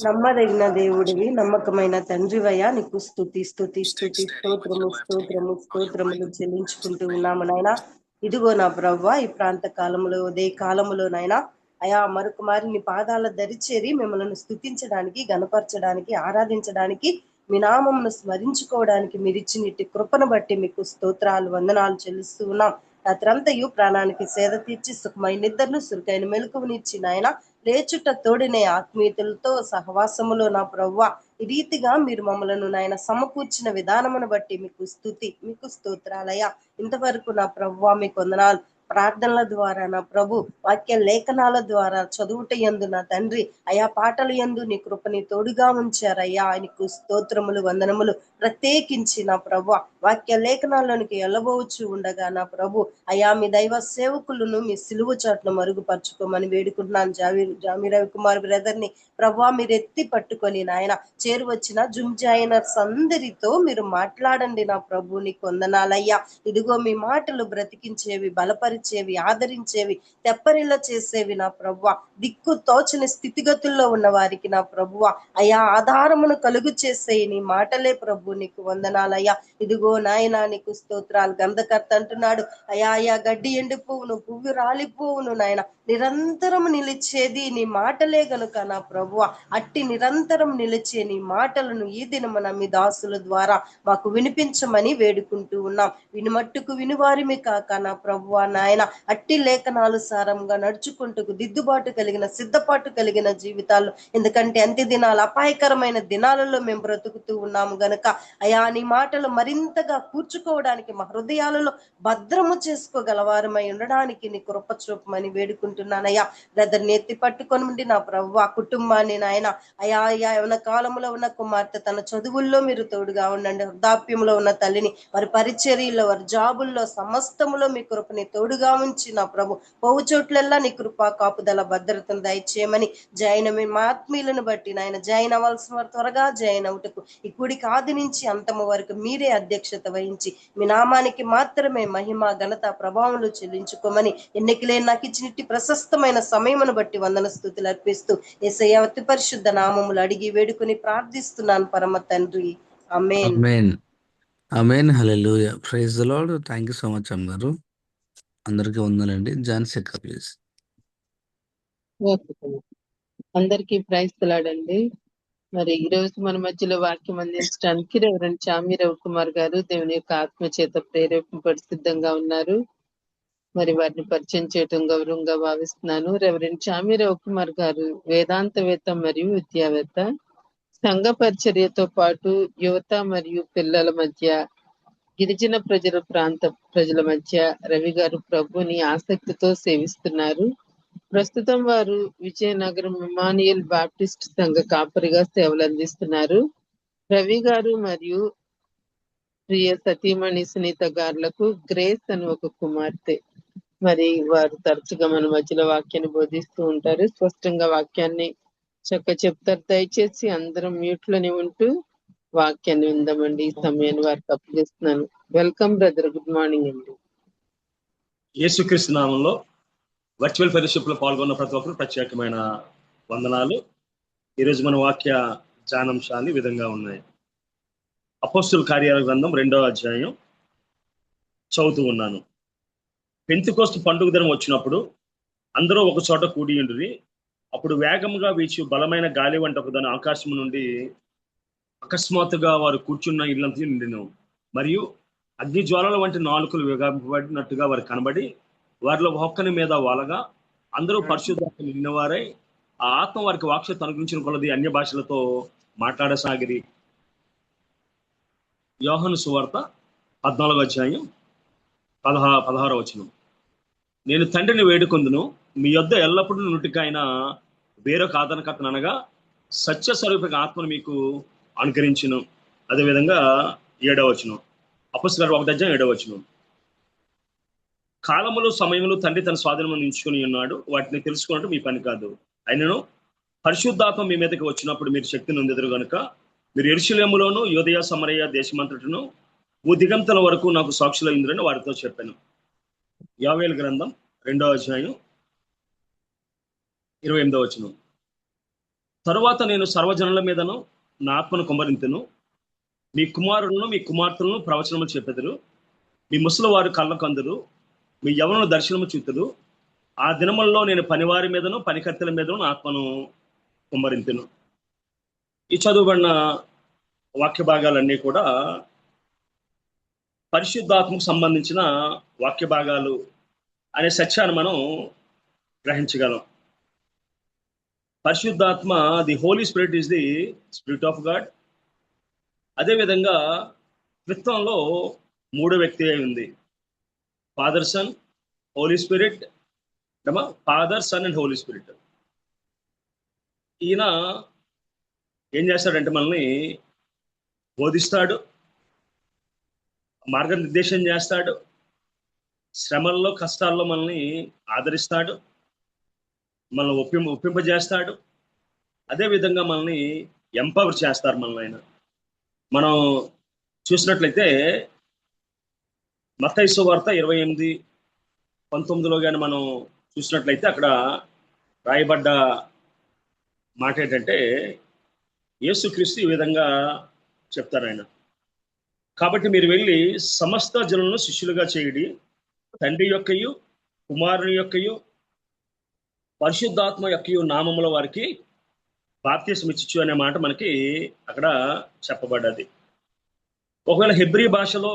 నమ్మదగిన దేవుడివి, నమ్మకమైన తండ్రివయ్యా, నీకు స్తుతి స్తుతి స్తుతి స్తోత్రములు చెల్లించుకుంటూ ఉన్నాము నాయన. ఇదిగో నా ప్రవ్వ, ఈ ప్రాంత కాలములో ఉదయ కాలములో నాయన అయా మరొక మారి నీ పాదాల దరిచేరి మిమ్మల్ని స్తుతించడానికి, గణపరచడానికి, ఆరాధించడానికి, మీ నామమును స్మరించుకోవడానికి మీరిచ్చినట్టి కృపను బట్టి మీకు స్తోత్రాలు, వందనాలు చెల్లిస్తూ ఉన్నాం. రాత్రంతయు ప్రాణానికి సేద తీర్చి సుఖమైన నిద్రను సురుకైన మెలకువనిచ్చి నాయన లేచుట తోడినే ఆత్మీయతలతో సహవాసములో నా ప్రవ్వ ఈ రీతిగా మీరు మమ్మలను నాయన సమకూర్చిన విధానమును బట్టి మీకు స్తుతి, మీకు స్తోత్రాలయ్యా. ఇంతవరకు నా ప్రవ్వ మీకు వందనాలు. ప్రార్థనల ద్వారా నా ప్రభు, వాక్య లేఖనాల ద్వారా చదువుట యందు నా తండ్రి అయా పాటల యందు నీ కృపని తోడుగా ఉంచారయ్యా. ఆయనకు స్తోత్రములు, వందనములు. ప్రత్యేకించి నా ప్రభు వాక్య లేఖనాల్లోనికి వెళ్ళబోవచ్చు ఉండగా నా ప్రభు అయా మీ దైవ సేవకులను మీ సిలువ చాటును మరుగుపరచుకోమని వేడుకుంటున్నాను. జామి రవికుమార్ బ్రదర్ ని ప్రభా మీరు ఎత్తి పట్టుకొని నాయన చేరువచ్చిన జుంజాయినర్స్ అందరితో మీరు మాట్లాడండి నా ప్రభు. నీకు వందనాలయ్యా. ఇదిగో మీ మాటలు బ్రతికించేవి, బలపరిచేవి, ఆదరించేవి, తెప్పరిల్ల చేసేవి నా ప్రభువ. దిక్కు తోచని స్థితిగతుల్లో ఉన్న వారికి నా ప్రభువ అయా ఆధారమును కలుగు చేసేయి నీ మాటలే ప్రభు. నీకు వందనాలయ్యా. ఇదిగో నాయన నీకు స్తోత్రాలు. గంధకర్త అంటున్నాడు అయా అయా గడ్డి ఎండిపోవును, పువ్వు రాలిపోవును నాయన, నిరంతరం నిలిచేది నీ మాటలే గనుక నా ప్రభువ అట్టి నిరంతరం నిలిచే నీ మాటలను ఈ దినమున మీ దాసుల ద్వారా మాకు వినిపించమని వేడుకుంటూ ఉన్నాం. వినిమట్టుకు వినివారిమి కాక నా ప్రభువ నాయన అట్టి లేఖనాలు సారంగా నడుచుకుంటూ దిద్దుబాటు కలిగిన, సిద్ధపాటు కలిగిన జీవితాలు, ఎందుకంటే అంత్య దినాలు అపాయకరమైన దినాలలో మేము బ్రతుకుతూ ఉన్నాము గనక అయా నీ మాటలు మరింతగా కూర్చుకోవడానికి, మా హృదయాలలో భద్రము చేసుకోగలవారమై ఉండడానికి నీ కృప చూపమని వేడుకుంటున్నానయ్యా. బ్రదర్ని ఎత్తి పట్టుకొని ఉండి నా ప్రభు ఆ కుటుంబాన్ని నాయన అయా అయా యవన కాలంలో ఉన్న కుమార్తె తన చదువుల్లో మీరు తోడుగా ఉండండి. వృద్ధాప్యంలో ఉన్న తల్లిని వారి పరిచర్యలో, వారి జాబుల్లో సమస్తములో మీ కృపని తోడుగా ఉంచి నా ప్రభు పోవు చోట్లెల్లా నీ కృప కాపుదల భద్రతను దయచేయమని జాయిన్ మా ఆత్మీయులను బట్టి నాయన జాయిన్ అవ్వాల్సిన వారు త్వరగా జాయిన్ అవుటకు ఈ కుడికి ఆది నుంచి అంతము వరకు మీరే అధ్యక్షత వహించి మీ నామానికి మాత్రమే మహిమ, ఘనత, ప్రభావములు చెల్లించుకోమని ఎన్నికలే నాకు ఇచ్చినట్టి ప్రశస్తమైన సమయమును బట్టి వందన స్తుతులు అర్పిస్తూ యేసయ్య అతి పరిశుద్ధ నామములు అడిగి వేడుకొని ప్రార్థిస్తున్నాను పరమ తండ్రి. ఆమేన్. ఆమేన్. ఆమేన్. హల్లెలూయా. Praise the Lord. Thank you so much అమ్మగారు. అందరికీ వందనండి. జాన్ సెక్క ప్లీజ్. అందరికీ ప్రైజ్ తలాడండి. మరి ఈ రోజు మన మధ్యలో వాక్యం అందించడానికి రెవరెండ్ చామి రవికుమార్ గారు దేవుని యొక్క ఆత్మ చేత ప్రేరేపింపడి సిద్ధంగా ఉన్నారు. మరి వారిని పరిచయం చేయటం గౌరవంగా భావిస్తున్నాను. రెవరెండ్ చామి రవికుమార్ గారు వేదాంతవేత్త మరియు విద్యావేత్త. సంఘ పరిచర్యతో పాటు యువత మరియు పిల్లల మధ్య, గిరిజన ప్రాంత ప్రజల మధ్య రవి గారు ప్రభుని ఆసక్తితో సేవిస్తున్నారు. ప్రస్తుతం వారు విజయనగరం ఇమానియల్ బాప్టిస్ట్ సంఘ కాపరిగా సేవలు అందిస్తున్నారు. రవి గారు మరియు ప్రియ సతీమణి సునీత గారులకు గ్రేస్ అని ఒక కుమార్తె. మరి వారు తరచుగా మన మధ్యలో వాక్యాన్ని బోధిస్తూ ఉంటారు. స్పష్టంగా వాక్యాన్ని చెప్తారు. దయచేసి అందరం మ్యూట్ లోనే ఉంటూ వాక్యాన్ని విందామండి. ఈ సమయాన్ని వారికి అప్పగిస్తున్నాను. Welcome brother. గుడ్ మార్నింగ్ అండి. యేసుక్రీస్తు నామంలో వర్చువల్ ఫెలోషిప్ లో పాల్గొన్న ప్రతి ఒక్కరు ప్రత్యేకమైన వందనాలు. ఈరోజు మన వాక్య ధ్యానాంశాలు ఈ విధంగా ఉన్నాయి. అపోస్తుల కార్యాల గ్రంథం 2వ అధ్యాయం చదువుతూ ఉన్నాను. పెంతెకోస్తు పండుగ దినం వచ్చినప్పుడు అందరూ ఒక చోట కూడి ఉండిరి. అప్పుడు వేగముగా వీచు బలమైన గాలి వంట ఒకదాని ఆకాశం నుండి అకస్మాత్తుగా వారు కూర్చున్న ఇల్లంతా నిండెను. మరియు అగ్ని జ్వాలల వంటి నాలుకలు విగబడినట్టుగా వారు కనబడి వారిలో ఒక్కని మీద వాలగా అందరూ పరిశుద్ధాత్మ నిండినవారై ఆ ఆత్మ వారికి వాక్శక్తి అనుగ్రహించిన కొలది అన్య భాషలతో మాట్లాడసాగిరి. యోహాను సువార్త 14వ అధ్యాయం 16వ వచనం. నేను తండ్రిని వేడుకొందును, మీ యొద్ద ఎల్లప్పుడూ నుటికైనా వేరొక ఆదరణకర్తను అనగా సత్య స్వరూపిక ఆత్మను మీకు అనుకరించును. అదేవిధంగా 7వ వచనం, అపొస్తలుల 1వ అధ్యాయం 7వ వచనం. కాలములు సమయములు తండ్రి తన స్వాధీనం ఉంచుకుని ఉన్నాడు, వాటిని తెలుసుకున్నట్టు మీ పని కాదు. అయినను పరిశుద్ధాత్మ మీ మీదకి వచ్చినప్పుడు మీరు శక్తిని పొందెదరు కనుక మీరు యెరూషలేములోను యూదయ సమరయ దేశమంతటను భూదిగంతల వరకు నాకు సాక్షులు అయిందని వారితో చెప్పాను. యోవేలు గ్రంథం 2వ అధ్యాయం 28వ వచనం. తరువాత నేను సర్వజనుల మీదను నా ఆత్మను కుమ్మరింతును, మీ కుమారులను మీ కుమార్తెలను ప్రవచనములు చెప్పెదరు, మీ ముసలి వారు కళ్ళ కందురు, మీ యవనులు దర్శనము చూతురు. ఆ దినములలో నేను పనివారి మీదను పనికత్తెల మీదను నా ఆత్మను కుమ్మరింతును. ఈ చదువుబడిన వాక్య భాగాలన్నీ కూడా పరిశుద్ధాత్మకు సంబంధించిన వాక్య భాగాలు అనే సత్యాన్ని మనం గ్రహించగలం. పరిశుద్ధాత్మ, the Holy Spirit is the Spirit of God. అదేవిధంగా త్రిత్వంలో 3వ వ్యక్తి అయి ఉంది. Father, Son, Holy Spirit. Father, Son and Holy Spirit. ఈయన ఏం చేస్తాడంటే మనల్ని బోధిస్తాడు, మార్గనిర్దేశం చేస్తాడు, శ్రమల్లో కష్టాల్లో మనల్ని ఆదరిస్తాడు, మనల్ని ఒప్పింపజేస్తాడు. అదేవిధంగా మనల్ని ఎంపవర్ చేస్తారు. మనల్ని ఆయన మనం చూసినట్లయితే మత్తయి సువార్త 28:19 కానీ మనం చూసినట్లయితే అక్కడ రాయబడ్డ మాట ఏంటంటే యేసుక్రీస్తు ఈ విధంగా చెప్తారు ఆయన. కాబట్టి మీరు వెళ్ళి సమస్త జనులను శిష్యులుగా చేయుడి, తండ్రి యొక్కయు కుమారుని యొక్కయు పరిశుద్ధాత్మ యొక్కయు నామముల వారికి బాప్తిస్మం ఇచ్చు అనే మాట మనకి అక్కడ చెప్పబడ్డది. ఒకవేళ హెబ్రీ భాషలో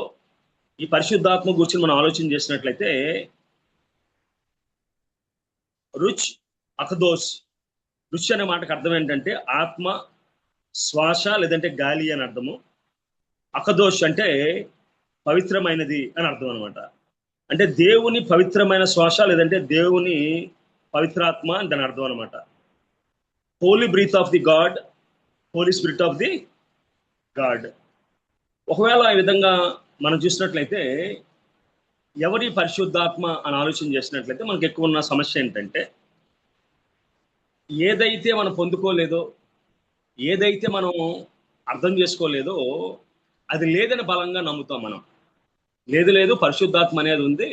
ఈ పరిశుద్ధాత్మ గురించి మనం ఆలోచన చేసినట్లయితే రుచ్ అకదోస్. రుచ్ అనే మాటకు అర్థం ఏంటంటే ఆత్మ, శ్వాస లేదంటే గాలి అని అర్థము. అకదోష్ అంటే పవిత్రమైనది అని అర్థం అనమాట. అంటే దేవుని పవిత్రమైన శ్వాస లేదంటే దేవుని పవిత్రాత్మ అని దాని అర్థం అనమాట. Holy breath of the God, Holy Spirit of the God. ఒకవేళ ఈ విధంగా మనం చూసినట్లయితే ఎవరి పరిశుద్ధాత్మ అని ఆలోచన చేసినట్లయితే మనకు ఎక్కువ ఉన్న సమస్య ఏంటంటే ఏదైతే మనం పొందుకోలేదో, ఏదైతే మనం అర్థం చేసుకోలేదో అది లేదని బలంగా నమ్ముతాం మనం. లేదు పరిశుద్ధాత్మ అనేది ఉంది,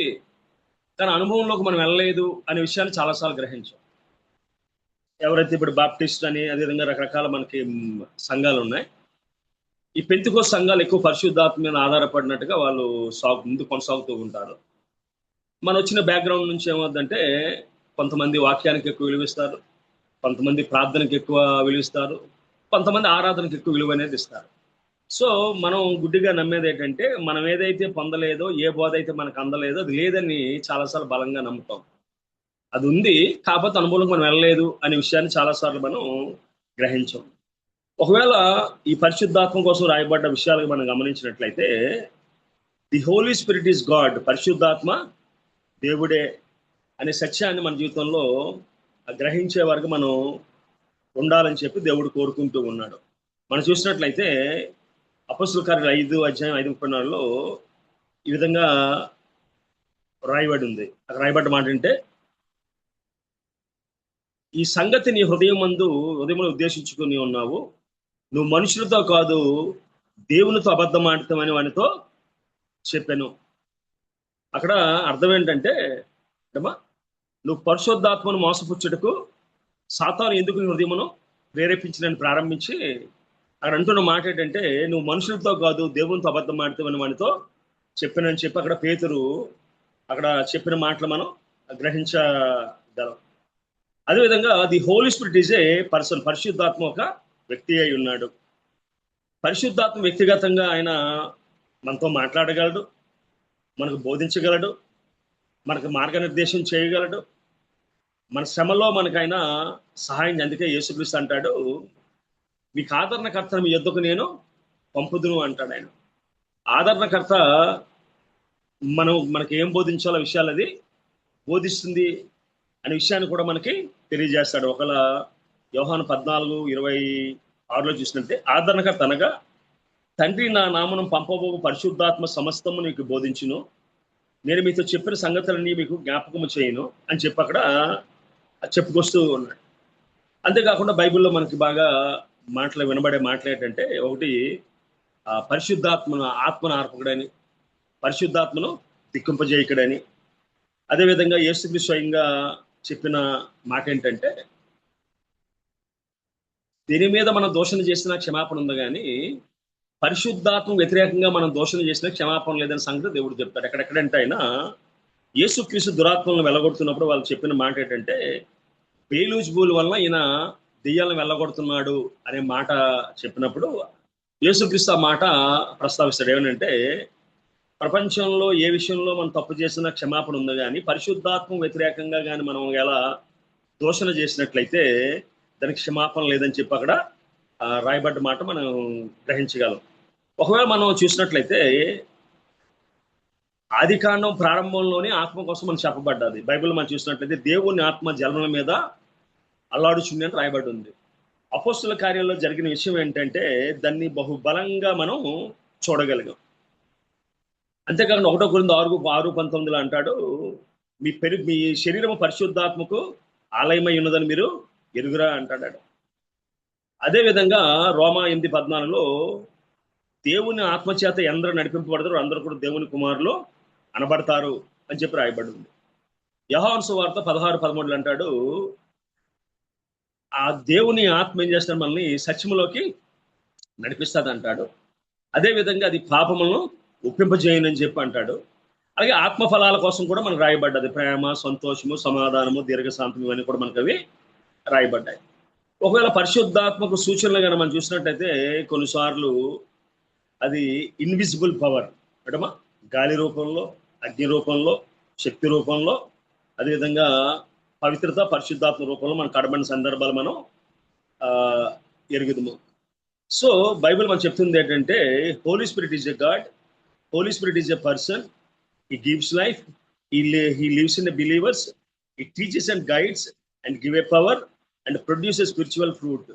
కానీ అనుభవంలోకి మనం వెళ్ళలేదు అనే విషయాన్ని చాలాసార్లు గ్రహించాం. ఎవరైతే ఇప్పుడు బాప్టిస్ట్ అని అదేవిధంగా రకరకాల మనకి సంఘాలు ఉన్నాయి. ఈ పెంతెకోస్తు సంఘాలు ఎక్కువ పరిశుద్ధాత్మ మీద ఆధారపడినట్టుగా వాళ్ళు ముందు కొనసాగుతూ ఉంటారు. మన వచ్చిన బ్యాక్గ్రౌండ్ నుంచి ఏమవుతుందంటే కొంతమంది వాక్యానికి ఎక్కువ విలువిస్తారు, కొంతమంది ప్రార్థనకి ఎక్కువ విలువిస్తారు, కొంతమంది ఆరాధనకి ఎక్కువ విలువ అనేది ఇస్తారు. సో మనం గుడ్డిగా నమ్మేది ఏంటంటే మనం ఏదైతే పొందలేదో, ఏ బోధ అయితే మనకు అందలేదో అది లేదని చాలాసార్లు బలంగా నమ్ముతాం. అది ఉంది, కాకపోతే అనుభవంలోకి మనం వెళ్ళలేదు అనే విషయాన్ని చాలాసార్లు మనం గ్రహించాం. ఒకవేళ ఈ పరిశుద్ధాత్మ కోసం రాయబడ్డ విషయాలు మనం గమనించినట్లయితే the Holy Spirit is God, పరిశుద్ధాత్మ దేవుడే అనే సత్యాన్ని మన జీవితంలో గ్రహించే వరకు మనం ఉండాలని చెప్పి దేవుడు కోరుకుంటూ ఉన్నాడు. మనం చూసినట్లయితే అపొస్తలుల కార్యాలు 5:5-34 ఈ విధంగా రాయబడి ఉంది. అక్కడ రాయబడ్డ మాట అంటే ఈ సంగతి నీ హృదయంలో ఉద్దేశించుకుని ఉన్నావు, నువ్వు మనుషులతో కాదు దేవునితో అబద్ధం ఆడతామని వానితో చెప్పాను. అక్కడ అర్థం ఏంటంటే నువ్వు పరిశుద్ధాత్మను మోసపుచ్చుటకు సాతాను ఎందుకు నీ హృదయమును ప్రేరేపించడానికి ప్రారంభించి అక్కడ అంటున్న మాట ఏంటంటే నువ్వు మనుషులతో కాదు దేవునితో అబద్ధం ఆడతామని వానితో చెప్పానని చెప్పి అక్కడ పేతురు అక్కడ చెప్పిన మాటలు మనం గ్రహించగలం. అదేవిధంగా the Holy Spirit is a person, పరిశుద్ధాత్మ ఒక వ్యక్తి అయి ఉన్నాడు. పరిశుద్ధాత్మ వ్యక్తిగతంగా ఆయన మనతో మాట్లాడగలడు, మనకు బోధించగలడు, మనకు మార్గనిర్దేశం చేయగలడు, మన శ్రమలో మనకైనా సహాయం. అందుకే యేసుక్రీస్తు అంటాడు మీకు ఆదరణకర్తను మీ యొద్దకు నేను పంపుదును అంటాడు ఆయన. ఆదరణకర్త మనకి ఏం బోధించాలో విషయాలు అది బోధిస్తుంది అనే విషయాన్ని కూడా మనకి తెలియజేస్తాడు. ఒకవేళ యోహాను 14:26 చూసినట్టే ఆదరణకర్త అనగా తండ్రి నా నామమున పంపబోవు పరిశుద్ధాత్మ సమస్తము నీకు బోధించును, నేను మీతో చెప్పిన సంగతులన్నీ మీకు జ్ఞాపకము చేయను అని చెప్పి అక్కడ చెప్పుకొస్తూ ఉన్నాడు. అంతేకాకుండా బైబిల్లో మనకి బాగా వినబడే మాటలు ఏంటంటే ఒకటి పరిశుద్ధాత్మను ఆత్మను ఆర్పకుడని, పరిశుద్ధాత్మను దిక్కింపజేయకుడని. అదేవిధంగా యేసుక్రీస్తు స్వయంగా చెప్పిన మాట ఏంటంటే దీని మీద మనం దోషణ చేసిన క్షమాపణ ఉంది, కానీ పరిశుద్ధాత్మ వ్యతిరేకంగా మనం దోషణ చేసిన క్షమాపణ లేదని సంగతి దేవుడు చెప్తాడు. ఎక్కడెక్కడంటే ఆయన యేసుక్రీస్తు దురాత్మలను వెళ్ళగొడుతున్నప్పుడు వాళ్ళు చెప్పిన మాట ఏంటంటే, బేలూజ్బూల్ వల్ల ఈయన దెయ్యాలను వెళ్ళగొడుతున్నాడు అనే మాట చెప్పినప్పుడు యేసుక్రీస్తు ఆ మాట ప్రస్తావిస్తాడు. ఏమనంటే, ప్రపంచంలో ఏ విషయంలో మనం తప్పు చేసిన క్షమాపణ ఉంది, కానీ పరిశుద్ధాత్మ వ్యతిరేకంగా కానీ మనం ఎలా దోషణ చేసినట్లయితే దానికి క్షమాపణ లేదని చెప్పి అక్కడ రాయబడ్డ మాట మనం గ్రహించగలం. ఒకవేళ మనం చూసినట్లయితే ఆదికాండం ప్రారంభంలోనే ఆత్మ కోసం మనం చెప్పబడ్డది. బైబిల్ మనం చూసినట్లయితే దేవుని ఆత్మ జలముల మీద అల్లాడుచుంది అని రాయబడి ఉంది. అపోస్తుల కార్యాల్లో జరిగిన విషయం ఏంటంటే దాన్ని బహుబలంగా మనం చూడగలిగాం. అంతేకాకుండా 1 కొరింథీ 6:19 అంటాడు, మీ శరీరం పరిశుద్ధాత్మకు ఆలయమై ఉన్నదని మీరు ఎరుగురా అంటాడు. అదేవిధంగా రోమా 8:14 దేవుని ఆత్మచేత ఎందరూ నడిపింపబడతారు అందరూ కూడా దేవుని కుమారులు అనబడతారు అని చెప్పి రాయబడి ఉంది. యోహాను సువార్త 16:13 అంటాడు, ఆ దేవుని ఆత్మ ఏం చేస్తాడు, మనల్ని సత్యములోకి నడిపిస్తాడు అంటాడు. అదేవిధంగా అది పాపములను ఒప్పింపజేయనని చెప్పి అంటాడు. అలాగే ఆత్మ ఫలాల కోసం కూడా మనకు రాయబడ్డది. ప్రేమ, సంతోషము, సమాధానము, దీర్ఘశాంతం ఇవన్నీ కూడా మనకు అవి రాయబడ్డాయి. ఒకవేళ పరిశుద్ధాత్మకు సూచనలు కానీ మనం చూసినట్టయితే కొన్నిసార్లు అది ఇన్విజిబుల్ పవర్ అంటమా, గాలి రూపంలో, అగ్ని రూపంలో, శక్తి రూపంలో, అదేవిధంగా పవిత్రత పరిశుద్ధాత్మ రూపంలో మనకు కడబడిన సందర్భాలు మనం ఎరుగుదము. సో బైబిల్ మనం చెప్తుంది ఏంటంటే, Holy Spirit is a God, Holy Spirit is a person, he gives life, he lives in the believers, he teaches and guides and give a power and produces spiritual fruit.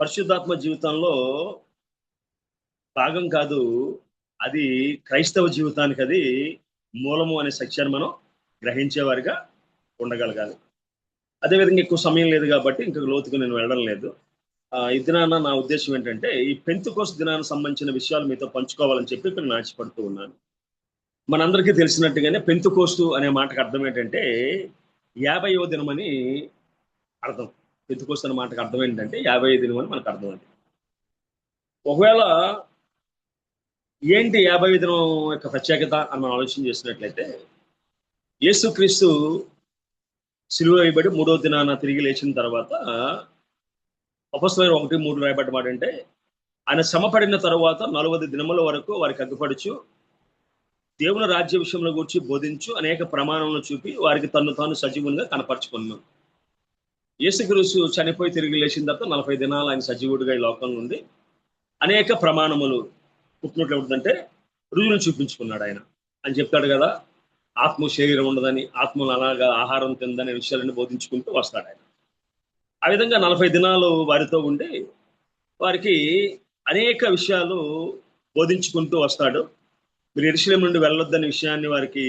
పరిశుద్ధాత్మ జీవితంలో భాగం కాదు, అది క్రైస్తవ జీవితానికి అది మూలము అనే సత్యాన్ని మనం గ్రహించేవారిగా ఉండగలగాలి. అదేవిధంగా ఎక్కువ సమయం లేదు కాబట్టి ఇంకా లోతుగా నేను వెళ్ళడం లేదు. ఈ దినాన నా ఉద్దేశం ఏంటంటే, ఈ పెంతెకోస్తు దినానికి సంబంధించిన విషయాలు మీతో పంచుకోవాలని చెప్పి ఇక్కడ నాచిపడుతూ ఉన్నాను. మనందరికీ తెలిసినట్టుగానే పెంతెకోస్తు అనే మాటకు అర్థం ఏంటంటే 50వ దినం అని అర్థం. పెంతెకోస్తు అనే మాటకు అర్థం ఏంటంటే 50వ దినం అని మనకు అర్థం. ఒకవేళ ఏంటి 50వ దినం యొక్క ప్రత్యేకత అని మనం ఆలోచన చేసినట్లయితే, యేసుక్రీస్తు సిలువ వేయబడి 3వ దినాన తిరిగి లేచిన తర్వాత అపొస్తలుల 1:3 రాయబడ్డ మాట అంటే, ఆయన శ్రమపడిన తర్వాత 40 దినముల వరకు వారికి అగ్గుపడుచు దేవుని రాజ్య విషయంలో గురించి బోధించు అనేక ప్రమాణాలను చూపి వారికి తను తాను సజీవునిగా కనపరుచుకున్నాం. యేసుక్రీస్తు చనిపోయి తిరిగి లేచిన తర్వాత 40 దినాలు ఆయన సజీవుడిగా ఈ లోకంలో ఉంది. అనేక ప్రమాణములు పుట్టినట్లు ఏమిటంటే రుజువును చూపించుకున్నాడు ఆయన అని చెప్తాడు కదా. ఆత్మ శరీరం ఉండదని, ఆత్మను అలాగా ఆహారం తిందనే విషయాలను బోధించుకుంటూ వస్తాడు ఆయన. ఆ విధంగా 40 దినాలు వారితో ఉండి వారికి అనేక విషయాలు బోధించుకుంటూ వస్తాడు. మీరు యెరూషలేము నుండి వెళ్ళొద్దనే విషయాన్ని వారికి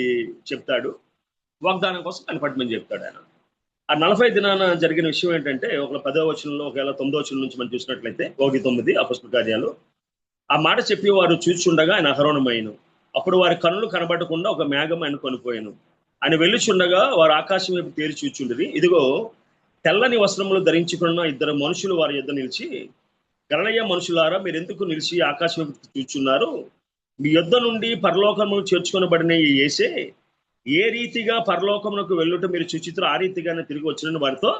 చెప్తాడు. వాగ్దానం కోసం కనపడమని చెప్తాడు ఆయన. ఆ 40 దినాన జరిగిన విషయం ఏంటంటే, ఒకవేళ 10వ వచనంలో, ఒకవేళ 9వ వచనం నుంచి మనం చూసినట్లయితే 1:9 అపొస్తలుల కార్యాలు, ఆ మాట చెప్పి వారు చూచుండగా ఆయన అహరోణమైను. అప్పుడు వారి కన్నులు కనబడకుండా ఒక మేఘం ఆయన కొనిపోయాను. ఆయన వెళ్ళుచుండగా వారు ఆకాశం వైపు తేరి చూచుండిరి. ఇదిగో తెల్లని వస్త్రములు ధరించుకున్న 2 మనుషులు వారి యొద్ద నిలిచి, గలిలయ మనుషులారా, మీరు ఎందుకు నిలిచి ఆకాశం వైపు చూచున్నారు? మీ యొద్ద నుండి పరలోకమును చేర్చుకొనబడిన ఈ యేసే ఏ రీతిగా పరలోకమునకు వెళ్ళుట మీరు చూచితురో ఆ రీతిగానే తిరిగి వచ్చినని వారితో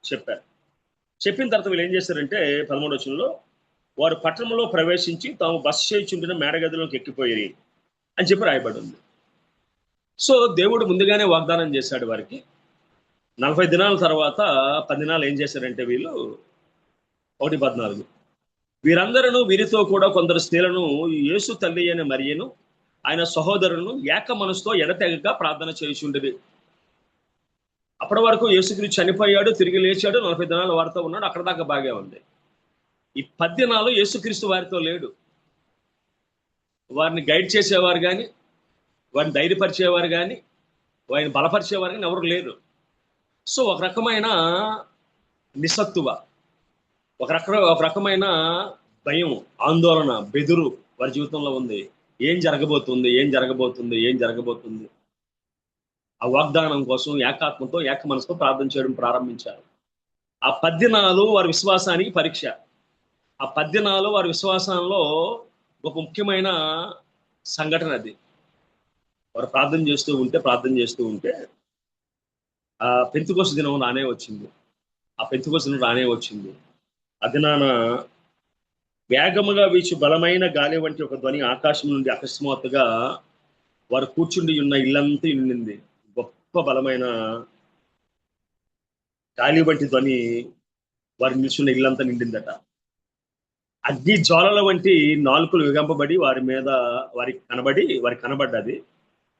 చెప్పారు. చెప్పిన తర్వాత వీళ్ళు ఏం చేశారంటే 13వ వచనంలో, వారు పట్టణంలో ప్రవేశించి తాము బస చేయుచుండిన మేడగదిలోకి ఎక్కిపోయి అని చెప్పి రాయబడి ఉంది. సో దేవుడు ముందుగానే వాగ్దానం చేశాడు వారికి. 40 దినాల తర్వాత 10 దినాలు ఏం చేశారంటే వీళ్ళు 1:14, వీరందరూ వీరితో కూడా కొందరు స్త్రీలను యేసు తల్లి అయిన మరియను ఆయన సహోదరులను ఏక మనసుతో ఎడతెగక ప్రార్థన చేయుచుండిరి. అప్పటి వరకు యేసుక్రీస్తు చనిపోయాడు, తిరిగి లేచాడు, 40 దినాలు వారితో ఉన్నాడు, అక్కడ దాకా బాగా ఉంది. ఈ 10 దినాలు యేసుక్రీస్తు వారితో లేడు. వారిని గైడ్ చేసేవారు కానీ, వారిని ధైర్యపరిచేవారు కానీ, వారిని బలపరిచేవారు కానీ ఎవరు లేరు. సో ఒక రకమైన నిస్సత్తువ, ఒక రకమైన భయం, ఆందోళన, బెదురు వారి జీవితంలో ఉంది. ఏం జరగబోతుంది, ఏం జరగబోతుంది, ఏం జరగబోతుంది? ఆ వాగ్దానం కోసం ఏకాత్మతో ఏక మనసుతో ప్రార్థన చేయడం ప్రారంభించారు. ఆ 10 దినాలు వారి విశ్వాసానికి పరీక్ష. ఆ 10 దినాలు వారి విశ్వాసంలో ఒక ముఖ్యమైన సంఘటన అది. వారు ప్రార్థన చేస్తూ ఉంటే ఆ పెంతెకొస్తు దినం రానే వచ్చింది. ఆ దినాన వేగముగా వీచు బలమైన గాలి వంటి ఒక ధ్వని ఆకాశం నుండి అకస్మాత్తుగా వారు కూర్చుండి ఉన్న ఇల్లంతా నిండింది. గొప్ప బలమైన గాలి వంటి ధ్వని వారు నిల్చున్న ఇల్లంతా నిండిందట. అగ్ని జ్వాలల వంటి నాలుకలు విగంపబడి వారికి కనబడ్డది.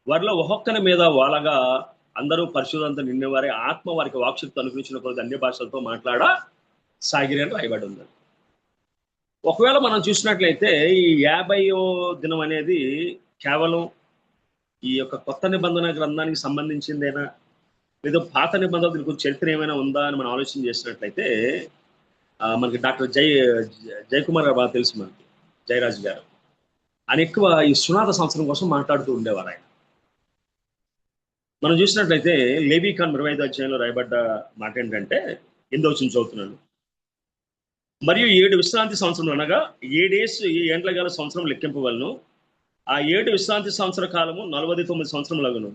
వారిలో ఒక్కొక్కరి మీద వాలగా అందరూ పరిశుద్ధంతా నిండేవారే ఆత్మ వారికి వాక్శక్తి అనుగ్రహించిన కొద్ది అన్య భాషలతో మాట్లాడా సాగిరి అని రాయబడి ఉంది. ఒకవేళ మనం చూసినట్లయితే ఈ 50వ దినం అనేది కేవలం ఈ యొక్క కొత్త నిబంధన గ్రంథానికి సంబంధించిందేనా, లేదా పాత నిబంధన దీనికి చరిత్ర ఏమైనా ఉందా అని మనం ఆలోచన చేసినట్లయితే మనకి డాక్టర్ జయకుమార్ గారు బాగా తెలుసు, మనకి జయరాజ్ గారు. ఆయన ఎక్కువ ఈ సునాద సంవత్సరం కోసం మాట్లాడుతూ ఉండేవారు. ఆయన మనం చూసినట్లయితే లేవీకాండం 25వ అధ్యాయంలో రాయబడ్డ మాట ఏంటంటే 8వ వచనం చదువుతున్నాను. మరియు 7 విశ్రాంతి సంవత్సరం అనగా 7 ఏండ్ల గల సంవత్సరం లెక్కింపవలను. ఆ 7 విశ్రాంతి సంవత్సర కాలము 49 సంవత్సరములగును.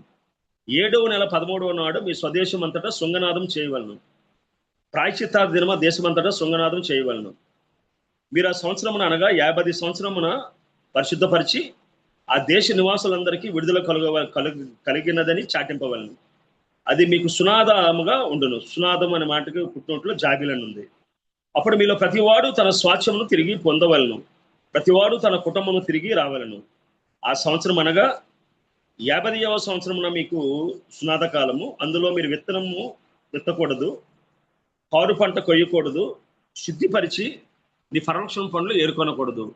7వ నెల 13వ నాడు మీ స్వదేశం అంతటా శృంగనాదం చేయవలను. ప్రాయశ్చిత్తార్థ దినమ దేశమంతటా శృంగనాదం చేయవలను. మీరు ఆ సంవత్సరమున అనగా 50 సంవత్సరమున పరిశుద్ధపరిచి ఆ దేశ నివాసులందరికీ విడుదల కలిగినదని చాటింపవలను. అది మీకు సునాదముగా ఉండును. సునాదం అనే మాటకి పుట్టినట్లు జాబిలని ఉంది. అప్పుడు మీలో ప్రతివాడు తన స్వాస్థ్యమును తిరిగి పొందవలను, ప్రతివాడు తన కుటుంబము తిరిగి రావలను. ఆ సంవత్సరం అనగా 50వ సంవత్సరమున మీకు సునాద కాలము. అందులో మీరు విత్తనము విత్తకూడదు, పారు పంట కొయ్యకూడదు, శుద్ధిపరిచి నీ ఫలవృక్షం పండ్లు ఏరుకొనకూడదు.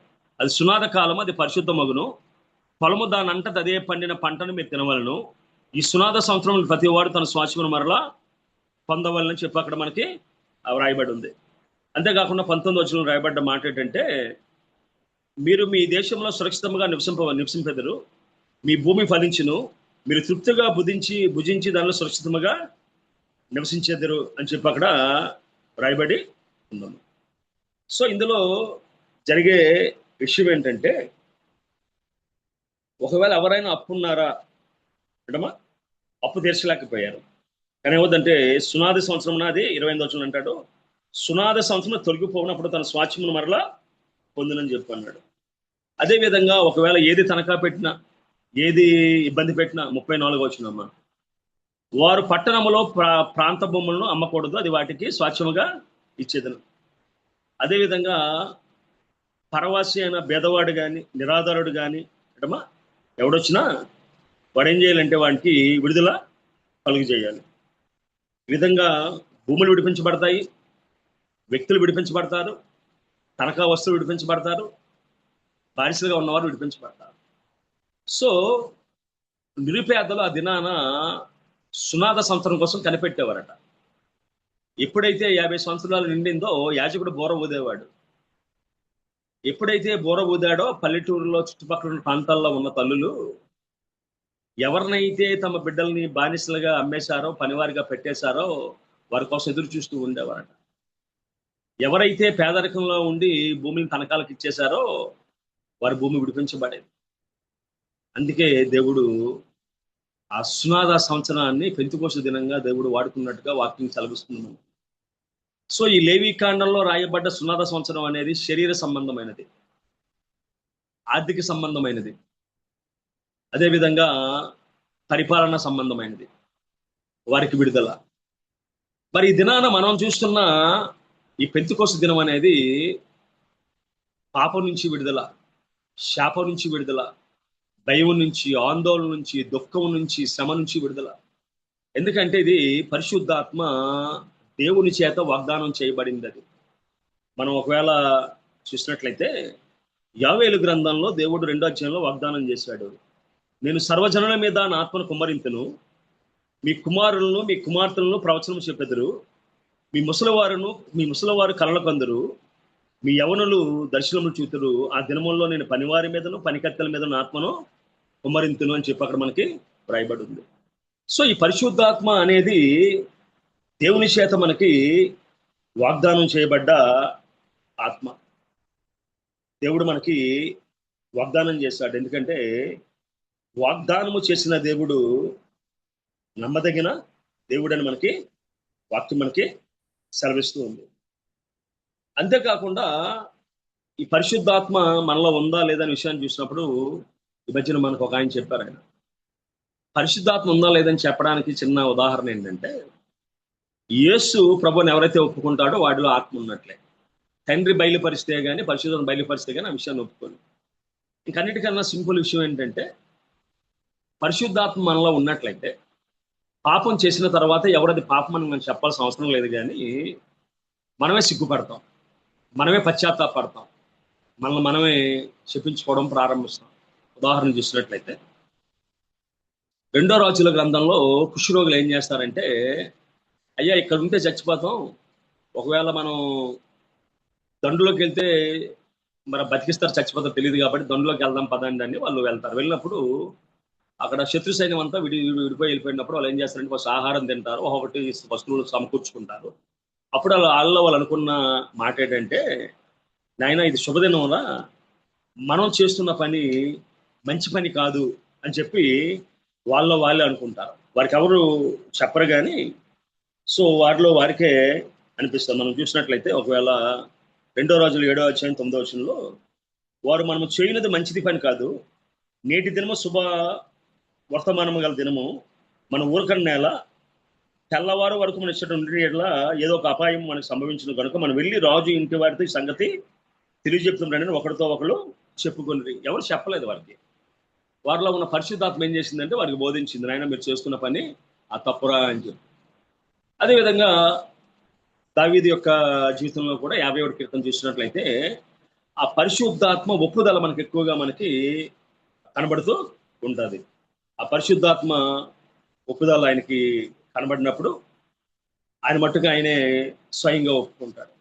అది సునాద కాలము, అది పరిశుద్ధ మగును. పొలము దాని అంటది అదే పండిన పంటను మీరు తినవలను. ఈ సునాద సంవత్సరం ప్రతి వాడు తన స్వాస్థ్యమును మరలా పొందవలని చెప్పి అక్కడ మనకి రాయబడి ఉంది. అంతేకాకుండా 19వ వచనంలో రాయబడ్డ మాట ఏంటంటే, మీరు మీ దేశంలో సురక్షితంగా నివసింపెదరు, మీ భూమి ఫలించును, మీరు తృప్తిగా భుజించి దానిలో సురక్షితంగా నివసించేద్దరు అని చెప్పి అక్కడ రాయబడి ఉందాము. సో ఇందులో జరిగే విషయం ఏంటంటే, ఒకవేళ ఎవరైనా అప్పున్నారా అంటమా, అప్పు తీర్చలేకపోయారు. కానీ ఏమవుతుందంటే సునాది సంవత్సరం అది 28వ వచనం అంటాడు, సునాద సంవత్సరం తొలగిపోయినప్పుడు తన స్వాస్థ్యమును మరలా పొందునని చెప్పి అన్నాడు. అదేవిధంగా ఒకవేళ ఏది తనఖా పెట్టినా, ఏది ఇబ్బంది పెట్టినా 34వ వచనమ్మ, వారు పట్టణములో ప్రాంత భూములను అమ్మకూడదు, అది వాటికి స్వాస్థ్యముగా ఇచ్చేదను. అదేవిధంగా పరవాసి అయిన భేదవాడు కానీ నిరాధారుడు కానీ అంటమా ఎవడొచ్చినా వాడు ఏం చేయాలంటే వాడికి విడుదల కలుగు చేయాలి. ఈ విధంగా భూములు విడిపించబడతాయి, వ్యక్తులు విడిపించబడతారు, తనఖా వస్తువులు విడిపించబడతారు, బానిసలుగా ఉన్నవారు విడిపించబడతారు. సో నిరుపేదలు ఆ దినాన సునాద సంవత్సరం కోసం కనిపెట్టేవారట. ఎప్పుడైతే 50 సంవత్సరాలు నిండిందో యాజకుడు బోర ఊదేవాడు. ఎప్పుడైతే బోర ఊదాడో పల్లెటూరులో చుట్టుపక్కల ఉన్న ప్రాంతాల్లో ఉన్న తల్లులు ఎవరినైతే తమ బిడ్డల్ని బానిసలుగా అమ్మేశారో, పనివారిగా పెట్టేశారో వారి కోసం ఎదురు చూస్తూ ఉండేవారట. ఎవరైతే పేదరికంలో ఉండి భూమిని తనఖాలకు ఇచ్చేశారో వారి భూమి విడిపించబడేది. అందుకే దేవుడు ఆ సునాద సంవత్సరాన్ని పెంతెకొస్తు దినంగా దేవుడు వాడుకున్నట్టుగా వాక్యం సెలవిస్తున్నాము. సో ఈ లేవీకాండంలో రాయబడ్డ సునాద సంవత్సరం అనేది శరీర సంబంధమైనది, ఆర్థిక సంబంధమైనది, అదేవిధంగా పరిపాలన సంబంధమైనది, వారికి విడుదల. మరి ఈ దినాన మనం చూస్తున్న ఈ పెంతెకొస్తు దినం అనేది పాపం నుంచి విడుదల, శాపం నుంచి విడుదల, భయం నుంచి, ఆందోళన నుంచి, దుఃఖం నుంచి, శ్రమ నుంచి విడుదల. ఎందుకంటే ఇది పరిశుద్ధాత్మ దేవుని చేత వాగ్దానం చేయబడింది. అది మనం ఒకవేళ చూసినట్లయితే యోవేలు గ్రంథంలో దేవుడు 2వ అధ్యాయంలో వాగ్దానం చేశాడు, నేను సర్వజనుల మీద నా ఆత్మను కుమ్మరింతును, మీ కుమారులను మీ కుమార్తెలను ప్రవచనం చెప్పెదరు, మీ ముసలివారు కలల కొందరు, మీ యవనులు దర్శనములు చూతురు. ఆ దినముల్లో నేను పనివారి మీదను పనికత్తెల మీద నా ఆత్మను కుమ్మరింతును అని చెప్పి అక్కడ మనకి రాయబడి ఉంది. సో ఈ పరిశుద్ధాత్మ అనేది దేవుని చేత మనకి వాగ్దానం చేయబడ్డ ఆత్మ. దేవుడు మనకి వాగ్దానం చేశాడు. ఎందుకంటే వాగ్దానము చేసిన దేవుడు నమ్మదగిన దేవుడు అని మనకి వాక్యం మనకి సెలవిస్తూ ఉంది. అంతేకాకుండా ఈ పరిశుద్ధాత్మ మనలో ఉందా లేదా అనే విషయాన్ని చూసినప్పుడు ఈ మధ్యన మనకు ఒక ఆయన చెప్పారు. ఆయన పరిశుద్ధాత్మ ఉందా లేదని చెప్పడానికి చిన్న ఉదాహరణ ఏంటంటే, యేసు ప్రభుని ఎవరైతే ఒప్పుకుంటాడో వాడిలో ఆత్మ ఉన్నట్లే. తండ్రి బయలుపరిస్తే కానీ, పరిశుద్ధాత్మ బయలుపరిస్తే కానీ ఆ విషయాన్ని ఒప్పుకోను. ఇంకన్నిటికన్నా సింపుల్ విషయం ఏంటంటే, పరిశుద్ధాత్మ మనలో ఉన్నట్లయితే పాపం చేసిన తర్వాత ఎవరది పాపం అని మనం చెప్పాల్సిన అవసరం లేదు, కానీ మనమే సిగ్గుపడతాం, మనమే పశ్చాత్తాపడతాం, మనమే శపించుకోవడం ప్రారంభిస్తాం. ఉదాహరణ చూసినట్లయితే 2వ రాజుల గ్రంథంలో కుష్ఠరోగులు ఏం చేస్తారంటే, అయ్యా ఇక్కడ ఉంటే చచ్చిపోతాం, ఒకవేళ మనం దండులోకి వెళ్తే మరి బతికిస్తారు చచ్చిపోతారు తెలియదు కాబట్టి దండులోకి వెళ్దాం పదండి అని వాళ్ళు వెళ్తారు. వెళ్ళినప్పుడు అక్కడ శత్రు సైన్యం అంతా విడిపోయి వెళ్ళిపోయినప్పుడు వాళ్ళు ఏం చేస్తారంటే ఫస్ట్ ఆహారం తింటారు, ఒకటి వస్తువులు సమకూర్చుకుంటారు. అప్పుడు వాళ్ళు అనుకున్న మాట ఏంటంటే, నాయన ఇది శుభదినంలా, మనం చేస్తున్న పని మంచి పని కాదు అని చెప్పి వాళ్ళే అనుకుంటారు. వారికి ఎవరు చెప్పరు కానీ సో వారిలో వారికే అనిపిస్తుంది. మనం చూసినట్లయితే ఒకవేళ 2వ రాజులు 7వ అధ్యాయం 9వ వచనంలో, వారు మనము చేయనది మంచిది పని కాదు, నేటి దినము శుభ వర్తమానము గల దినము, మన ఊరకన్న నేల, తెల్లవారు వరకు మన ఇచ్చట ఉండే ఏదో ఒక అపాయం మనకు సంభవించిన కనుక మనం వెళ్ళి రాజు ఇంటి వారితో ఈ సంగతి తెలియజెప్తుండని ఒకరితో ఒకరు చెప్పుకొని. ఎవరు చెప్పలేదు వారికి. వారిలో ఉన్న పరిశుద్ధాత్మ ఏం చేసిందంటే వారికి బోధించింది, నాయన మీరు చేస్తున్న పని ఆ తప్పురా అని చెప్పి. అదేవిధంగా దావీదు యొక్క జీవితంలో కూడా 51వ కీర్తన చూసినట్లయితే ఆ పరిశుద్ధాత్మ ఒప్పుదల మనకి ఎక్కువగా మనకి కనబడుతూ ఉంటుంది. ఆ పరిశుద్ధాత్మ ఒప్పుదల ఆయనకి కనబడినప్పుడు ఆయన మట్టుగా ఆయనే స్వయంగా ఒప్పుకుంటాడు.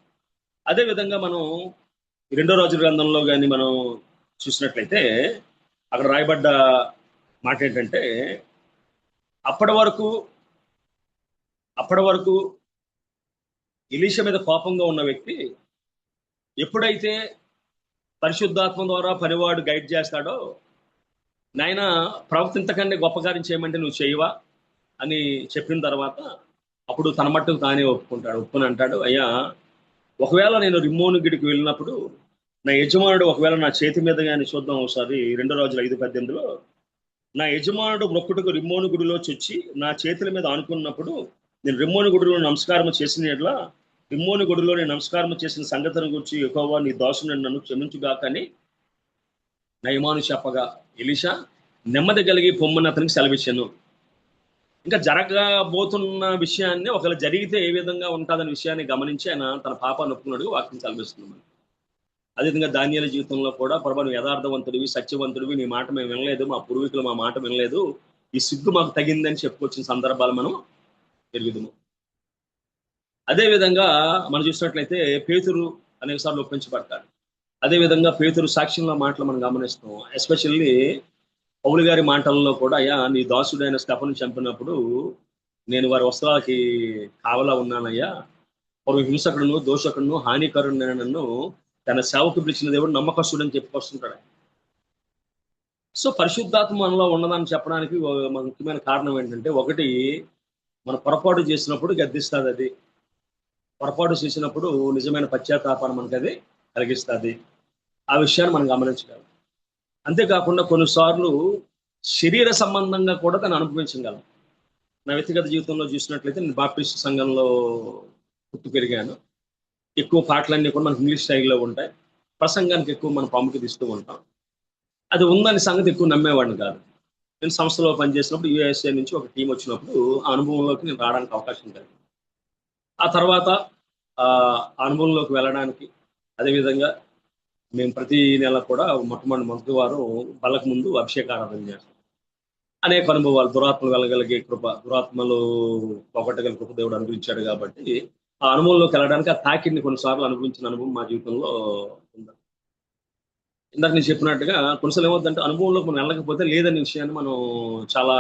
అదేవిధంగా మనం 2వ రాజుల గ్రంథంలో కానీ మనం చూసినట్లయితే అక్కడ రాయబడ్డ మాట ఏంటంటే, అప్పటి వరకు ఎలీషా మీద కోపంగా ఉన్న వ్యక్తి ఎప్పుడైతే పరిశుద్ధాత్మ ద్వారా పనివాడు గైడ్ చేస్తాడో, నాయన ప్రవక్త ఇంతకంటే గొప్ప కార్యం చేయమంటే నువ్వు చేయవా అని చెప్పిన తర్వాత అప్పుడు తన మట్టుకు తానే ఒప్పుకుంటాడు. ఒప్పుని అంటాడు, అయ్యా ఒకవేళ నేను రిమ్మోను గిడికి వెళ్ళినప్పుడు నా యజమానుడు ఒకవేళ నా చేతి మీద కానీ చూద్దాం ఒకసారి 2వ రాజుల 5:18లో, నా యజమానుడు మొక్కుటకు రిమ్మోను గుడిలో వచ్చి నా చేతుల మీద ఆనుకున్నప్పుడు నేను రిమ్మోను గుడిలో నమస్కారం చేసిన ఎట్లా రిమ్మోను గుడిలో నేను నమస్కారం చేసిన సంగతిని గురించి యెహోవా నీ దాసుని నన్ను క్షమించుగాకని నయమాను చెప్పగా ఎలీషా నెమ్మది కలిగి పొమ్మని అతనికి సెలవిచ్చాను. ఇంకా జరగబోతున్న విషయాన్ని ఒకవేళ జరిగితే ఏ విధంగా ఉంటుందనే విషయాన్ని గమనించి ఆయన తన పాపాన్ని ఒప్పుకున్నాడు వాక్యం సెలవిస్తున్నాడు. అదేవిధంగా దానియేలు జీవితంలో కూడా, ప్రభు నువ్వు యథార్థవంతుడివి, సత్యవంతుడివి, నీ మాట మేము వినలేదు, మా పూర్వీకులు మా మాట వినలేదు, ఈ సిగ్గు మాకు తగిందని చెప్పుకొచ్చిన సందర్భాలు మనం ఎరుగుదుము. అదేవిధంగా మనం చూసినట్లయితే పేతురు అనేకసార్లు ఒప్పించబడతాడు. అదేవిధంగా పేతురు సాక్ష్యంలో మాటలు మనం గమనిస్తాం. ఎస్పెషల్లీ పౌలు గారి మాటల్లో కూడా, అయ్యా నీ దాసుడైన స్తెఫను చంపినప్పుడు నేను వారి వస్త్రాలకి కావలా ఉన్నానయ్యా, వారు హింసకుడును దోషకుడును హానికరుడు నన్ను తన సేవకు పిలిచిన దేవుడు నమ్మకస్తుడని చెప్పుకొస్తుంటాడు. సో పరిశుద్ధాత్మ మనలో ఉన్నదని చెప్పడానికి ముఖ్యమైన కారణం ఏంటంటే, ఒకటి మన పొరపాటు చేసినప్పుడు గద్దిస్తుంది, అది పొరపాటు చేసినప్పుడు నిజమైన పశ్చాత్తాపాన్ని మనకి అది కలిగిస్తుంది. ఆ విషయాన్ని మనం గమనించగలం. అంతేకాకుండా కొన్నిసార్లు శరీర సంబంధంగా కూడా తను అనుభవించగలం. నా వ్యక్తిగత జీవితంలో చూసినట్లయితే నేను బాప్టిస్ట్ సంఘంలో పుట్టి పెరిగాను. ఎక్కువ పాటలన్నీ కూడా మనకి ఇంగ్లీష్ స్టైల్లో ఉంటాయి. ప్రసంగానికి ఎక్కువ మనం ప్రాముఖ్యత ఇస్తూ ఉంటాం. అది ఉందని సంగతి ఎక్కువ నమ్మేవాడిని కాదు. నేను సంస్థలో పనిచేసినప్పుడు USA నుంచి ఒక టీం వచ్చినప్పుడు ఆ అనుభవంలోకి నేను రావడానికి అవకాశం కలిగింది. ఆ తర్వాత ఆ అనుభవంలోకి వెళ్ళడానికి, అదేవిధంగా మేము ప్రతి నెల కూడా మొట్టమొదటి మంగళవారం బలకు ముందు అభిషేకారాధన చేస్తాం. అనేక అనుభవాలు, దురాత్మలు వెళ్ళగలిగే కృప, దురాత్మలు పోగొట్టగల కృప దేవుడు అనుభవించాడు. కాబట్టి ఆ అనుభవంలోకి వెళ్ళడానికి ఆ తాకిడిని కొన్నిసార్లు అనుభవించిన అనుభవం మా జీవితంలో ఉంది. ఇందాక నేను చెప్పినట్టుగా కొన్నిసార్లు ఏమవుతుందంటే అనుభవంలోకి మనం వెళ్ళకపోతే లేదనే విషయాన్ని మనం చాలా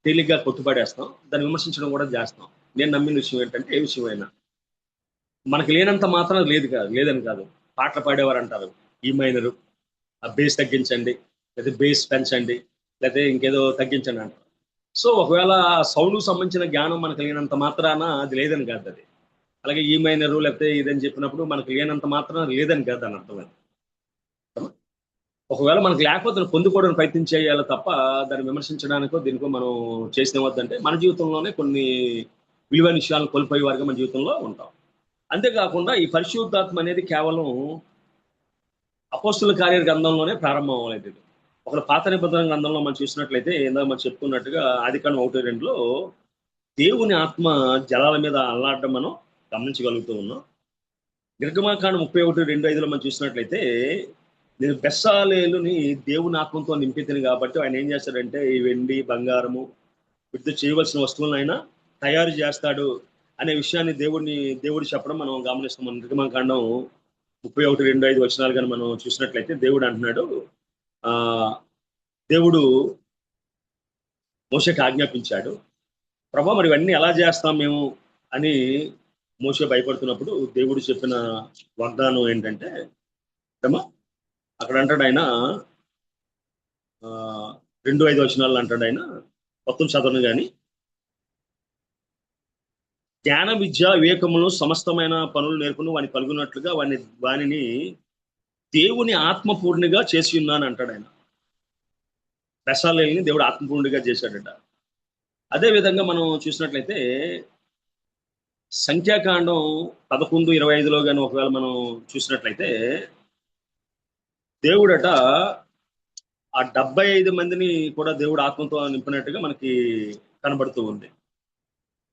తేలిగ్గా కొట్టుపడేస్తాం, దాన్ని విమర్శించడం కూడా చేస్తాం. నేను నమ్మిన విషయం ఏంటంటే, ఏ విషయమైనా మనకి లేనంత మాత్రం లేదని కాదు. పాటలు పాడేవారు అంటారు, ఈ మైనరు, ఆ బేస్ తగ్గించండి, లేదా బేస్ పెంచండి, లేకపోతే ఇంకేదో తగ్గించండి అంటారు. సో ఒకవేళ సౌండ్కు సంబంధించిన జ్ఞానం మనకు లేనంత మాత్రాన అది లేదని కాదు అది. అలాగే ఈ మైనరు లేకపోతే ఇదని చెప్పినప్పుడు మనకు లేనంత మాత్రాన లేదని కాదు అని అర్థం. ఒకవేళ మనకు లేకపోతే పొందుకోవడానికి ప్రయత్నం చేయాలి తప్ప దాన్ని విమర్శించడానికో దీనికో మనం చేసిన వద్దంటే మన జీవితంలోనే కొన్ని విలువైన విషయాలను కోల్పోయే వారిగా మన జీవితంలో ఉంటాం. అంతేకాకుండా ఈ పరిశుద్ధాత్మ అనేది కేవలం అపోస్తుల కార్య గ్రంథంలోనే ప్రారంభం అవ్వలేదు. ఇది ఒక పాత నిబంధన గ్రంథంలో మనం చూసినట్లయితే ఇందాక మనం చెప్పుకున్నట్టుగా ఆదికాండం 1:2 దేవుని ఆత్మ జలాల మీద అల్లాడడం మనం గమనించగలుగుతూ ఉన్నాం. నిర్గమాకాండం 31:2-5 మనం చూసినట్లయితే నేను బెస్సాలేలుని దేవుని ఆత్మతో నింపితిని కాబట్టి ఆయన ఏం చేస్తాడంటే ఈ వెండి బంగారము వీటితో చేయవలసిన వస్తువులను ఆయన తయారు చేస్తాడు అనే విషయాన్ని దేవుడు చెప్పడం మనం గమనిస్తాం. మన నిర్గమాకాండం 31:2-5 కానీ మనం చూసినట్లయితే దేవుడు అంటున్నాడు, దేవుడు మోషేకి ఆజ్ఞాపించాడు, ప్రభా మరి ఇవన్నీ ఎలా చేస్తాం మేము అని మోషే భయపడుతున్నప్పుడు దేవుడు చెప్పిన వాగ్దానం ఏంటంటే అక్కడ అంటాడు ఆయన 2-5 అంటాడు ఆయన, మొత్తం చదవను కానీ, జ్ఞాన విద్య వివేకములు సమస్తమైన పనులు నేర్పును వాని కలుగునట్లుగా వానిని దేవుని ఆత్మపూర్ణిగా చేసి ఉన్నాను అంటాడు ఆయన. బెస్సాలేలుని దేవుడు ఆత్మపూర్ణిగా చేశాడట. అదేవిధంగా మనం చూసినట్లయితే సంఖ్యాకాండం 11:25 కానీ ఒకవేళ మనం చూసినట్లయితే దేవుడట ఆ 75 మందిని కూడా దేవుడు ఆత్మతో నింపినట్టుగా మనకి కనబడుతూ ఉంది.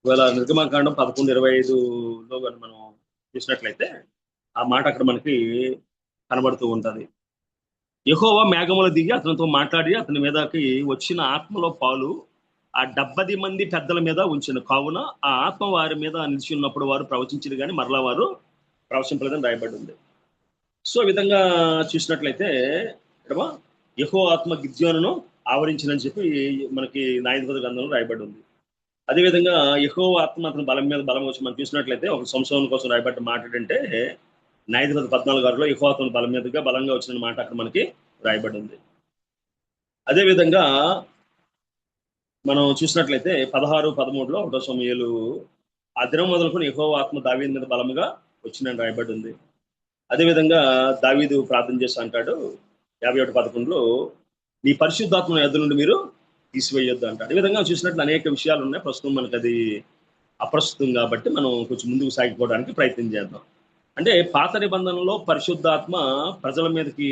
ఇవాళ నిర్గమాకాండం 11:25 కానీ మనం చూసినట్లయితే ఆ మాట అక్కడ మనకి కనబడుతూ ఉంటుంది. యెహోవా మేఘములు దిగి అతనితో మాట్లాడి అతని మీదకి వచ్చిన ఆత్మలో పాలు ఆ 70 మంది పెద్దల మీద ఉంచిన కావున ఆ ఆత్మ వారి మీద నిలిచి ఉన్నప్పుడు వారు ప్రవచించారు కానీ మరలా వారు ప్రవచింపలేదని రాయబడి ఉంది. సో ఈ విధంగా చూసినట్లయితే యెహోవా ఆత్మ గిద్యోనును ఆవరించిందని చెప్పి మనకి న్యాయాధిపతుల గ్రంథంలో రాయబడి ఉంది. అదేవిధంగా యెహోవా ఆత్మ అతని బలం మీద బలం వచ్చి మనం చూసినట్లయితే ఒక సంవత్సరం కోసం రాయబడ్డ మాట ఏంటంటే న్యాయాధిపతి 14:6 యెహోవా ఆత్మ బలం మీదుగా బలంగా వచ్చిన మాట అక్కడ మనకి రాయబడి ఉంది. అదేవిధంగా మనం చూసినట్లయితే 16-13 1 సమూయేలు ఆ దినం మొదలుకొని యెహోవా ఆత్మ దావీదు మీద బలముగా వచ్చిందని రాయబడి ఉంది. అదేవిధంగా దావీదు ప్రార్థన చేసి అంటాడు 51:11 నీ పరిశుద్ధాత్మ ఎద్దు నుండి మీరు తీసివేయొద్దు అంటాడు. ఈ విధంగా చూసినట్లు అనేక విషయాలు ఉన్నాయి. ప్రస్తుతం మనకు అది అప్రస్తుతం కాబట్టి మనం కొంచెం ముందుకు సాగిపోవడానికి ప్రయత్నం చేద్దాం. అంటే పాత నిబంధనలో పరిశుద్ధాత్మ ప్రజల మీదకి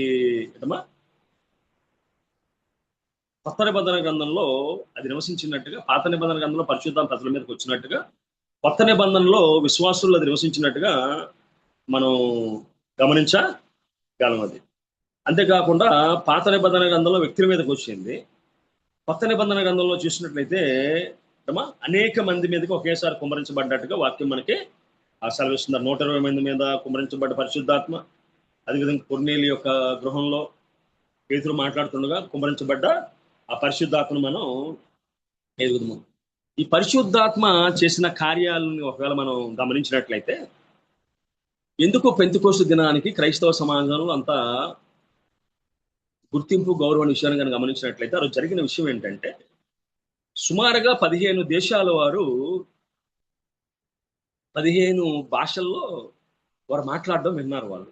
కొత్త నిబంధన గ్రంథంలో అది నివసించినట్టుగా, పాత నిబంధన గ్రంథంలో పరిశుద్ధాత్మ ప్రజల మీదకి వచ్చినట్టుగా, కొత్త నిబంధనలో విశ్వాసులు అది నివసించినట్టుగా మనం గమనించగలం. అది అంతేకాకుండా పాత నిబంధన గ్రంథంలో వ్యక్తుల మీదకి వచ్చింది. కొత్త నిబంధన గ్రంథంలో చూసినట్లయితే అనేక మంది మీదకి ఒకేసారి కుమ్మరించబడ్డట్టుగా వాక్యం మనకి సెలవిస్తున్నారు. 120 మంది మీద కుమ్మరించబడ్డ పరిశుద్ధాత్మ, అదేవిధంగా కొర్నేలి యొక్క గృహంలో పేతురు మాట్లాడుతుండగా కుమ్మరించబడ్డ ఆ పరిశుద్ధాత్మను మనం ఎదుగుదాము. ఈ పరిశుద్ధాత్మ చేసిన కార్యాలను ఒకవేళ మనం గమనించినట్లయితే ఎందుకు పెంతెకోస్తు దినానికి క్రైస్తవ సమాజంలో అంత గుర్తింపు గౌరవ విషయాన్ని కానీ గమనించినట్లయితే ఆ రోజు జరిగిన విషయం ఏంటంటే సుమారుగా 15 దేశాల వారు 15 భాషల్లో వారు మాట్లాడడం విన్నారు. వాళ్ళు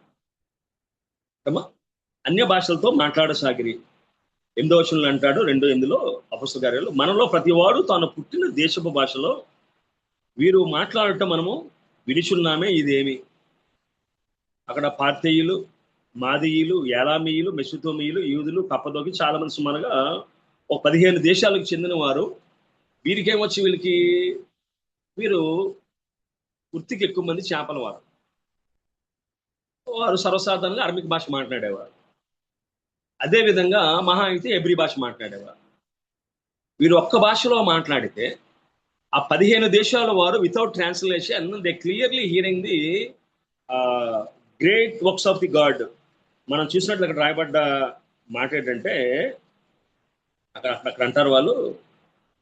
అన్య భాషలతో మాట్లాడసాగిరి. 8వ వచనంలో అంటాడు 2:8 అపొస్తలుల కార్యాలు, మనలో ప్రతివాడు తాను పుట్టిన దేశపు భాషలో వీరు మాట్లాడటం మనము వినిచున్నామే, ఇదేమి. అక్కడ పార్థేయులు, మాదీయులు, ఏలామీయులు, మెసొపొతేమియులు, యూదులు, కప్పదోకి చాలా మంది సుమారుగా ఒక 15 దేశాలకు చెందిన వారు. వీరికేమొచ్చి వీరు వృత్తికి ఎక్కువ మంది చేపల వారు సర్వసాధారణంగా అరబిక్ భాష మాట్లాడేవారు. అదేవిధంగా మహా అయితే ఎబ్రి భాష మాట్లాడేవారు. వీరు ఒక్క భాషలో మాట్లాడితే ఆ 15 దేశాల వారు without translation they clearly hearing the great works of the God. మనం చూసినట్లు అక్కడ రాయబడ్డ మాట ఏంటంటే అక్కడ అంటారు వాళ్ళు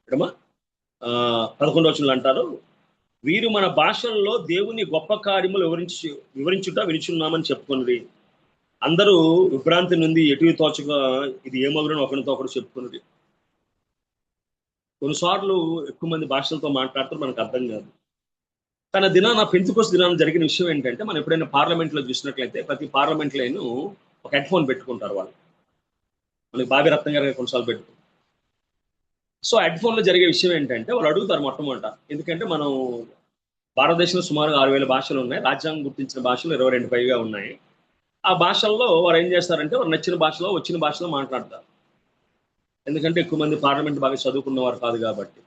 11వ వచనంలో అంటారు, వీరు మన భాషల్లో దేవుని గొప్ప కార్యములు వివరించుట వినిచున్నామని చెప్పుకున్నది. అందరూ విభ్రాంతి నుండి ఎటు తోచగా ఇది ఏమగురని ఒకరితో ఒకరు చెప్పుకున్నది. కొన్నిసార్లు ఎక్కువ మంది భాషలతో మాట్లాడుతూ మనకు అర్థం కాదు. కానీ దినాన పెంతెకోస్తు దినాన జరిగిన విషయం ఏంటంటే, మనం ఎప్పుడైనా పార్లమెంట్లో చూసినట్లయితే ప్రతి పార్లమెంట్లోనూ ఒక హెడ్ ఫోన్ పెట్టుకుంటారు వాళ్ళు. మనకి బాబీ రత్నం గారు కొన్నిసార్లు పెట్టుకుంటారు. సో హెడ్ ఫోన్లో జరిగే విషయం ఏంటంటే, వాళ్ళు అడుగుతారు మొట్టమొదట, ఎందుకంటే మనం భారతదేశంలో సుమారు 6,000 భాషలు ఉన్నాయి. రాజ్యాంగం గుర్తించిన భాషలు 22 పైగా ఉన్నాయి. ఆ భాషల్లో వారు ఏం చేస్తారంటే, వారు నచ్చిన భాషలో వచ్చిన భాషలో మాట్లాడతారు. ఎందుకంటే ఎక్కువ మంది పార్లమెంట్ బాగా చదువుకున్నవారు కాదు కాబట్టి.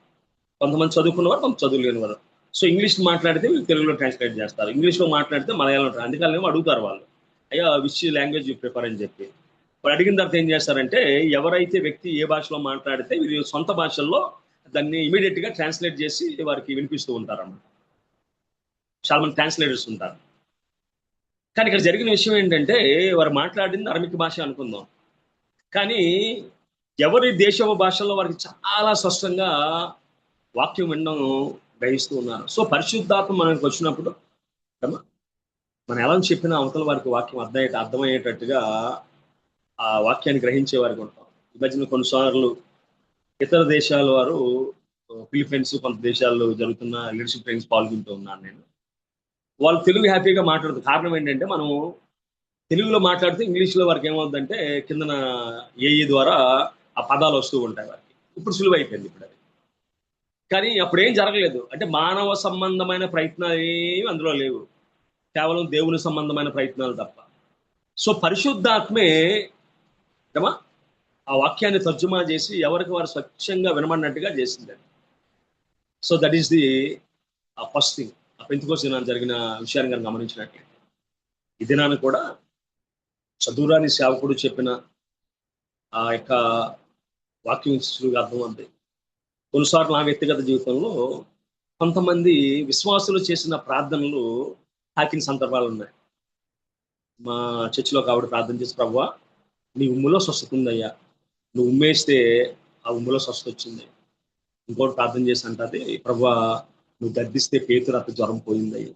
కొంతమంది చదువుకున్నవారు, కొంత చదువు లేనివారు. సో ఇంగ్లీష్ మాట్లాడితే వీళ్ళు తెలుగులో ట్రాన్స్లేట్ చేస్తారు, ఇంగ్లీష్లో మాట్లాడితే మలయాళం. అందుకని అడుగుతారు వాళ్ళు, అయ్యా విచ్ లాంగ్వేజ్ ప్రిఫర్ అని చెప్పి. వాళ్ళు అడిగిన తర్వాత ఏం చేస్తారంటే, ఎవరైతే వ్యక్తి ఏ భాషలో మాట్లాడితే వీరి సొంత భాషల్లో దాన్ని ఇమీడియట్గా ట్రాన్స్లేట్ చేసి వారికి వినిపిస్తూ ఉంటారన్నమాట. చాలా మంది ట్రాన్స్లేటర్స్ ఉంటారు. కానీ ఇక్కడ జరిగిన విషయం ఏంటంటే, వారు మాట్లాడింది అరమిక్ భాష అనుకుందాం, కానీ ఎవరి దేశ భాషల్లో వారికి చాలా స్పష్టంగా వాక్యం వినడం గ్రహిస్తూ ఉన్నారు. సో పరిశుద్ధాత్మ మనకు వచ్చినప్పుడు మనం ఎలా చెప్పినా అవతల వారికి వాక్యం అర్థమయ్యేటట్టుగా ఆ వాక్యాన్ని గ్రహించే వారికి ఉంటాం. ఈ మధ్యన కొన్నిసార్లు ఇతర దేశాల వారు, ఫిలిప్పైన్స్ కొంత దేశాల్లో జరుగుతున్న లీడర్షిప్ ట్రైనింగ్స్ పాల్గొంటూ ఉన్నాను నేను. వాళ్ళు తెలుగు హ్యాపీగా మాట్లాడుతారు. కారణం ఏంటంటే, మనం తెలుగులో మాట్లాడితే ఇంగ్లీష్లో వారికి ఏమవుతుందంటే కిందన ఏఈ ద్వారా ఆ పదాలు వస్తూ ఉంటాయి వారికి. ఇప్పుడు సులువు అయిపోయింది ఇప్పుడు అది. కానీ అప్పుడు ఏం జరగలేదు. అంటే మానవ సంబంధమైన ప్రయత్నాలు ఏమి అందులో లేవు, కేవలం దేవుని సంబంధమైన ప్రయత్నాలు తప్ప. సో పరిశుద్ధాత్మే ఆ వాక్యాన్ని తర్జుమా చేసి ఎవరికి వారు స్వచ్ఛంగా వినమన్నట్టుగా చేసింది. So that is the first thing. ఆ పెంతెకోస్తు దినాన్ని జరిగిన విషయాన్ని కనుక గమనించినట్లయితే, ఈ దినాన్ని కూడా చదువురాని సేవకుడు చెప్పిన ఆ యొక్క వాక్యం సులువుగా అర్థమవుతుంది. కొన్నిసార్లు నా వ్యక్తిగత జీవితంలో కొంతమంది విశ్వాసులు చేసిన ప్రార్థనలు తాకిన సందర్భాలు ఉన్నాయి. మా చర్చిలో కాబట్టి ప్రార్థన చేసి, ప్రభువా నీ ఉమ్ములో స్వస్థత ఉందయ్యా, నువ్వు ఉమ్మేస్తే ఆ ఉమ్ములో స్వస్థత వచ్చింది. ఇంకోటి ప్రార్థన చేసి అంటది, ప్రభువా నువ్వు గద్దిస్తే పేతురు అత్త జ్వరం పోయిందయ్యా.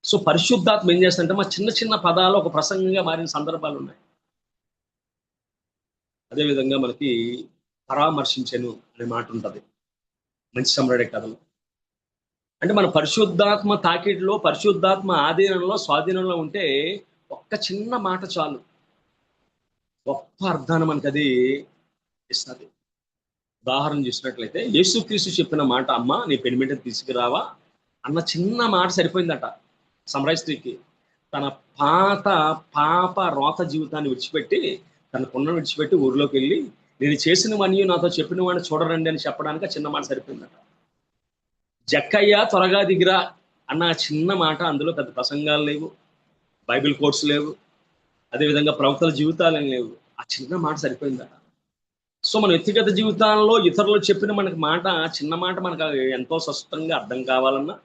సో పరిశుద్ధాత్మ ఏం చేస్తుంటే మా చిన్న చిన్న పదాలు ఒక ప్రసంగంగా మారిన సందర్భాలు ఉన్నాయి. అదేవిధంగా మనకి పరామర్శించెను అనే మాట ఉంటుంది మంచి సమ్రాడే కథలో. అంటే మన పరిశుద్ధాత్మ తాకిడిలో, పరిశుద్ధాత్మ ఆధీనంలో, స్వాధీనంలో ఉంటే ఒక్క చిన్న మాట చాలు గొప్ప అర్థాన్ని మనకి అది ఇస్తుంది. ఉదాహరణ చూసినట్లయితే, యేసుక్రీస్తు చెప్పిన మాట, అమ్మ నీ పెనిమిట తీసుకురావా అన్న చిన్న మాట సరిపోయిందట సమరయ స్త్రీకి. తన పాప రోత జీవితాన్ని విడిచిపెట్టి, తన కొండను విడిచిపెట్టి ఊరిలోకి వెళ్ళి, నేను చేసినవన్నీ నాతో చెప్పిన వాడిని చూడరండి అని చెప్పడానికి ఆ చిన్న మాట సరిపోయిందట. జక్కయ్య త్వరగా దిగిరా అన్న చిన్న మాట, అందులో పెద్ద ప్రసంగాలు లేవు, బైబిల్ కోర్స్ లేవు, అదేవిధంగా ప్రవక్తల జీవితాలు లేవు. ఆ చిన్న మాట సరిపోయిందట. సో మన వ్యక్తిగత జీవితాల్లో ఇతరులు చెప్పిన మనకి మాట, చిన్న మాట మనకు ఎంతో స్పష్టంగా అర్థం కావాలన్నా,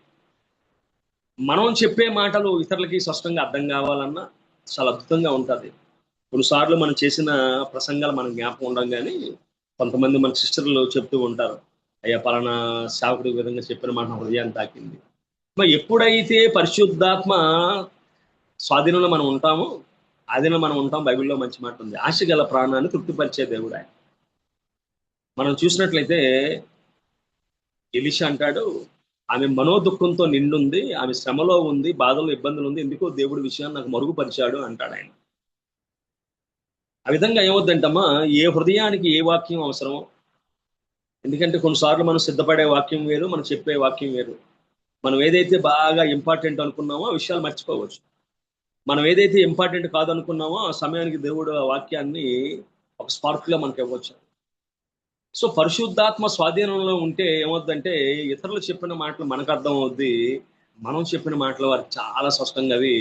మనం చెప్పే మాటలు ఇతరులకి స్పష్టంగా అర్థం కావాలన్నా చాలా అద్భుతంగా ఉంటుంది. కొన్నిసార్లు మనం చేసిన ప్రసంగాలు మనకు జ్ఞాపకం ఉండడం, కానీ కొంతమంది మన సిస్టర్లు చెప్తూ ఉంటారు, అయ్యా పలానా సేవకుడి విధంగా చెప్పిన మాట హృదయాన్ని తాకింది. మరి ఎప్పుడైతే పరిశుద్ధాత్మ స్వాధీనంలో మనం ఉంటామో ఆధీనంలో మనం ఉంటాం. బైబిల్లో మంచి మాట ఉంది, ఆశ గల ప్రాణాన్ని తృప్తిపరిచే దేవుడు ఆయన. మనం చూసినట్లయితే ఎలీషా అంటాడు, ఆమె మనోదుఃఖంతో నిండుంది, ఆమె శ్రమలో ఉంది, బాధలో ఇబ్బందులు ఉంది, ఎందుకో దేవుడి విషయాన్ని నాకు మరుగుపరిచాడు అంటాడు ఆయన. ఆ విధంగా ఏమవుద్దంటమ్మా, ఏ హృదయానికి ఏ వాక్యం అవసరమో. ఎందుకంటే కొన్నిసార్లు మనం సిద్ధపడే వాక్యం వేరు, మనం చెప్పే వాక్యం వేరు. మనం ఏదైతే బాగా ఇంపార్టెంట్ అనుకున్నామో ఆ విషయాలు మర్చిపోవచ్చు. మనం ఏదైతే ఇంపార్టెంట్ కాదనుకున్నామో ఆ సమయానికి దేవుడు ఆ వాక్యాన్ని ఒక స్పార్క్లో మనకి ఇవ్వచ్చు. సో పరిశుద్ధాత్మ స్వాధీనంలో ఉంటే ఏమవుద్దంటే, ఇతరులు చెప్పిన మాటలు మనకు అర్థం అవుద్ది, మనం చెప్పిన మాటలు వారికి చాలా స్పష్టంగా అవి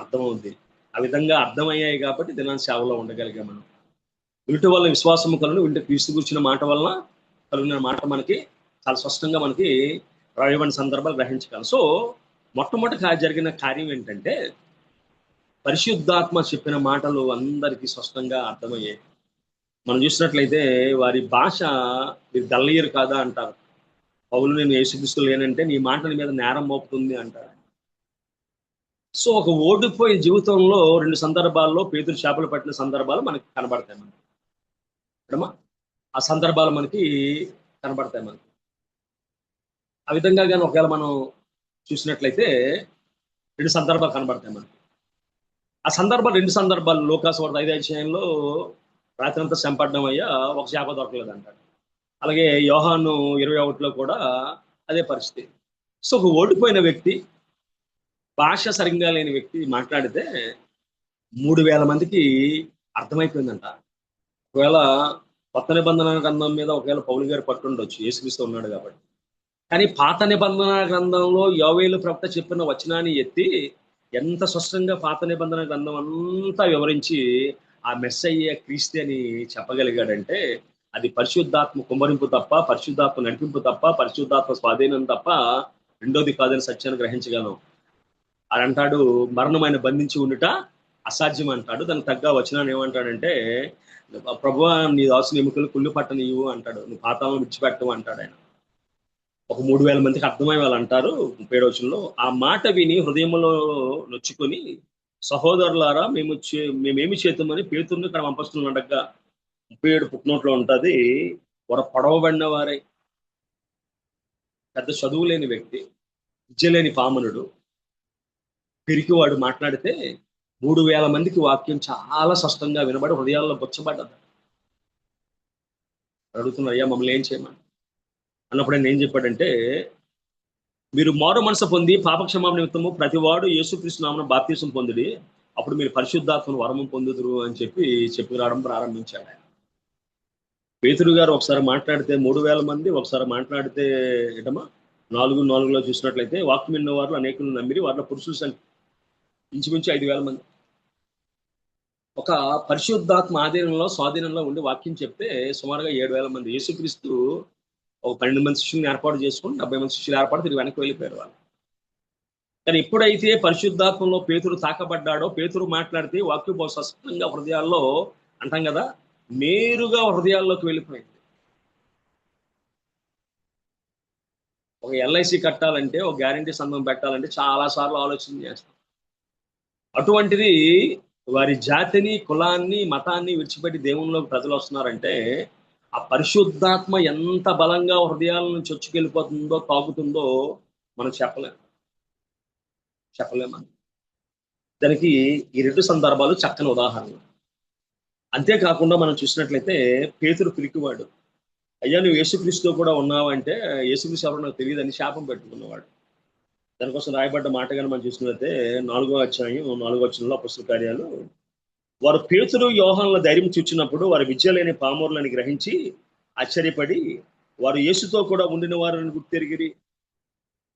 అర్థమవుద్ది. ఆ విధంగా అర్థమయ్యాయి కాబట్టి దినాన్ని సేవలో ఉండగలిగాం మనం. వీటి వల్ల విశ్వాసము కలను, వీటి క్రీస్తు కూర్చున్న మాట వలన కలిగిన మాట మనకి చాలా స్పష్టంగా మనకి రాయబడిన సందర్భాలు గ్రహించగలం. సో మొట్టమొదటి జరిగిన కార్యం ఏంటంటే, పరిశుద్ధాత్మ చెప్పిన మాటలు అందరికీ స్పష్టంగా అర్థమయ్యాయి. మనం చూసినట్లయితే వారి భాష, మీరు గల్లీయరు కాదా అంటారు. పౌలు నేను యేసుక్రీస్తు లేనంటే నీ మాట నీ మీద నేరం మోపుతుంది అంటాడు. సో ఒక ఓడిపోయిన జీవితంలో 2 సందర్భాల్లో పేతురు చేపలు పట్టిన సందర్భాలు మనకి కనబడతాయి. మనకి ఆ సందర్భాలు మనకి కనబడతాయి. మనకి ఆ విధంగా కానీ ఒకవేళ మనం చూసినట్లయితే 2 సందర్భాలు కనబడతాయి మనకి. ఆ సందర్భాలు 2 సందర్భాలు లోకాసువార్త 5వ అధ్యాయంలో రాత్రి అంతా చంపడం అయ్యా ఒక చేప దొరకలేదు అంటాడు. అలాగే యోహాను 21లో కూడా అదే పరిస్థితి. సో ఒక ఓడిపోయిన వ్యక్తి, భాష సరిగ్గా లేని వ్యక్తి మాట్లాడితే 3000 మందికి అర్థమైపోయిందంట. ఒకవేళ కొత్త నిబంధన గ్రంథం మీద ఒకవేళ పౌలు గారు పట్టుండొచ్చు, యేసుక్రీస్తు ఉన్నాడు కాబట్టి. కానీ పాత నిబంధన గ్రంథంలో యోవేలు ప్రవక్త చెప్పిన వచనాన్ని ఎత్తి ఎంత స్పష్టంగా పాత నిబంధన గ్రంథం అంతా వివరించి ఆ మెస్సయ్య క్రీస్తు అని చెప్పగలిగాడంటే అది పరిశుద్ధాత్మ కుమ్మరింపు తప్ప, పరిశుద్ధాత్మ నడిపింపు తప్ప, పరిశుద్ధాత్మ స్వాధీనం తప్ప రెండోది కాదని సత్యాన్ని గ్రహించగలం. అని అంటాడు, మరణమైన బంధించి ఉండుట అసాధ్యం అంటాడు. దానికి తగ్గ వచనాన్ని ఏమంటాడంటే, ప్రభువా నీ దాసుని ఎముకలు కుళ్ళు పట్టనివ్వు అంటాడు, నువ్వు పాతాలను విడిచిపెట్టవు అంటాడు ఆయన. ఒక 3000 మందికి అర్థమయ్యే వాళ్ళు అంటారు 37వ వచనంలో, ఆ మాట విని హృదయంలో నొచ్చుకొని సహోదరులారా మేమేమి చేద్దామని పేతురుని ఇక్కడ పంపిస్తున్నాం అడగ్గా 37 పుట్టినోట్లో ఉంటుంది. వారు పొడవబడిన వారై, పెద్ద చదువు లేని వ్యక్తి, విద్య లేని పామనుడు, పిరికివాడు మాట్లాడితే 3000 మందికి వాక్యం చాలా స్పష్టంగా వినబడి హృదయాల్లో బొచ్చబడ్డది. అడుగుతున్నారు, అయ్యా మమ్మల్ని ఏం చేయమని అన్నప్పుడు ఆయన ఏం చెప్పాడంటే, మీరు మారు మనసు పొంది పాపక్షమాపణ నిమిత్తము ప్రతివాడు యేసుక్రీస్తు నామమున బాప్తిసం పొందుడి, అప్పుడు మీరు పరిశుద్ధాత్మను వరము పొందుదురు అని చెప్పి రావడం ప్రారంభించాడు ఆయన. పేతురు గారు ఒకసారి మాట్లాడితే 3000 మంది, ఒకసారి మాట్లాడితే 4:4లో చూసినట్లయితే వాక్యం విన్న వారు అనేకులు నమ్మిరి, వారిలో పురుషుల సంఖ్య ఇంచుమించు 5000 మంది. ఒక పరిశుద్ధాత్మ ఆధీనంలో స్వాధీనంలో ఉండి వాక్యం చెప్తే సుమారుగా 7000 మంది. యేసుక్రీస్తు ఒక 12 మంది శిష్యులను ఏర్పాటు చేసుకుని 70 మంది శిష్యులు ఏర్పాటు తిరిగి వెనక్కి వెళ్ళిపోయారు వాళ్ళు. కానీ ఎప్పుడైతే పరిశుద్ధాత్మలో పేతురు తాకబడ్డాడో, పేతురు మాట్లాడితే వాక్యం బహు స్పష్టంగా హృదయాల్లో అంటాం కదా, నేరుగా హృదయాల్లోకి వెళ్ళిపోయింది. ఒక ఎల్ఐసి కట్టాలంటే, ఒక గ్యారంటీ సంఘం పెట్టాలంటే చాలా సార్లు ఆలోచన చేస్తాం. అటువంటిది వారి జాతిని, కులాన్ని, మతాన్ని విడిచిపెట్టి దేవునిలోకి ప్రజలు వస్తున్నారంటే ఆ పరిశుద్ధాత్మ ఎంత బలంగా హృదయాల నుంచి చొచ్చుకెళ్ళిపోతుందో, తాగుతుందో మనం చెప్పలేము. దానికి ఈ 2 సందర్భాలు చక్కని ఉదాహరణలు. అంతేకాకుండా మనం చూసినట్లయితే పేతురు పిరికివాడు. అయ్యా నువ్వు యేసుక్రీస్తుతో కూడా ఉన్నావంటే యేసుక్రీస్తు ఎవరో నాకు తెలియదని శాపం పెట్టుకున్నవాడు. దానికోసం రాయబడ్డ మాటగానే మనం చూసినట్లయితే 4వ అధ్యాయం 4వ వచనంలో అపొస్తలుల కార్యాలు, వారు పేతురు యోహానుల ధైర్యం చూచినప్పుడు వారి విద్య లేని పామరులని గ్రహించి ఆశ్చర్యపడి వారు యేసుతో కూడా ఉండిన వారిని గుర్తెరిగిరి.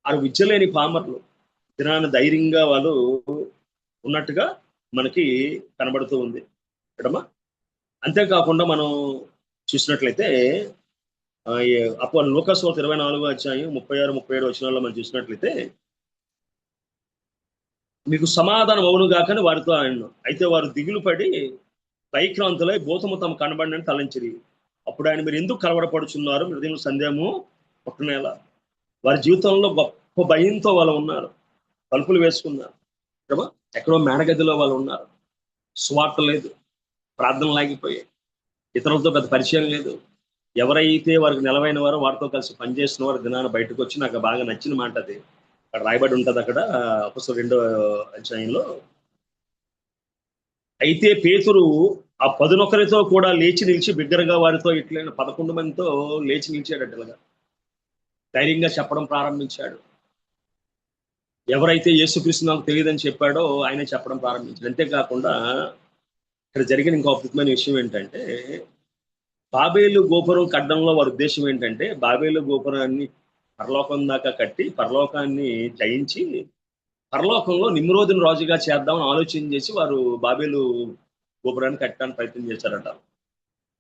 వారు విద్య లేని పామరులు దినాన్ని ధైర్యంగా వాళ్ళు ఉన్నట్టుగా మనకి కనబడుతూ ఉంది ఎడమా. అంతేకాకుండా మనం చూసినట్లయితే లూకాసు 24వ అధ్యాయం 36-37 వచనాల్లో మనం చూసినట్లయితే, మీకు సమాధానం అవును గాకని వారితో ఆయన, అయితే వారు దిగులు పడి భయక్రాంతులై భూతము తమ కనబడినని తలంచిరి. అప్పుడు ఆయన, మీరు ఎందుకు కలవరపడుచున్నారు, హృదయం సందేహము పుట్టనేలా. వారి జీవితంలో గొప్ప భయంతో వాళ్ళు ఉన్నారు, తలుపులు వేసుకున్నారు, ఎక్కడో మేడగదిలో వాళ్ళు ఉన్నారు, స్వార్థ లేదు, ప్రార్థన లాగిపోయాయి, ఇతరులతో పెద్ద పరిచయం లేదు. ఎవరైతే వారికి నిలవైన వారో వారితో కలిసి పనిచేస్తున్న వారు దినాన్ని బయటకు వచ్చి, నాకు బాగా నచ్చిన మాట అది అక్కడ రాయబడి ఉంటుంది. అక్కడ అపొస్తలుల 2వ అధ్యాయంలో, అయితే పేతురు ఆ 11 కూడా లేచి నిలిచి బిగ్గరగా వారితో ఇట్లైన 11 మందితో లేచి నిలిచాడట. ఇలాగా ధైర్యంగా చెప్పడం ప్రారంభించాడు. ఎవరైతే యేసుక్రీస్తు నాకు తెలియదని చెప్పాడో ఆయనే చెప్పడం ప్రారంభించాడు. అంతేకాకుండా ఇక్కడ జరిగిన ఇంకో అద్భుతమైన విషయం ఏంటంటే, బాబేలు గోపురం కట్టడంలో వారి ఉద్దేశం ఏంటంటే, బాబేలు గోపురాన్ని పరలోకం దాకా కట్టి పరలోకాన్ని జయించి పరలోకంలో నిమ్రోదుని రాజుగా చేద్దామని ఆలోచన చేసి వారు బాబేలు గోపురాన్ని కట్టడానికి ప్రయత్నం చేశారట.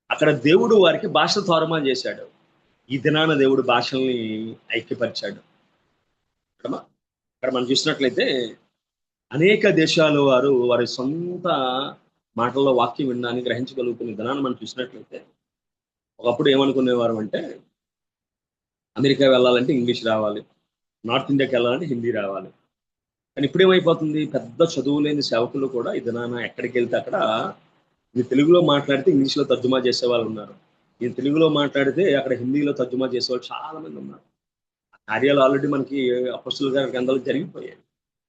అక్కడ దేవుడు వారికి భాష తోరమా చేశాడు. ఈ దినాన దేవుడు భాషల్ని ఐక్యపరిచాడు. ఇక్కడ మనం చూసినట్లయితే అనేక దేశాలు వారి సొంత మాటల్లో వాక్యం వినడానికి గ్రహించగలుగుతున్న దినాన్ని మనం చూసినట్లయితే, ఒకప్పుడు ఏమనుకునేవారు అంటే, అమెరికా వెళ్ళాలంటే ఇంగ్లీష్ రావాలి, నార్త్ ఇండియాకి వెళ్ళాలంటే హిందీ రావాలి. కానీ ఇప్పుడు ఏమైపోతుంది, పెద్ద చదువు లేని సేవకులు కూడా ఇది నాన్న ఎక్కడికి వెళ్తే అక్కడ ఇది తెలుగులో మాట్లాడితే ఇంగ్లీష్లో తర్జుమా చేసే వాళ్ళు ఉన్నారు, ఇది తెలుగులో మాట్లాడితే అక్కడ హిందీలో తర్జుమా చేసేవాళ్ళు చాలా మంది ఉన్నారు. కార్యాలు ఆల్రెడీ మనకి అపొస్తలుల గారి గ్రంథాలు జరిగిపోయాయి.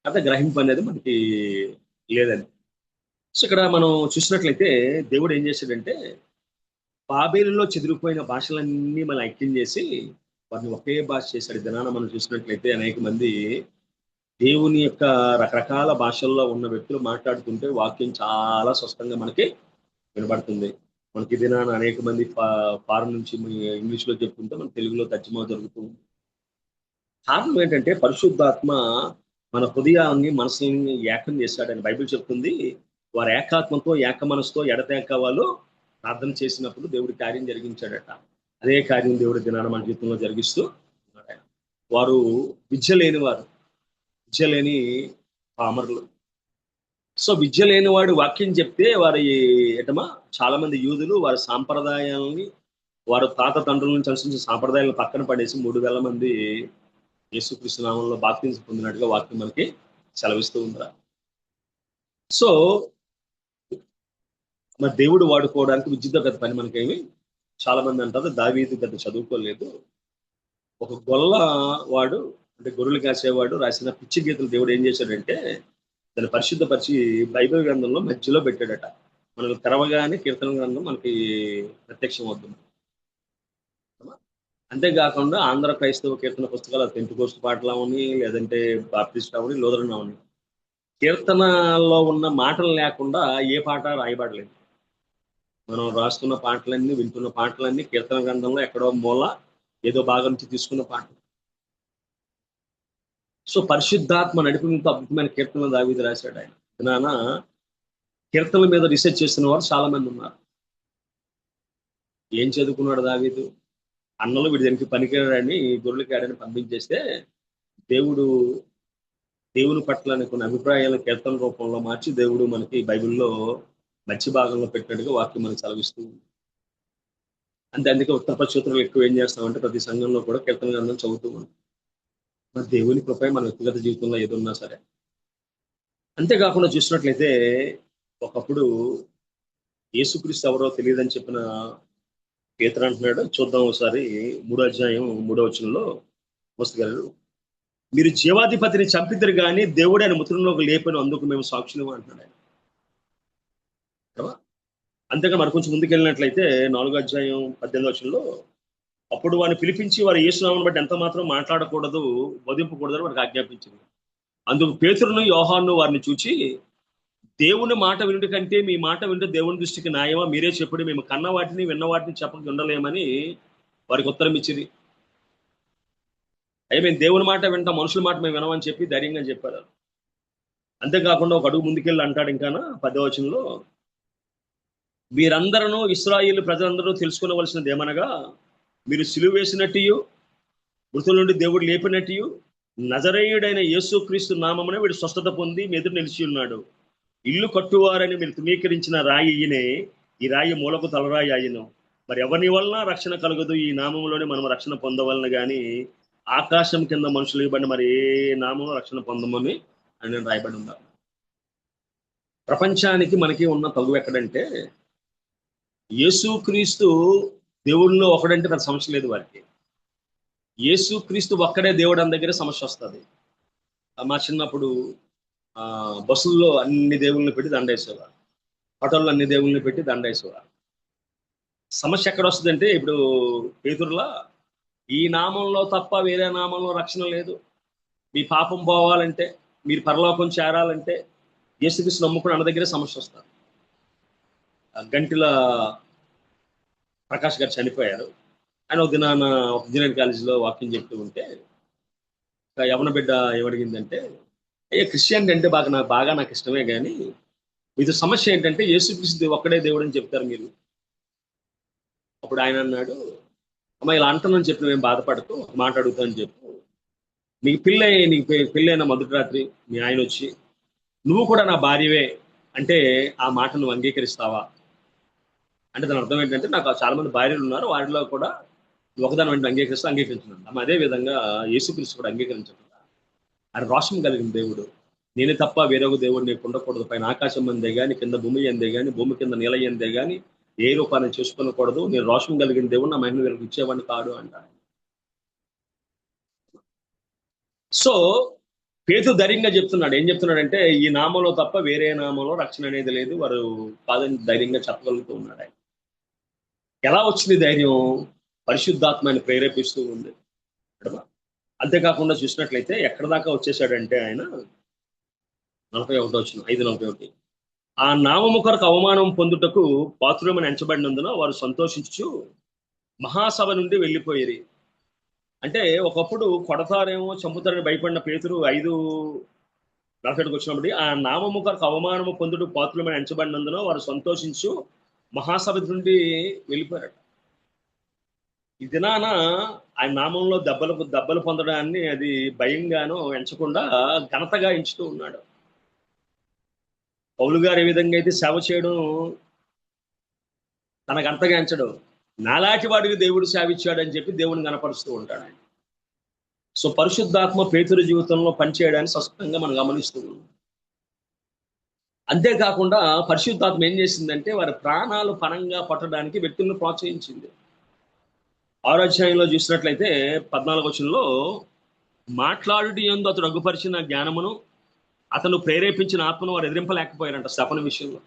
అయితే గ్రహింపు అనేది మనకి లేదని. సో ఇక్కడ మనం చూసినట్లయితే దేవుడు ఏం చేశాడంటే బాబేలులో చెదిరిపోయిన భాషలన్నీ మనం ఐక్యం చేసి వారిని ఒకే భాష చేశాడు. దినాన మనం చూసినట్లయితే అనేక మంది దేవుని యొక్క రకరకాల భాషల్లో ఉన్న వ్యక్తులు మాట్లాడుతుంటే వాక్యం చాలా స్పష్టంగా మనకి వినబడుతుంది. మనకి దినాన అనేక మంది ఫారెన్ నుంచి ఇంగ్లీష్లో చెప్పుకుంటే మన తెలుగులో తర్జుమా జరుగుతుంది. కారణం ఏంటంటే పరిశుద్ధాత్మ మన హృదయాన్ని మనసుని ఏకం చేశాడని బైబిల్ చెప్తుంది. వారు ఏకాత్మతో ఏక మనసుతో ఎడతేక వాళ్ళు ప్రార్థన చేసినప్పుడు దేవుడి కార్యం జరిగించాడట. అదే కార్యం దేవుడి దినాన మన జీవితంలో జరిగిస్తూ ఉన్నాడు. వారు విద్య లేని వారు, విద్య లేని పామరులు. సో విద్య లేని వాడు వాక్యం చెప్తే వారి ఏటమా చాలా మంది యూదులు వారి సాంప్రదాయాలని, వారు తాత తండ్రుల నుంచి అనుసరించిన సాంప్రదాయాలను పక్కన పడేసి 3,000 మంది యేసుక్రీస్తు నామంలో బాప్తిసం పొందినట్టుగా వాక్యం మనకి సెలవిస్తూ ఉందా. సో మరి దేవుడు వాడుకోవడానికి విద్యతో పెద్ద పని మనకేమి. చాలా మంది అంటారు దావీదు పెద్ద చదువుకోలేదు, ఒక గొల్ల వాడు అంటే గొర్రెలు కాసేవాడు రాసిన పిచ్చి గీతలు దేవుడు ఏం చేశాడంటే దాన్ని పరిశుద్ధపరిచి బైబిల్ గ్రంథంలో మధ్యలో పెట్టాడట. మనకు తెరవగానే కీర్తన గ్రంథం మనకి ప్రత్యక్షం అవుతుంది. అంతేకాకుండా ఆంధ్ర క్రైస్తవ కీర్తన పుస్తకాలు పెంటెకోస్తు పాటలు అవని, లేదంటే బాప్టిస్ట్ అవని, లూథరన్ అవని, కీర్తనలో ఉన్న మాటలు లేకుండా ఏ పాట రాయబడలేదు. మనం రాస్తున్న పాటలన్నీ, వింటున్న పాటలన్నీ కీర్తన గ్రంథంలో ఎక్కడో మూల ఏదో భాగం నుంచి తీసుకున్న పాటలు. సో పరిశుద్ధాత్మ నడిపింపుతో అద్భుతమైన కీర్తనలు దావీదు రాశాడు. ఆయన నాన్న కీర్తనల మీద రీసెర్చ్ చేస్తున్న వారు చాలా మంది ఉన్నారు. ఏం చదువుకున్నాడు దావీదు? అన్నలు వీడి దానికి పనికిరాడని గొర్రెలు కాడని పంపించేస్తే దేవుని పట్ల కొన్ని అభిప్రాయాలను కీర్తన రూపంలో మార్చి దేవుడు మనకి బైబిల్లో మంచి భాగంలో పెట్టినట్టుగా వాక్యం మనకి సెలవిస్తూ. అందుకే ఉత్తర పశ్చిమలు ఎక్కువ ఏం చేస్తామంటే ప్రతి సంఘంలో కూడా కీర్తన గ్రంథం చదువుతూ ఉంటాం. మన దేవుని కృప మన వ్యక్తిగత జీవితంలో ఏదున్నా సరే. అంతేకాకుండా చూసినట్లయితే ఒకప్పుడు యేసుక్రీస్తు ఎవరో తెలియదని చెప్పిన పేతురు అంటున్నాడు. చూద్దాం ఒకసారి 3వ అధ్యాయం 3వ వచనంలో మోస్తగారు, మీరు జీవాధిపతిని చంపిద్దరు కానీ దేవుడు ఆయన మృతుల్లోకి లేపని అందుకు మేము సాక్షులు అంటున్నాడు ఆయన. అంతేగా మరి కొంచెం ముందుకెళ్ళినట్లయితే 4వ అధ్యాయం 18వ వచనంలో, అప్పుడు వారిని పిలిపించి వారు యేసునామమును బట్టి ఎంత మాత్రం మాట్లాడకూడదు, బోధింపకూడదని వారికి ఆజ్ఞాపించింది. అందుకు పేతురును యోహాను వారిని చూచి, దేవుని మాట వినుడి కంటే మీ మాట వింటే దేవుని దృష్టికి న్యాయమా? మీరే చెప్పుడు, మేము కన్న వాటిని విన్న వాటిని చెప్పక ఉండలేమని వారికి ఉత్తరం ఇచ్చింది. అయ్యా మేము దేవుని మాట వింటాం, మనుషుల మాట మేము వినమని చెప్పి ధైర్యంగా చెప్పారు. అంతేకాకుండా ఒక అడుగు ముందుకెళ్ళి అంటాడు ఇంకా 10వ వచనంలో, మీరందరూ ఇశ్రాయేలు ప్రజలందరూ తెలుసుకోవలసినది ఏమనగా, మీరు సిలువ వేసినట్టు మృతుల నుండి దేవుడు లేపినట్టు నజరేయుడైన యేసుక్రీస్తు నామమున వీడు స్వస్థత పొంది మీ ఎదురు నిలిచి ఉన్నాడు. ఇల్లు కట్టువారని మీరు ధృవీకరించిన రాయి ఈయనే, ఈ రాయి మూలకు తలరాయి అయ్యను. మరి ఎవరి వలన రక్షణ కలగదు, ఈ నామంలోనే మనం రక్షణ పొందవలన కానీ ఆకాశం కింద మనుషులు ఇవ్వబడి మరి ఏ నామంలో రక్షణ పొందమని అని రాయబడి ఉన్నారు. ప్రపంచానికి మనకి ఉన్న తగు ఎక్కడంటే యేసుక్రీస్తు దేవుడిలో ఒకడంటే పెద్ద సమస్య లేదు వారికి. యేసుక్రీస్తు ఒక్కడే దేవుడు అన్న దగ్గర సమస్య వస్తుంది. మా చిన్నప్పుడు బస్సుల్లో అన్ని దేవుళ్ళని పెట్టి దండేసేవారు, ఆటోల్లో అన్ని దేవుళ్ళని పెట్టి దండేసేవారు. సమస్య ఎక్కడ వస్తుందంటే ఇప్పుడు పేతురులా ఈ నామంలో తప్ప వేరే నామంలో రక్షణ లేదు, మీ పాపం పోవాలంటే మీరు పరలోకం చేరాలంటే యేసుక్రీస్తు నమ్ముకుని అన్న దగ్గరే సమస్య వస్తుంది. గంటిల ప్రకాష్ గారు చనిపోయారు. ఆయన ఒక దినాన ఒక ఇంజనీరింగ్ కాలేజీలో వాక్యం చెప్తూ ఉంటే యవన బిడ్డ ఏమడిగిందంటే, అయ్యా క్రిస్టియానిటీ అంటే బాగా నాకు ఇష్టమే, కానీ మీతో సమస్య ఏంటంటే యేసుక్రీస్తు ఒక్కడే దేవుడు అని చెప్తారు మీరు. అప్పుడు ఆయన అన్నాడు, అమ్మ ఇలా అంటానని చెప్పి మేము బాధపడుతూ మాట అడుగుతానని చెప్పు, నీకు పెళ్ళైన మొదటి రాత్రి మీ ఆయన వచ్చి నువ్వు కూడా నా భార్యవే అంటే ఆ మాట నువ్వు అంగీకరిస్తావా అంటే దాని అర్థం ఏంటంటే నాకు చాలా మంది భార్యలు ఉన్నారు, వారిలో కూడా నువ్వు ఒకదాని వెంటనే అంగీకరిస్తే అంగీకరించున్నాను. అదే విధంగా యేసుక్రీస్తు కూడా అంగీకరించకుండా ఆయన రోషం కలిగిన దేవుడు. నేనే తప్ప వేరొక దేవుడు నీకు ఉండకూడదు. పైన ఆకాశం అందే కానీ, కింద భూమి అందే కానీ, భూమి కింద నీల అందే కానీ ఏ రూపాన్ని చేసుకోకూడదు. నేను రోషం కలిగిన దేవుడు, నా మహిమ వీళ్ళకి ఇచ్చేవాడిని కాడు అంటాడు. సో పేతురు ధైర్యంగా చెప్తున్నాడు. ఏం చెప్తున్నాడంటే, ఈ నామంలో తప్ప వేరే నామంలో రక్షణ అనేది లేదు, వారు కాదని ధైర్యంగా చెప్పగలుగుతూ ఉన్నాడు ఆయన. ఎలా వచ్చింది ధైర్యం? పరిశుద్ధాత్మ ఆయన ప్రేరేపిస్తూ ఉంది. అంతేకాకుండా చూసినట్లయితే ఎక్కడ దాకా వచ్చేసాడంటే ఆయన 41 వచ్చిన 5:41, ఆ నామము కొరకు అవమానం పొందుటకు పాత్రులమని ఎంచబడినందున వారు సంతోషించు మహాసభ నుండి వెళ్ళిపోయేది. అంటే ఒకప్పుడు కొడతారేమో చంపుతారని భయపడిన పేతురు 5:47 వచ్చినప్పుడు ఆ నామము కొరకు అవమానము పొందుటకు పాత్రులమని ఎంచబడినందున వారు సంతోషించు మహాసభ నుండి వెళ్ళిపోయారట. ఈ దినాన ఆయన నామంలో దెబ్బలు పొందడాన్ని అది భయంగానో ఎంచకుండా ఘనతగా ఎంచుతూ ఉన్నాడు. పౌలు గారు ఏ విధంగా అయితే సేవ చేయడం తనకు అంతగా ఎంచడం, నాలాంటి వాడికి దేవుడు సేవ ఇచ్చాడని చెప్పి దేవుని కనపరుస్తూ ఉంటాడు ఆయన. సో పరిశుద్ధాత్మ పేతురు జీవితంలో పనిచేయడాన్ని స్పష్టంగా మనం గమనిస్తూ ఉన్నాం. అంతేకాకుండా పరిశుద్ధాత్మ ఏం చేసిందంటే వారి ప్రాణాలు పణంగా పట్టడానికి వ్యక్తులను ప్రోత్సహించింది. 6వ అధ్యాయంలో చూసినట్లయితే 14వ వచనంలో, మాట్లాడుటి యందు అతడు అగ్గుపరిచిన జ్ఞానమును అతను ప్రేరేపించిన ఆత్మను వారు ఎదిరింపలేకపోయారంట స్తెఫను విషయంలో.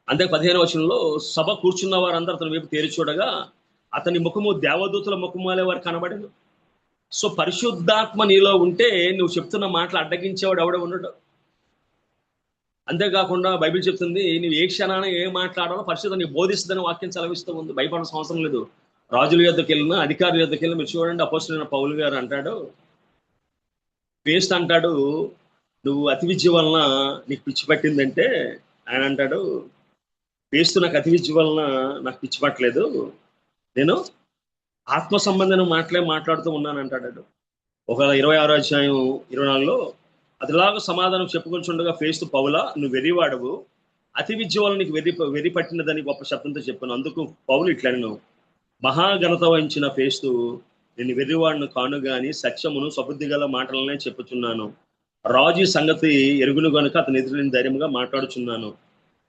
అంతే 15వ వచనంలో, సభ కూర్చున్న వారందరూ అతని వైపు తేరి చూడగా అతని ముఖము దేవదూతల ముఖమాలే వారు కనబడను. సో పరిశుద్ధాత్మ నీలో ఉంటే నువ్వు చెప్తున్న మాటలు అడ్డగించేవాడు ఎవడ ఉండడు. అంతేకాకుండా బైబిల్ చెప్తుంది, నువ్వు ఏ క్షణాన ఏం మాట్లాడాలో పరిశుద్ధ నీకు బోధిస్తుందని వాక్యం చలవిస్తూ ఉంది. భయపడాల్సిన అవసరం లేదు. రాజుల యొద్దకు వెళ్ళినా, అధికారుల యొద్దకు వెళ్ళినా మీరు చూడండి, అపోస్తలుడైన పౌలు గారు అంటాడు, పేస్ట్ అంటాడు, నువ్వు అతి విద్య వలన నీకు పిచ్చి పట్టిందంటే ఆయన అంటాడు, పేస్తూ నాకు అతి విద్య వలన నాకు పిచ్చి పట్టలేదు, నేను ఆత్మ సంబంధమైన మాట్లాడుతూ ఉన్నాను అంటాడు. ఒక 26వ అధ్యాయం 24లో, అదిలాగా సమాధానం చెప్పుకొనిచుండగా ఫేస్తు, పౌలా నువ్వు వెర్రివాడవు, అతి విద్య వల్ల నీకు వెర్రి పట్టినదని గొప్ప శబ్దంతో చెప్పాను. అందుకు పౌలు ఇట్లను, మహాఘనత వహించిన ఫేస్తు, నేను వెర్రివాడును కాను గాని సత్యమును సబుద్ధి గల మాటలనే చెప్పుచున్నాను. రాజు సంగతి ఎరుగును గనుక అతని ఎదురు ధైర్యంగా మాట్లాడుచున్నాను.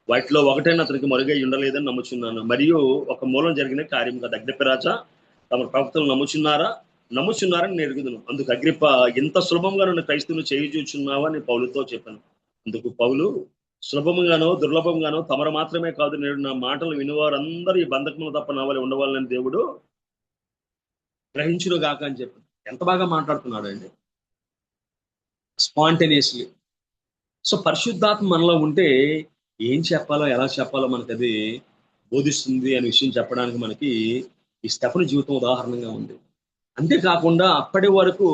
వాటిలో ఒకటైనా అతనికి మరుగై ఉండలేదని నమ్ముచున్నాను. మరియు ఒక మూలం జరిగిన కార్యం కదా. అగ్రిప్పరాజా, తమ ప్రవక్తలు నమ్ముచున్నారని నేను ఎరుగుదును. అందుకు అగ్రిప్ప, ఇంత సులభంగా నన్ను క్రైస్తవులు చేయుచూచున్నావా అని పౌలుతో చెప్పాను. అందుకు పౌలు, సులభంగానో దుర్లభంగానో తమరు మాత్రమే కాదు, నేడు నా మాటలు వినివారందరూ ఈ బంధకములు తప్ప నా వల్ల ఉండవాలని దేవుడు గ్రహించును గాక అని చెప్పాను. ఎంత బాగా మాట్లాడుతున్నాడు అండి, స్పాంటేనియస్లీ. సో పరిశుద్ధాత్మ మనలో ఉంటే ఏం చెప్పాలో ఎలా చెప్పాలో మనకు అది బోధిస్తుంది అనే విషయం చెప్పడానికి మనకి ఈ స్టెఫను జీవితం ఉదాహరణగా ఉంది. అంతేకాకుండా అప్పటి వరకు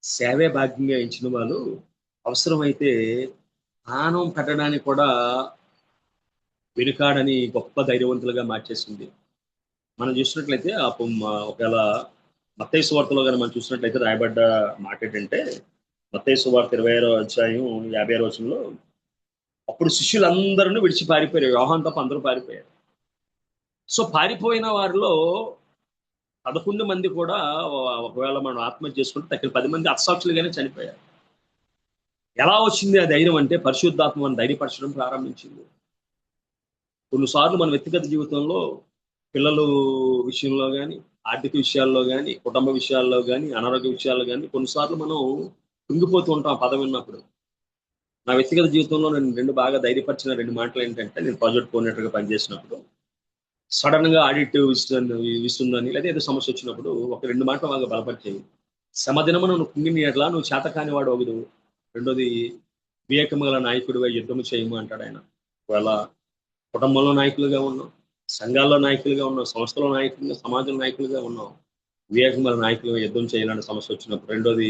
సేవే భాగ్యంగా ఎంచిన వాళ్ళు అవసరమైతే ప్రాణం పెట్టడానికి కూడా వెనుకాడని గొప్ప ధైర్యవంతులుగా మార్చేసింది. మనం చూసినట్లయితే ఒకవేళ మత్తయి సువార్తలో కానీ మనం చూసినట్లయితే రాయబడ్డ మాట ఏంటంటే, మత్తయి సువార్త 26వ అధ్యాయం 56వ వచనంలో, అప్పుడు శిష్యులందరూ విడిచి పారిపోయారు, యోహాను తప్ప అందరూ పారిపోయారు. సో పారిపోయిన వారిలో 11 మంది కూడా ఒకవేళ మనం ఆత్మహత్య చేసుకుంటే తక్కిన 10 మంది అసాక్షులుగానే చనిపోయారు. ఎలా వచ్చింది ఆ ధైర్యం అంటే, పరిశుద్ధాత్మ మనం ధైర్యపరచడం ప్రారంభించింది. కొన్నిసార్లు మన వ్యక్తిగత జీవితంలో పిల్లల విషయంలో కానీ, ఆర్థిక విషయాల్లో కానీ, కుటుంబ విషయాల్లో కానీ, అనారోగ్య విషయాల్లో కానీ కొన్నిసార్లు మనం కుంగిపోతూ ఉంటాం ఆ పదం విన్నప్పుడు. నా వ్యక్తిగత జీవితంలో నేను బాగా ధైర్యపరిచిన 2 మాటలు ఏంటంటే, నేను ప్రాజెక్ట్ కోఆర్డినేటర్గా పనిచేసినప్పుడు సడన్ గా ఆడిట్ ఇస్తుందని లేదా ఏదో సమస్య వచ్చినప్పుడు ఒక 2 మాటలు బాగా బలపరిచేవి. శ్రమదినమున నువ్వు కుంగిని ఎట్లా, నువ్వు చేతకాని వాడు ఒకడు, రెండోది వివేకము గల నాయకుడిగా యుద్ధము చేయము అంటాడు ఆయన. ఒకవేళ కుటుంబంలో నాయకులుగా ఉన్నాం, సంఘాల్లో నాయకులుగా ఉన్నాం, సంస్థలో నాయకులుగా, సమాజంలో నాయకులుగా ఉన్నాం, వివేకం గల నాయకులుగా యుద్ధం చేయాలని సమస్య వచ్చినప్పుడు, రెండోది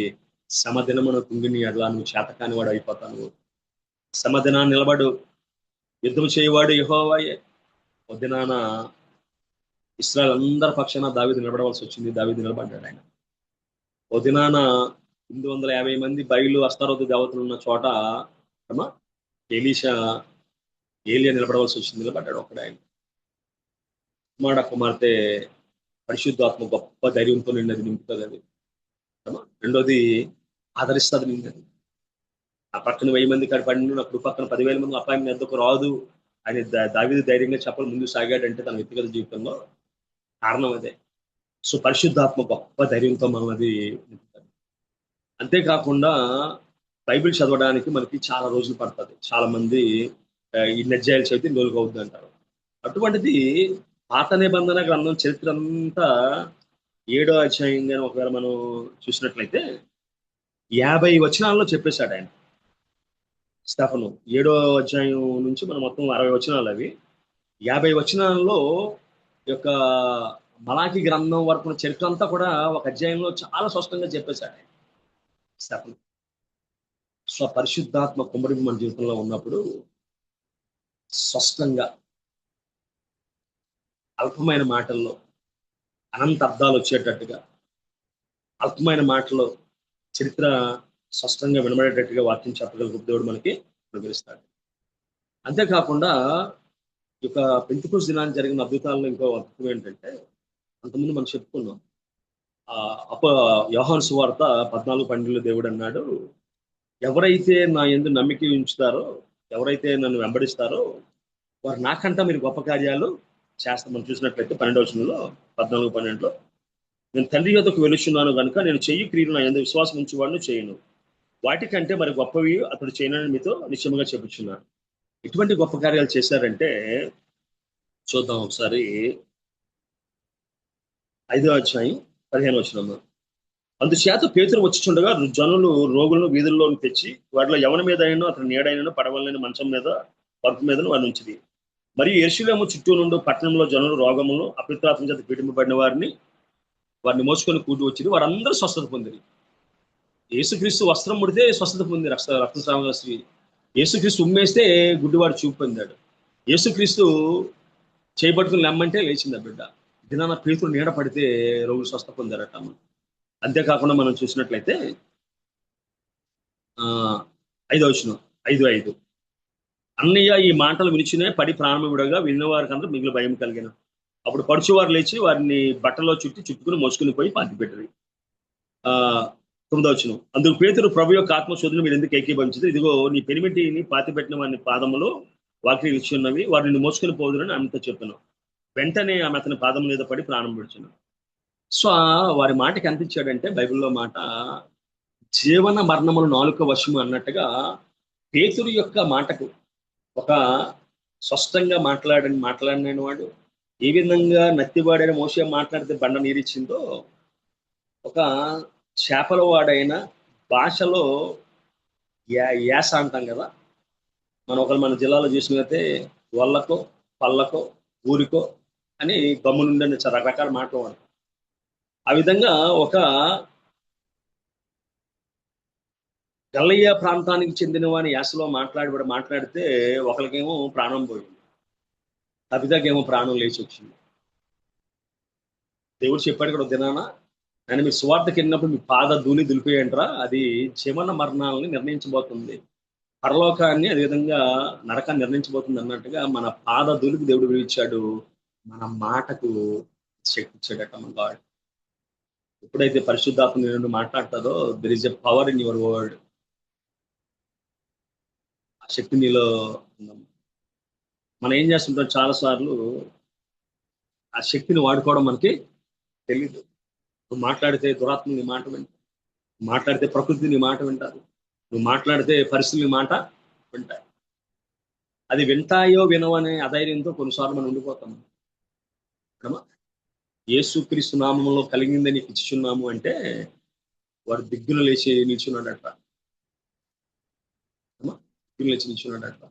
శ్రమదినమున కుంగిని ఎట్లా, నువ్వు చేతకాని వాడు అయిపోతాను. శ్రమదినాన్ని నిలబడు, యుద్ధం చేయవాడు యెహోవాయే. దినాన ఇశ్రాయేలు అందరి పక్షాన దావీదు నిలబడవలసి వచ్చింది. దావీదు నిలబడ్డాడు ఆయన. ఓ దినాన 850 మంది బయలు అస్తారోతు దేవతలు ఉన్న చోట ఏలియా నిలబడవలసి వచ్చింది, నిలబడ్డాడు ఒక్కడే ఆయన. కుమార్తె పరిశుద్ధాత్మ గొప్ప ధైర్యంతో నిన్నది నింపుతుంది అది. రెండోది ఆదరిస్తుంది నిన్నది. ఆ పక్కన 1000 మంది కాడ పడిన నాకు పక్కన 10,000 మంది అపాయం ఎందుకు రాదు అని దావీదు ధైర్యంగా చెప్పాలి ముందు సాగాడంటే తన వ్యక్తిగత జీవితంలో కారణం అదే. సో పరిశుద్ధాత్మ గొప్ప ధైర్యంతో మనం అది నింపుతుంది. అంతేకాకుండా బైబిల్ చదవడానికి మనకి చాలా రోజులు పడుతుంది. చాలా మంది ఈ అధ్యాయాలు చదివితే నోలుగు అవుద్ది అంటారు. అటువంటిది పాత నిబంధన గ్రంథం చరిత్ర అంతా 7వ అధ్యాయంగా ఒకవేళ మనం చూసినట్లయితే 50 వచనాల్లో చెప్పేశాడు ఆయన. స్టెఫను 7వ అధ్యాయం నుంచి మనం మొత్తం 60 వచనాలు అవి. 50 వచనాల్లో యొక్క మలాకి గ్రంథం వరకు చరిత్ర అంతా కూడా ఒక అధ్యాయంలో చాలా స్పష్టంగా చెప్పేశాడు ఆయన స్టెఫను. సో పరిశుద్ధాత్మ కుమ్మరింపు మన జీవితంలో ఉన్నప్పుడు స్పష్టంగా అల్పమైన మాటల్లో అనంత అర్థాలు వచ్చేటట్టుగా, అల్పమైన మాటలో చరిత్ర స్పష్టంగా వినబడేటట్టుగా వాక్యం చెప్పగలిగే దేవుడు మనకి అనుగ్రహిస్తాడు. అంతేకాకుండా ఇక పెంతెకోస్తు దినాన్ని జరిగిన అద్భుతాల్లో ఇంకో అద్భుతం ఏంటంటే, అంతకుముందు మనం చెప్పుకున్నాం యోహాను సువార్త 14:12 దేవుడు అన్నాడు, ఎవరైతే నా యందు నమ్మిక ఉంచుతారో, ఎవరైతే నన్ను వెంబడిస్తారో వారు నాకంటా మీరు గొప్ప కార్యాలు చేస్తాం. మనం చూసినట్లయితే 12వ వచనంలో 14:12 నేను తండ్రి యొద్దకు వెలుచున్నాను కనుక నేను చెయ్యి క్రియలు నా యందు విశ్వాసం ఉంచేవాడిని చేయను, వాటికంటే మరి గొప్పవి అతడు చేయనని మీతో నిశ్చయంగా చెప్పుచున్నాను. ఎటువంటి గొప్ప కార్యాలు చేశారంటే చూద్దాం ఒకసారి. 5వ అధ్యాయం 15వ వచనం. అందుచేత పేతురు వచ్చుచుండగా జనులు రోగులను వీధుల్లో తెచ్చి వాటిలో ఎవరి మీద అయినా అతని నీడైనను పడవలని మంచం మీద పరుపు మీద వారిని ఉంచింది. మరియు యెరూషలేము చుట్టూ నుండి పట్టణంలో జనులు రోగములను అపవిత్రాత్మ చేత పీడింపబడిన వారిని మోసుకొని కూడి వచ్చి వారందరూ స్వస్థత పొందిరి. యేసుక్రీస్తు వస్త్రం ముడితే స్వస్థత పొంది రక్తస్రావ స్త్రీ. యేసుక్రీస్తు ఉమ్మేస్తే గుడ్డివాడు చూపు పొందాడు. యేసుక్రీస్తు చేయబట్టుకుని లెమ్మంటే లేచింది ఆ బిడ్డ. దినాన పేతురు నీడ పడితే రోగులు స్వస్థ పొందారట. అంతేకాకుండా మనం చూసినట్లయితే 5వ వచనం 5:5 అన్నయ్య ఈ మాటలు వినిచినే పడి ప్రాణం విడగా విన్నవారికి అందరూ మిగిలిన భయం కలిగిన. అప్పుడు పడుచువారు లేచి వారిని బట్టలో చుట్టుకుని మోసుకుని పోయి పాతిపెట్టరు. 9వ వచనం అందుకు పేతురు ప్రభు యొక్క ఆత్మశోధన మీరు ఎందుకు ఏకీభవించదు, ఇదిగో నీ పెనిమిటిని పాతిపెట్టిన వారిని పాదములో వాకిలి ఇచ్చి ఉన్నవి, వారిని మోసుకుని పోదురని ఆమెతో చెప్పాను. వెంటనే ఆమె అతని పాదం మీద పడి ప్రాణం విడిచాను. సో వారి మాటకి ఎంత ఇచ్చాడంటే బైబిల్లో మాట జీవన మరణములు నాలుక వశము అన్నట్టుగా పేతురు యొక్క మాటకు ఒక స్పష్టంగా మాట్లాడిన వాడు ఏ విధంగా నత్తివాడైన మోషే మాట్లాడితే బండ నీరిచ్చిందో, ఒక చేపల వాడైన భాషలో యాస అంటాం కదా మనం. ఒకరు మన జిల్లాలో చూసినట్లయితే వల్లకో పల్లకో ఊరికో అని గమ్ము నుండి రకరకాల మాటలు వాడు. ఆ విధంగా ఒక గల్లయ్య ప్రాంతానికి చెందిన వాని యాసలో మాట్లాడితే ఒకరికేమో ప్రాణం పోయింది, కవితకేమో ప్రాణం లేచి వచ్చింది. దేవుడు చెప్పాడు ఇక్కడ దినాన, ఆయన మీ సువార్తకి వెళ్ళినప్పుడు మీ పాద ధూళి దులిపేయంట్రా, అది జీవన మరణాలని నిర్ణయించబోతుంది, పరలోకాన్ని అదేవిధంగా నరకాన్ని నిర్ణయించబోతుంది అన్నట్టుగా మన పాద ధూళికి దేవుడు విడిచాడు, మన మాటకు శక్తి ఇచ్చాడట మన గాడ్. ఎప్పుడైతే పరిశుద్ధాత్మ నుండి మాట్లాడతారో there is a power in your word. ఆ శక్తి నీలో ఉందమ్మా. మనం ఏం చేస్తుంటాం చాలాసార్లు ఆ శక్తిని వాడుకోవడం మనకి తెలీదు. నువ్వు మాట్లాడితే దురాత్మ నీ మాట వింటారు, మాట్లాడితే ప్రకృతి నీ మాట వింటారు, నువ్వు మాట్లాడితే పరిస్థితులు నీ మాట వింటాయి. అది వింటాయో వినవనే అధైర్యంతో కొన్నిసార్లు మనం ఉండిపోతాం. యేసుక్రీస్తు నామంలో కలిగిందని నీకు ఇచ్చుచున్నాము అంటే వాడు దిగ్గున లేచి నిల్చున్నాడట. దిగ్గున లేచి నిల్చున్నాడట.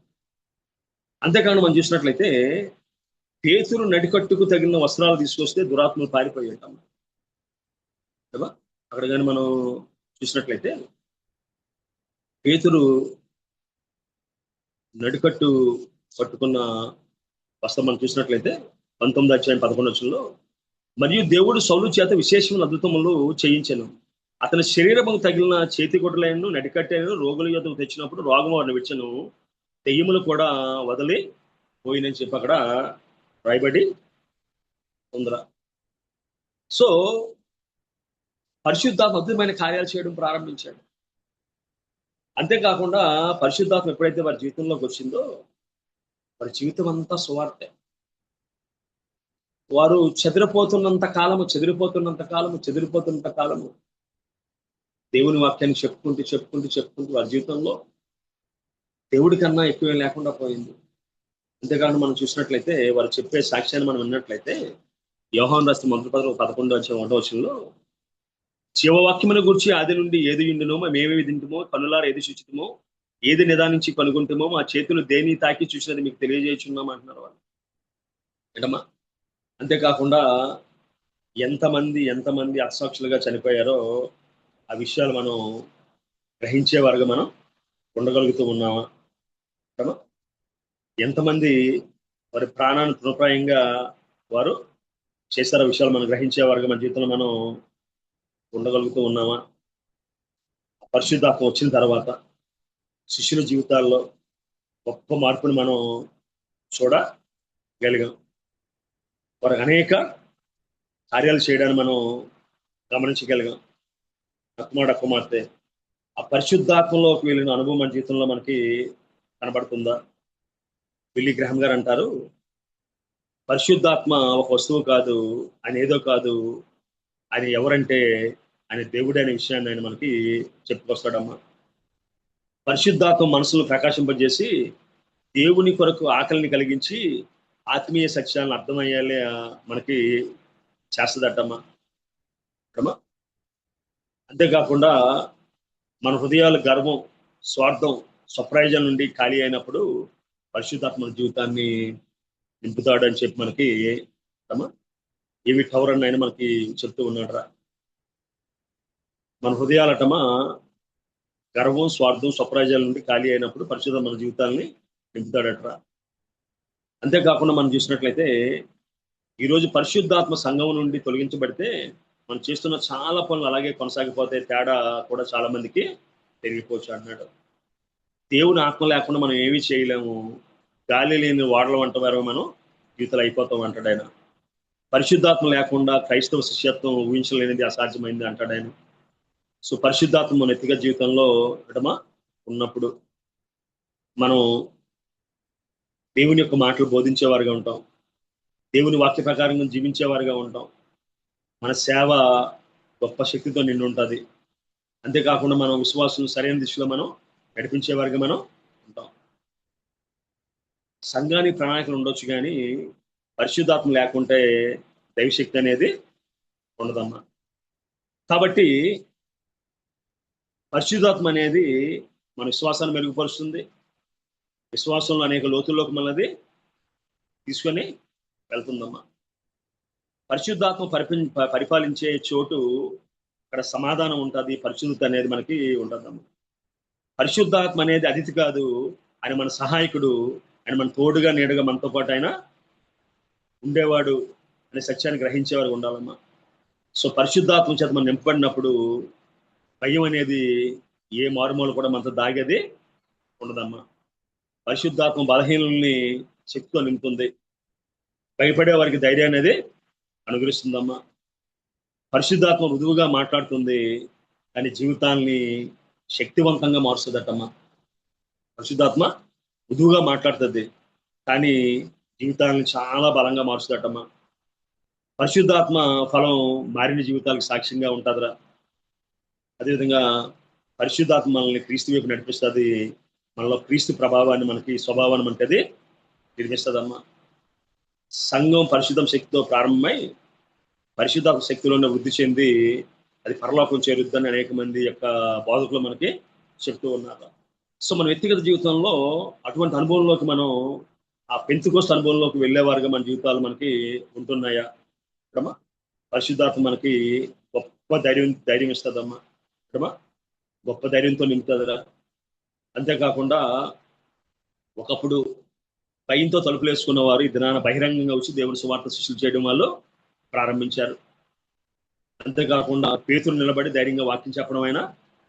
అంతేకాకుండా మనం చూసినట్లయితే పేతురు నడికట్టుకు తగిన వస్త్రాలు తీసుకొస్తే దురాత్మలు పారిపోయి ఉంటాం కదా. అక్కడ కానీ మనం చూసినట్లయితే పేతురు నడికట్టు పట్టుకున్న వస్త్రం మనం చూసినట్లయితే 19వ అధ్యాయం 11వ వచనంలో మరియు దేవుడు సౌలు చేత విశేషమైన అద్భుతములు చేయించెను, అతని శరీరముకు తగిలిన చేతి గుడ్డలైన నడికట్టెను రోగుల యొద్దకు తెచ్చినప్పుడు రోగము వారిని విడిచెను, దెయ్యములు కూడా వదిలి పోయినని చెప్పి అక్కడ రాయబడి ఉందిరా. సో పరిశుద్ధాత్మ అద్భుతమైన కార్యాలు చేయడం ప్రారంభించాడు. అంతేకాకుండా పరిశుద్ధాత్మ ఎప్పుడైతే వారి జీవితంలోకి వచ్చిందో వారి జీవితం అంతా సువార్తే. వారు చెదిరిపోతున్నంత కాలము దేవుని వాక్యాన్ని చెప్పుకుంటూ వారి జీవితంలో దేవుడి కన్నా ఎక్కువ లేకుండా పోయింది. అంతేకాకుండా మనం చూసినట్లయితే వారు చెప్పే సాక్ష్యాన్ని మనం విన్నట్లయితే యోహాను రాసిన మొదటి పత్రిక 11వ జీవవాక్యమును గురించి ఆది నుండి ఏది ఉండునో మేమేమి తింటుమో కనులార ఏది చూచుతుమో ఏది నిదానించి కనుగొంటుమో మా చేతులు దేని తాకి చూసినది మీకు తెలియజేస్తున్నాం అంటున్నారు వాళ్ళు. ఏంటమ్మా? అంతేకాకుండా ఎంతమంది అసాక్షులుగా చనిపోయారో ఆ విషయాలు మనం గ్రహించేవారుగా మనం ఉండగలుగుతూ ఉన్నామా? ఎంతమంది వారి ప్రాణాన్ని తృణప్రాయంగా వారు చేశారో విషయాలు మనం గ్రహించేవారుగా మన జీవితంలో మనం ఉండగలుగుతూ ఉన్నామా? పరిశుద్ధాత్మ వచ్చిన తర్వాత శిష్యుల జీవితాల్లో గొప్ప మార్పుని మనం చూడగలిగాం. వారికి అనేక కార్యాలు చేయడాన్ని మనం గమనించగలిగాం. కుమార్తె ఆ పరిశుద్ధాత్మలోకి వెళ్ళిన అనుభవం మన జీవితంలో మనకి కనబడుతుందా? బిల్లీ గ్రహం గారు అంటారు, పరిశుద్ధాత్మ ఒక వస్తువు కాదు, ఆయన ఏదో కాదు, ఆయన ఎవరంటే ఆయన దేవుడు అనే విషయాన్ని ఆయన మనకి చెప్పుకొస్తాడమ్మా. పరిశుద్ధాత్మ మనసును ప్రకాశింపజేసి దేవుని కొరకు ఆకలిని కలిగించి ఆత్మీయ సత్యాలను అర్థమయ్యేలా మనకి చేస్తుందటమ్మా. అంతేకాకుండా మన హృదయాల గర్వం, స్వార్థం, స్వప్రయోజనం నుండి ఖాళీ అయినప్పుడు పరిశుద్ధాత్మ జీవితాన్ని నింపుతాడు అని చెప్పి మనకి ఏవి టవర్ అని ఆయన మనకి చెప్తూ ఉన్నాడరా. మన హృదయాలటమా గర్వం, స్వార్థం, స్వప్రయోజనాల నుండి ఖాళీ అయినప్పుడు పరిశుద్ధ మన జీవితాన్ని నింపుతాడట్రా. అంతేకాకుండా మనం చూసినట్లయితే ఈరోజు పరిశుద్ధాత్మ సంఘం నుండి తొలగించబడితే మనం చేస్తున్న చాలా పనులు అలాగే కొనసాగిపోతే తేడా కూడా చాలా మందికి పెరిగిపోవచ్చు అన్నాడు. దేవుని ఆత్మ లేకుండా మనం ఏమీ చేయలేము, గాలి లేని వాడలు వంట వారు మనం జీవితాలు అయిపోతాం అంటాడు ఆయన. పరిశుద్ధాత్మ లేకుండా క్రైస్తవ శిష్యత్వం ఊహించలేనిది అసాధ్యమైంది అంటాడు ఆయన. సో పరిశుద్ధాత్మ మన వ్యక్తిగత జీవితంలో ఉన్నప్పుడు మనం దేవుని యొక్క మాటలు బోధించేవారుగా ఉంటాం, దేవుని వాక్య ప్రకారంగా జీవించేవారుగా ఉంటాం. మన సేవ గొప్ప శక్తితో నిండి ఉంటుంది. అంతేకాకుండా మనం విశ్వాసం సరైన దిశలో మనం నడిపించేవారుగా మనం ఉంటాం. సంఘానికి ప్రణాళికలు ఉండొచ్చు, కానీ పరిశుద్ధాత్మ లేకుంటే దైవశక్తి అనేది ఉండదమ్మా. కాబట్టి పరిశుద్ధాత్మ అనేది మన విశ్వాసాన్ని మెరుగుపరుస్తుంది. విశ్వాసంలో అనేక లోతుల్లోకి మనది తీసుకొని వెళ్తుందమ్మా. పరిశుద్ధాత్మ పరిపాలించే చోటు అక్కడ సమాధానం ఉంటుంది, పరిశుద్ధత అనేది మనకి ఉంటుందమ్మా. పరిశుద్ధాత్మ అనేది అతిథి కాదు, ఆయన మన సహాయకుడు, ఆయన మన తోడుగా నీడగా మనతో పాటు ఆయన ఉండేవాడు అనే సత్యాన్ని గ్రహించేవారు ఉండాలమ్మా. సో పరిశుద్ధాత్మ చేత మనం నింపబడినప్పుడు భయం అనేది ఏ మారుమూల కూడా మనతో దాగేది ఉండదమ్మా. పరిశుద్ధాత్మ బలహీనుల్ని శక్తితో నింపుతుంది, భయపడే వారికి ధైర్యం అనేది అనుగ్రహిస్తుందమ్మా. పరిశుద్ధాత్మ మృదువుగా మాట్లాడుతుంది, కానీ జీవితాన్ని శక్తివంతంగా మారుస్తుందటమ్మా. పరిశుద్ధాత్మ మృదువుగా మాట్లాడుతుంది, కానీ జీవితాన్ని చాలా బలంగా మారుస్తుందటమ్మా. పరిశుద్ధాత్మ ఫలం మారిన జీవితాలకు సాక్ష్యంగా ఉంటుందిరా. అదేవిధంగా పరిశుద్ధాత్మ మనల్ని క్రీస్తు వైపు నడిపిస్తుంది, మనలో క్రీస్తు ప్రభావాన్ని మనకి స్వభావాన్ని మనకి అది నిర్మిస్తుందమ్మా. సంఘం పరిశుద్ధం శక్తితో ప్రారంభమై పరిశుద్ధాత్మ శక్తిలోనే వృద్ధి చెంది అది పరలోకం చేరుద్దని అనేక మంది యొక్క బోధకులు మనకి చెప్తూ ఉన్నారు. సో మన వ్యక్తిగత జీవితంలో అటువంటి అనుభవంలోకి మనం ఆ పెంతుకోస్తు అనుభవంలోకి వెళ్ళేవారుగా మన జీవితాలు మనకి ఉంటున్నాయా? పరిశుద్ధాత్మ మనకి గొప్ప ధైర్యం ఇస్తుందమ్మా. గొప్ప ధైర్యంతో నింపుతుందిరా. అంతేకాకుండా ఒకప్పుడు భయంతో తలుపులు వేసుకున్న వారు ఈ దినాన బహిరంగంగా వచ్చి దేవుని సువార్త శిష్యులు చేయడం వాళ్ళు ప్రారంభించారు. అంతేకాకుండా పేతురు నిలబడి ధైర్యంగా వాక్యం చెప్పడం అయినా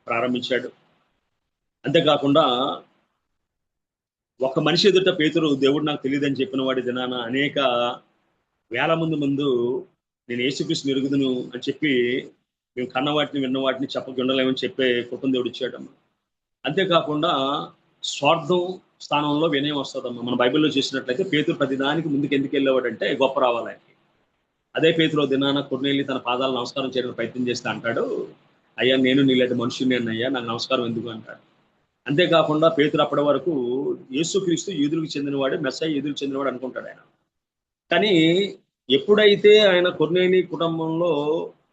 ప్రారంభించాడు. అంతేకాకుండా ఒక మనిషి ఎదుట పేతురు దేవుడు నాకు తెలియదని చెప్పిన వాడి దినాన అనేక వేల మంది ముందు నేను యేసుక్రీస్తుని ఎరుగుదును అని చెప్పి మేము కన్న వాటిని విన్న వాటిని చెప్పక ఉండలేమని చెప్పే కృపను దేవుడు ఇచ్చాడమ్మా. అంతేకాకుండా స్వార్థం స్థానంలో వినయం వస్తుందమ్మా. మన బైబిల్లో చూసినట్లయితే పేతురు ప్రతి దానికి ముందుకు ఎందుకు వెళ్ళేవాడంటే గొప్ప రావాలి ఆయనకి. అదే పేతురు దినాన కొర్నేలి తన పాదాలు నమస్కారం చేయడానికి ప్రయత్నం చేస్తే అంటాడు, అయ్యా నేను నీలాంటి మనుషుని అన్నయ్యా, నాకు నమస్కారం ఎందుకు అంటాడు. అంతేకాకుండా పేతురు అప్పటి వరకు యేసుక్రీస్తు యూదులకు చెందినవాడు, మెస్సయ్య యూదులకు చెందినవాడు అనుకుంటాడు ఆయన. కానీ ఎప్పుడైతే ఆయన కొర్నేలి కుటుంబంలో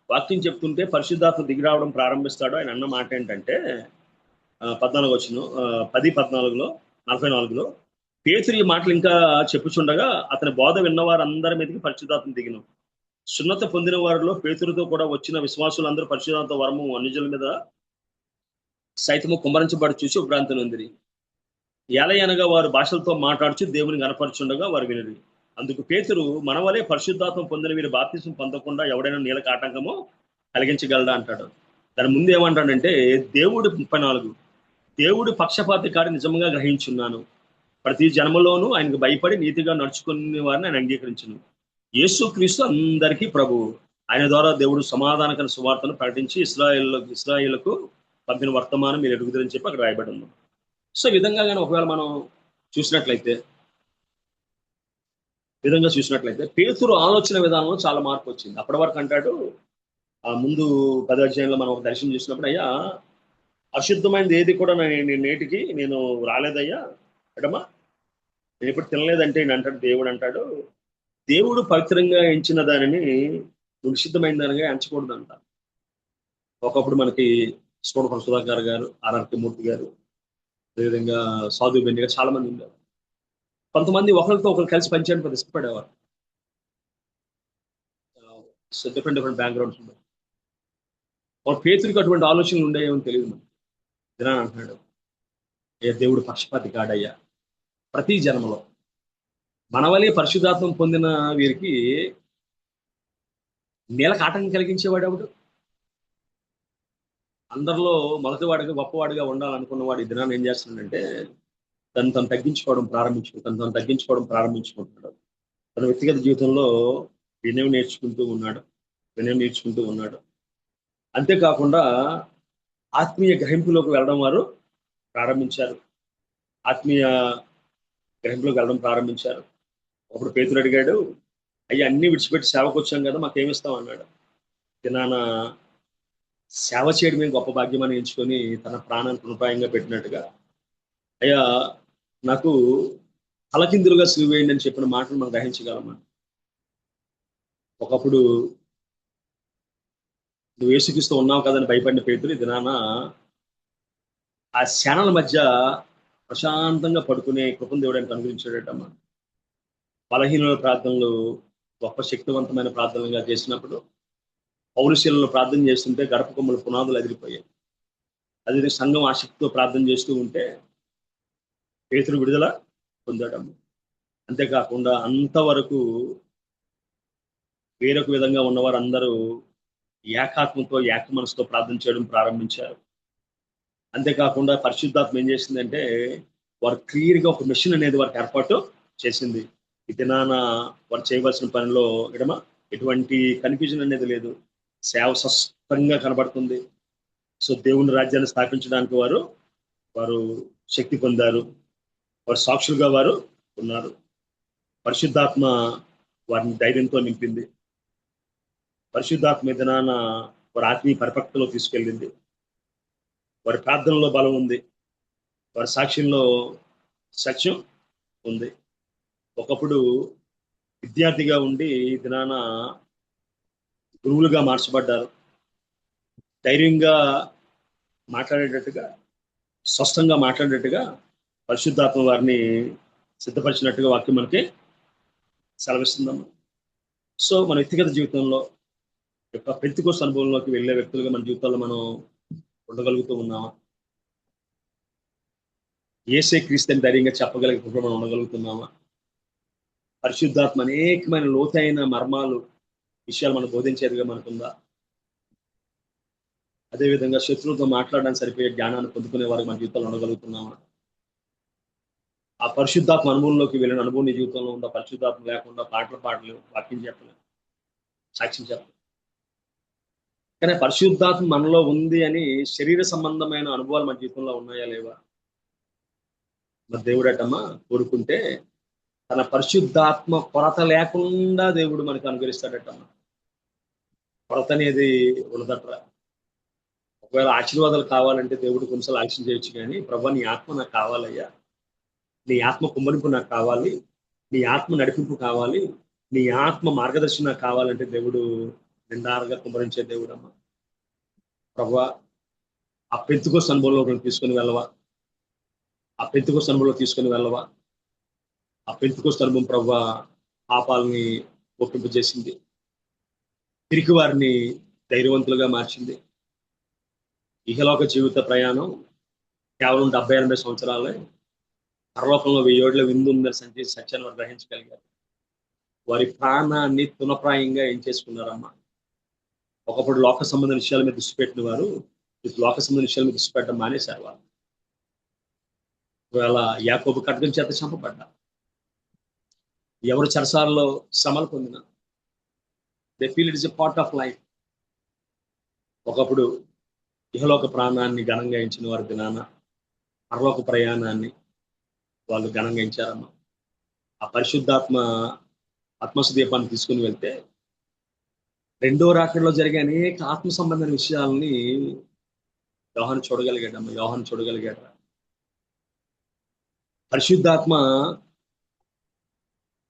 వాక్యం చెప్తుంటే పరిశుద్ధాత్మ దిగి రావడం ప్రారంభిస్తాడో ఆయన అన్న మాట ఏంటంటే 14 వచ్చిన 10:14 44లో పేతురు ఈ మాటలు ఇంకా చెప్పుచుండగా అతని బోధ విన్నవారందరి మీదకి పరిశుద్ధాత్మ దిగిన. సున్నత పొందిన వారిలో పేతురుతో కూడా వచ్చిన విశ్వాసులందరూ పరిశుద్ధాత్మ వరము అన్యజనుల మీద సైతము కుమ్మరించబడి చూసి ఉపరాంతం ఉంది. ఏలయనగా వారు భాషలతో మాట్లాడుచు దేవుని కనపరుచుండగా వారు వినరు. అందుకు పేతురు, మన వలే పరిశుద్ధాత్మ పొందిన వీరు బాప్తిసం పొందకుండా ఎవడైనా నీళ్ళకి ఆటంకము కలిగించగలడా అంటాడు. దాని ముందు ఏమంటాడంటే దేవుడు 34 దేవుడు పక్షపాతి కాడి నిజంగా గ్రహించున్నాను. ప్రతి జన్మలోనూ ఆయనకు భయపడి నీతిగా నడుచుకునే వారిని ఆయన అంగీకరించును. యేసుక్రీస్తు అందరికీ ప్రభువు. ఆయన ద్వారా దేవుడు సమాధానకర సువార్తను ప్రకటించి ఇశ్రాయేలుకు పంపిన వర్తమానం మీరు ఎరుగుదరని చెప్పి అక్కడ రాయబడి ఉంది. సో విధంగా కానీ ఒకవేళ మనం చూసినట్లయితే పేతురు ఆలోచన విధానంలో చాలా మార్పు వచ్చింది. అప్పటి వరకు అంటాడు, ఆ ముందు 10వ అధ్యాయంలో మనం ఒక దర్శనం చూసినప్పుడు, అయ్యా అశుద్ధమైనది ఏది కూడా నేను నేటికి నేను రాలేదయ్యా ఎడమా, నేను ఎప్పుడు తినలేదంటే అంటాడు. దేవుడు అంటాడు, దేవుడు పవిత్రంగా ఎంచిన దానిని నిషిద్ధమైన దానిగా ఎంచకూడదంట. ఒకప్పుడు మనకి స్ఫోటపర సుధాకర్ గారు, ఆర్ఆర్కే మూర్తి గారు, అదేవిధంగా సాధు బెన్ని గారు చాలా మంది ఉన్నారు. కొంతమంది ఒకరితో ఒకరు కలిసి పనిచేయడం పెద్ద ఇష్టపడేవారు. డిఫరెంట్ బ్యాక్గ్రౌండ్స్ ఉన్నాయి. ఒక పేతురికి అటువంటి ఆలోచనలు ఉండేవేమో తెలియదు. మనకి దినాన్ని అంటున్నాడు, ఏ దేవుడు పక్షపాతి కాడయ్యా, ప్రతి జన్మలో మన వలే పరిశుద్ధాత్మ పొందిన వీరికి నేలకు ఆటంకం కలిగించేవాడు ఎవడు? అందరిలో మొదటివాడిగా గొప్పవాడిగా ఉండాలనుకున్నవాడు ఈ దినాన్ని ఏం చేస్తున్నాడంటే తను తగ్గించుకోవడం ప్రారంభించుకుంటున్నాడు. తన వ్యక్తిగత జీవితంలో వినయం నేర్చుకుంటూ ఉన్నాడు. అంతేకాకుండా ఆత్మీయ గ్రహింపులోకి వెళ్ళడం వారు ప్రారంభించారు. అప్పుడు పేతురు అడిగాడు, అయ్యా అన్ని విడిచిపెట్టి సేవకు వచ్చాం కదా, మాకేమిస్తాం అన్నాడు. దినాన సేవ చేయడమే గొప్ప భాగ్యమని ఎంచుకొని తన ప్రాణాన్ని తృణప్రాయంగా పెట్టినట్టుగా, అయ్యా నాకు తలకిందులుగా సిలువ వేయండి అని చెప్పిన మాటలు మనం గ్రహించగలమా? ఒకప్పుడు నువ్వు యేసుక్రీస్తు ఉన్నావు కదని భయపడిన పేతురు ఈ దినాన ఆ శానల మధ్య ప్రశాంతంగా పడుకునే కృపను దేవుడు ఆయనకు అనుగ్రహించాడటమ్మా. బలహీనుల ప్రార్థనలు గొప్ప శక్తివంతమైన ప్రార్థనలుగా చేసినప్పుడు పౌరుషీలలో ప్రార్థన చేస్తుంటే గడప కొమ్మల పునాదులు అదిరిపోయాయి. అదే సంఘం ఆసక్తితో ప్రార్థన చేస్తూ ఉంటే పేతురు విడుదల పొందాడమ్మ. అంతేకాకుండా అంతవరకు వేరొక విధంగా ఉన్నవారు అందరూ ఏకాత్మతో ఏక మనసుతో ప్రార్థన చేయడం ప్రారంభించారు. అంతేకాకుండా పరిశుద్ధాత్మ ఏం చేసిందంటే వారు క్లియర్గా ఒక మిషన్ అనేది వారికి ఏర్పాటు చేసింది. ఈ దినాన వారు చేయవలసిన పనిలో ఎటువంటి కన్ఫ్యూజన్ అనేది లేదు. సేవ స్పష్టంగా కనబడుతుంది. సో దేవుని రాజ్యాన్ని స్థాపించడానికి వారు శక్తి పొందారు. వారు సాక్షులుగా వారు ఉన్నారు. పరిశుద్ధాత్మ వారిని ధైర్యంతో నింపింది. పరిశుద్ధాత్మ దినాన వారి ఆత్మీయ పరిపక్వతలో తీసుకెళ్ళింది. వారి ప్రార్థనలో బలం ఉంది. వారి సాక్ష్యంలో సత్యం ఉంది. ఒకప్పుడు విద్యార్థిగా ఉండి దినాన గురువులుగా మార్చబడ్డారు. ధైర్యంగా మాట్లాడేటట్టుగా, స్పష్టంగా మాట్లాడేటట్టుగా పరిశుద్ధాత్మ వారిని సిద్ధపరిచినట్టుగా వాక్యం మనకి సెలవిస్తుందమ్మా. సో మన వ్యక్తిగత జీవితంలో యొక్క పెంతెకోస్తు అనుభవంలోకి వెళ్ళే వ్యక్తులుగా మన జీవితాల్లో మనం ఉండగలుగుతూ ఉన్నామా? యేసే క్రీస్తుని ధైర్యంగా చెప్పగలిగినప్పుడు మనం ఉండగలుగుతున్నామా? పరిశుద్ధాత్మ అనేకమైన లోతైన మర్మాలు, విషయాలు మనం బోధించేదిగా మనకుందా? అదేవిధంగా శత్రువుతో మాట్లాడడానికి సరిపోయే జ్ఞానాన్ని పొందుకునే వారికి మన జీవితంలో ఉండగలుగుతున్నామా? ఆ పరిశుద్ధాత్మ అనుభవంలోకి వెళ్ళిన అనుభవం నీ జీవితంలో ఉందా? పరిశుద్ధాత్మ లేకుండా పాటలు పాడలేవు, వాక్యం చెప్పలేవు. సాక్ష్యం చెప్పాలి. కానీ పరిశుద్ధాత్మ మనలో ఉంది అని శరీర సంబంధమైన అనుభవాలు మన జీవితంలో ఉన్నాయా లేవా? మరి దేవుడటమ్మా కోరుకుంటే తన పరిశుద్ధాత్మ కొరత లేకుండా దేవుడు మనకు అనుగ్రహిస్తాడటమ్మా. కొరత అనేది ఉండదట్రా. ఒకవేళ ఆశీర్వాదాలు కావాలంటే దేవుడు కొన్నిసార్లు ఆలస్యం చేయొచ్చు, కానీ ప్రభా నీ ఆత్మ నాకు కావాలయ్యా, నీ ఆత్మ కుమ్మరింపు నాకు కావాలి, నీ ఆత్మ నడిపింపు కావాలి, నీ ఆత్మ మార్గదర్శనం నాకు కావాలంటే దేవుడు నిండారుగా కుమ్మరించే దేవుడు అమ్మా. ప్రభా ఆ పెంతుకోస్తు అనుభవంలో తీసుకొని వెళ్ళవా, ఆ పెంతుకోస్తు అనుభవంలో తీసుకొని వెళ్ళవా. ఆ పెంతుకోస్తు అనుభవం ప్రభా పాపాలని ఒప్పింపజేసింది, తిరిగి వారిని ధైర్యవంతులుగా మార్చింది. ఇహలోక జీవిత ప్రయాణం కేవలం 70-80 సంవత్సరాలే, పరలోకంలో 1000 ఏళ్ల విందు ఉందని సత్యాన్ని వారు గ్రహించగలిగారు. వారి ప్రాణాన్ని తునప్రాయంగా ఏం చేసుకున్నారమ్మా. ఒకప్పుడు లోక సంబంధ విషయాల మీద దృష్టి పెట్టిన వారు ఇప్పుడు లోక సంబంధ విషయాల మీద దృష్టి పెట్టడం మానేశారు. వారు ఒకవేళ యాకోబు ఖడ్గం చేత చంపబడ్డా, ఎవరు చెరసాలలో శ్రమలు పొందిన, they feel it is a part of life. ఒకప్పుడు ఇహలోక ప్రాణాన్ని ఘనంగా ఎంచిన వారి దినాన పరలోక ప్రయాణాన్ని వాళ్ళు ఘనంగా ఎంచారమ్మా. ఆ పరిశుద్ధాత్మ ఆత్మసు దీపాన్ని తీసుకుని వెళ్తే రెండో రాకడలో జరిగే అనేక ఆత్మ సంబంధమైన విషయాలని యోహాను చూడగలిగాడమ్మా. యోహాను చూడగలిగాడు. పరిశుద్ధాత్మ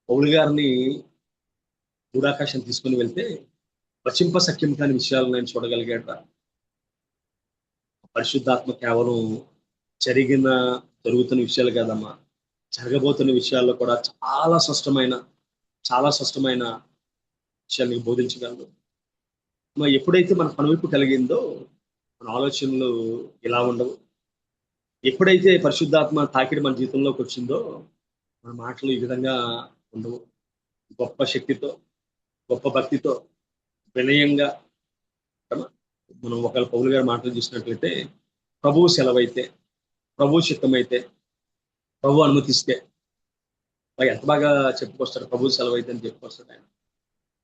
పౌలు గారిని గూఢాకాశం తీసుకుని వెళ్తే వచింప సఖ్యం కాని విషయాలను నేను చూడగలిగాడు. పరిశుద్ధాత్మ కేవలం జరుగుతున్న విషయాలు కాదమ్మా, జరగబోతున్న విషయాల్లో కూడా చాలా స్పష్టమైన విషయాన్ని బోధించగలరు. ఎప్పుడైతే మన కనువిప్పు కలిగిందో మన ఆలోచనలు ఇలా ఉండవు. ఎప్పుడైతే పరిశుద్ధాత్మ తాకిడి మన జీవితంలోకి వచ్చిందో మన మాటలు ఈ విధంగా ఉండవు. గొప్ప శక్తితో, గొప్ప భక్తితో, వినయంగా మనం ఒకవేళ పౌలు గారి మాటలు చూసినట్లయితే ప్రభువు సెలవైతే, ప్రభు చిత్తమైతే, ప్రభు అనుమతిస్తే ఎంత బాగా చెప్పుకొస్తాడు. ప్రభు సెలవైతే అని చెప్పుకొస్తాడు ఆయన.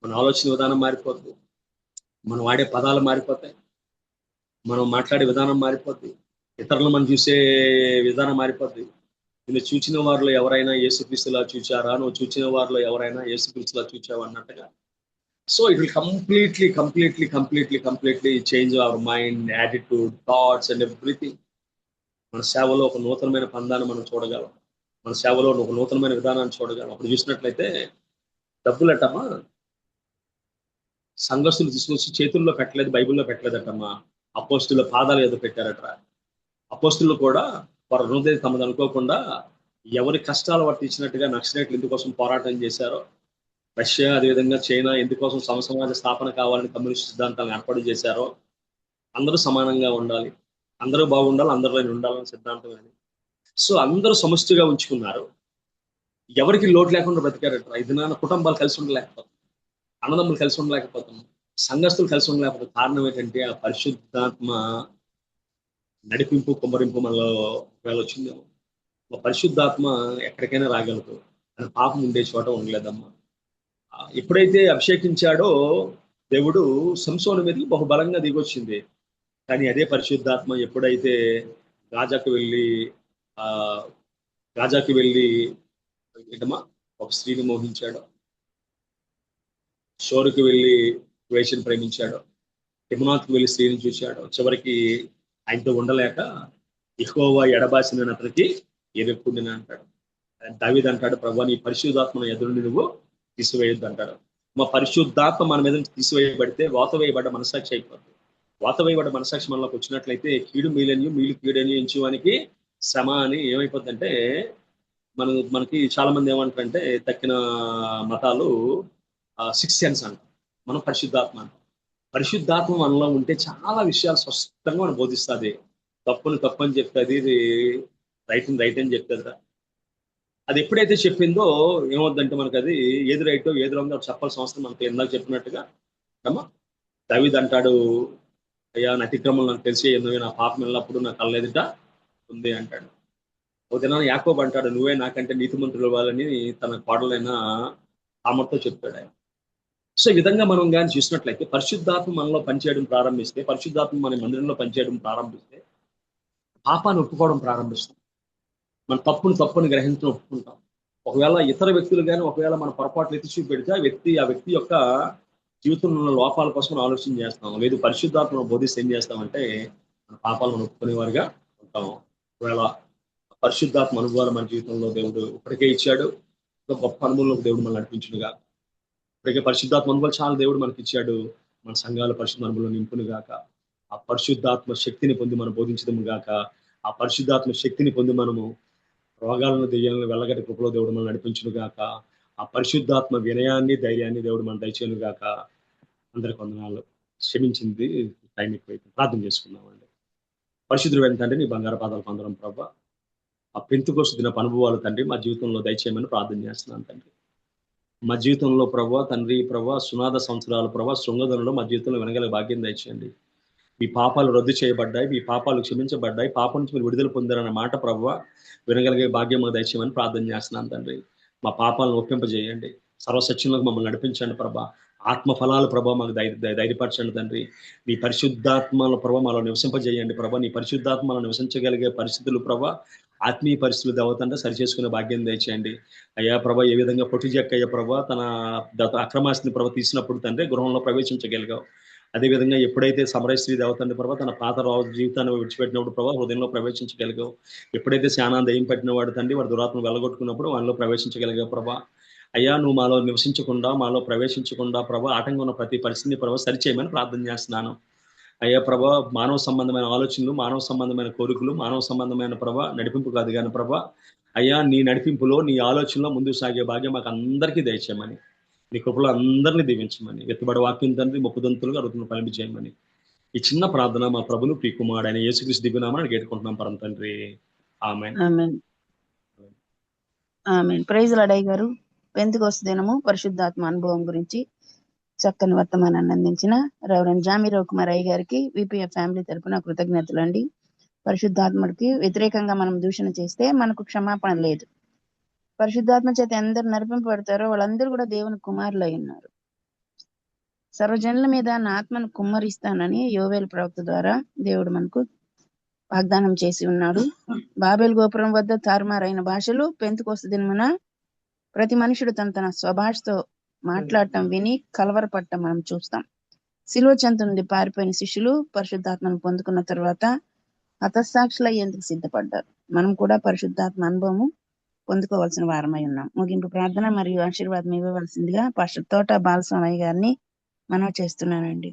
మన ఆలోచన విధానం మారిపోద్ది, మనం వాడే పదాలు మారిపోతాయి, మనం మాట్లాడే విధానం మారిపోద్ది, ఇతరులు మనం చూసే విధానం మారిపోద్ది. నిన్ను చూచిన వారిలో ఎవరైనా యేసుక్రీస్తులా చూచారా, నువ్వు చూచిన వారిలో ఎవరైనా యేసుక్రీస్తులా చూచావా అన్నట్టుగా. So it will completely change our mind, attitude, thoughts and everything. మన సేవలో ఒక నూతనమైన పందాన్ని మనం చూడగలం, మన సేవలో ఒక నూతనమైన విధానాన్ని చూడగలం. అప్పుడు చూసినట్లయితే డబ్బులటమ్మా సంఘస్థులు తీసుకొచ్చి చేతుల్లో పెట్టలేదు, బైబిల్లో పెట్టలేదటమ్మా, అపోస్తుల పాదాలు ఏదో పెట్టారట. అపోస్తులు కూడా వారు హృదయం తమది అనుకోకుండా ఎవరి కష్టాలు వర్తించినట్టుగా నక్సలైట్లు ఎందుకోసం పోరాటం చేశారో, రష్యా అదేవిధంగా చైనా ఎందుకోసం సమసమాజ స్థాపన కావాలని కమ్యూనిస్ట్ సిద్ధాంతాలను ఏర్పాటు చేశారో, అందరూ సమానంగా ఉండాలి, అందరూ బాగుండాలి, అందరిలో ఉండాలని సిద్ధాంతం అని. సో అందరూ సమష్టిగా ఉంచుకున్నారు, ఎవరికి లోటు లేకుండా బ్రతికారట. ఇది నాన్న కుటుంబాలు కలిసి ఉండలేకపోతాం, అన్నదమ్ములు కలిసి ఉండలేకపోతాం, సంఘస్థులు కలిసి ఉండలేకపోతాం. కారణం ఏంటంటే ఆ పరిశుద్ధాత్మ నడిపింపు, కుమ్మరింపు మనలో వచ్చిందేమో. పరిశుద్ధాత్మ ఎక్కడికైనా రాగలదు, అని పాపం ఉండే చోట ఉండలేదమ్మా. ఎప్పుడైతే అభిషేకించాడో దేవుడు సంసోను మీదకి బహుబలంగా దిగొచ్చింది. కానీ అదే పరిశుద్ధాత్మ ఎప్పుడైతే గాజాకు వెళ్ళి ఏంటమ్మా ఒక స్త్రీని మోహించాడో, షోరుకి వెళ్ళి వేషను ప్రేమించాడో, తిమ్నాత్కి వెళ్ళి స్త్రీని చూశాడో, చివరికి ఆయనతో ఉండలేక యెహోవా ఎడబాసిన అతనికి ఎదుర్కొండిన అంటాడు. దావీదు అంటాడు, ప్రభువా నీ పరిశుద్ధాత్మను ఎదురుని నువ్వు తీసివేయొద్దు అంటాడు. మా పరిశుద్ధాత్మ మన మీద తీసివేయబడితే వాతవేయబడ్డ మనసాక్షి అయిపోతుంది. వాతవేయబడ్డ మనసాక్షి మనలోకి వచ్చినట్లయితే కీడు మీలని, మీలు కీడని ఎంచువానికి శ్రమ అని ఏమైపోతుందంటే, మనకి చాలా మంది ఏమంటారంటే తక్కిన మతాలు 6th సెన్స్ అంటారు, మనం పరిశుద్ధాత్మ అంటాం. పరిశుద్ధాత్మ మనలో ఉంటే చాలా విషయాలు స్పష్టంగా మనం బోధిస్తుంది. తప్పుని తప్పు అని చెప్తుంది, ఇది రైట్ అని చెప్తుంది. అది ఎప్పుడైతే చెప్పిందో ఏమవుద్దంటే మనకు అది ఏది రైటో ఏది రాంగో చెప్పాల్సిన అవసరం మనకి ఇందాక చెప్పినట్టుగా అమ్మా. దావీదు అంటాడు, అయ్యా నా అతిక్రమం నాకు తెలిసి ఎన్నో నా పాపం వెళ్ళినప్పుడు నా కళ్ళెదుట ఉంది అంటాడు. ఒక దినాన్ని యాకోబు అంటాడు, నువ్వే నాకంటే నీతిమంతులు ఇవ్వాలని తన కోడలైన ఆమెతో చెప్తాడు ఆయన. సో ఈ విధంగా మనం కానీ చూసినట్లయితే పరిశుద్ధాత్మ మనలో పనిచేయడం ప్రారంభిస్తే, పరిశుద్ధాత్మ మన మందిరంలో పనిచేయడం ప్రారంభిస్తే పాపాన్ని ఒప్పుకోవడం ప్రారంభిస్తాం. మన తప్పుని గ్రహించడం ఒప్పుకుంటాం. ఒకవేళ ఇతర వ్యక్తులు కానీ ఒకవేళ మన పొరపాట్లు ఎత్తి చూపెడితే ఆ వ్యక్తి యొక్క జీవితంలో ఉన్న లోపాల కోసం ఆలోచన చేస్తాం. లేదు పరిశుద్ధాత్మను బోధిస్తే ఏం చేస్తామంటే మన పాపాలను ఒప్పుకునేవారుగా ఉంటాం. ఒకవేళ పరిశుద్ధాత్మ అనుభవాలు మన జీవితంలో దేవుడు ఇప్పటికే ఇచ్చాడు. గొప్ప అనుభవంలోకి దేవుడు మనం నడిపించునుగా. ఇప్పటికే పరిశుద్ధాత్మ అనుభవాలు చాలా దేవుడు మనకి ఇచ్చాడు. మన సంఘాల పరిశుద్ధ అనుభవం నింపును గాక. ఆ పరిశుద్ధాత్మ శక్తిని పొంది మనం బోధించడము గాక. ఆ పరిశుద్ధాత్మ శక్తిని పొంది మనము రోగాలను దెయ్యాలను వెళ్ళగట్టి కృపలో దేవుడు మనం నడిపించును గాక. ఆ పరిశుద్ధాత్మ వినయాన్ని ధైర్యాన్ని దేవుడు మనం దయచేయను గాక. అందరికి వందనాలు. క్షమించింది టైం ఎక్కువైపోయింది. ప్రార్థన చేసుకుందామండి. పరిశుద్ధుడు వెంటంటే నీ బంగారు పాదాలు పొందడం ప్రభా. ఆ పెంతుకోస్తు దినపు అనుభవాలు తండ్రి మా జీవితంలో దయచేయమని ప్రార్థన చేస్తున్నాను తండ్రి. మా జీవితంలో ప్రభా తండ్రి ప్రభా సునాద సంవత్సరాల ప్రభా శృంగధనంలో మా జీవితంలో వినగల భాగ్యం దయచేయండి. మీ పాపాలు రద్దు చేయబడ్డాయి, మీ పాపాలు క్షమించబడ్డాయి, పాపం నుంచి మీరు విడుదల పొందారన్న మాట ప్రభా వినగలిగే భాగ్యం మాకు దయచేయమని ప్రార్థన చేస్తున్నాను తండ్రి. మా పాపాలను ఒప్పింపజేయండి, సర్వసత్యంలోకి మమ్మల్ని నడిపించండి ప్రభా. ఆత్మఫలాల ప్రభా మాకు ధైర్యపరచండి తండ్రి. మీ పరిశుద్ధాత్మల ప్రభా మాలో నివసింపజేయండి ప్రభా. నీ పరిశుద్ధాత్మలను నివసించగలిగే పరిస్థితులు ప్రభా ఆత్మీయ పరిస్థితులు దేవతంటే సరి చేసుకునే భాగ్యం దయచేయండి అయ్యా ప్రభా. ఏ విధంగా పొట్టిజక్కయ్య ప్రభా తన అక్రమాస్తిని ప్రభా తీసినప్పుడు తండ్రి గృహంలో ప్రవేశించగలిగావు, అదేవిధంగా ఎప్పుడైతే సమరశ్రీ దేవతండ్రి ప్రభా తన పాత జీవితాన్ని విడిచిపెట్టినప్పుడు ప్రభా హృదయంలో ప్రవేశించగలిగావు, ఎప్పుడైతే శానా దయ్యం పెట్టిన వాడు తండ్రి వాడు దురాత్మను వెళ్ళగొట్టుకున్నప్పుడు వాళ్ళలో ప్రవేశించగలిగావు ప్రభా. అయ్యా నువ్వు మాలో నివసించకుండా మాలో ప్రవేశించకుండా ప్రభా ఆటంకం ఉన్న ప్రతి పరిస్థితిని ప్రభా సరిచేయమని ప్రార్థన చేస్తున్నాను అయ్యా ప్రభా. మానవ సంబంధమైన ఆలోచనలు, మానవ సంబంధమైన కోరికలు, మానవ సంబంధమైన ప్రభా నడిపింపు కాదు కానీ ప్రభా అయ్యా నీ నడిపింపులో నీ ఆలోచనలో ముందుకు సాగే భాగ్యం మాకు అందరికీ దయచేయమని, నీ కృపలో అందరినీ దీవించమని, వెతుబడి వాక్యం తండ్రి ముప్పుదంతులుగా అడుగుతున్న పని చేయమని ఈ చిన్న ప్రార్థన మా ప్రభును ప్రియకుమారుడు ఆయన యేసుక్రీస్తు దివ్యనామని కేట్టుకుంటున్నాం పరం తండ్రి. ఆమేన్. ఆమేన్. ఆమేన్. ప్రైజ్ లార్డ్ అయ్య గారు. పెంతెకోస్తు దినము పరిశుద్ధాత్మ అనుభవం గురించి చక్కని వర్తమానాన్ని అందించిన రెవరెండ్ జామీరావు కుమార్ అయ్య గారికి విపిఎఫ్ ఫ్యామిలీ తరపున కృతజ్ఞతలు అండి. పరిశుద్ధాత్మడికి వ్యతిరేకంగా మనం దూషణ చేస్తే మనకు క్షమాపణ లేదు. పరిశుద్ధాత్మ చేత ఎందరు నడిపింపబడతారో వాళ్ళందరూ కూడా దేవుని కుమారులు అయి ఉన్నారు. సర్వజనుల మీద నా ఆత్మను కుమ్మరిస్తానని యోవేలు ప్రవక్త ద్వారా దేవుడు మనకు వాగ్దానం చేసి ఉన్నాడు. బాబేల్ గోపురం వద్ద తారుమారైన భాషలు పెంతెకోస్తు దినమున ప్రతి మనుషుడు తన స్వభాషతో మాట్లాడటం విని కలవరపడటం మనం చూస్తాం. శిలువ చెంత నుండి పారిపోయిన శిష్యులు పరిశుద్ధాత్మను పొందుకున్న తర్వాత హతసాక్షులు అయ్యేందుకు సిద్ధపడ్డారు. మనం కూడా పరిశుద్ధాత్మ అనుభవము పొందుకోవాల్సిన వారమై ఉన్నాం. ముగింపు ప్రార్థన మరియు ఆశీర్వాదం ఇవ్వవలసిందిగా పాస్టర్ తోట బాలస్వామి గారిని మనవి చేస్తున్నానండి.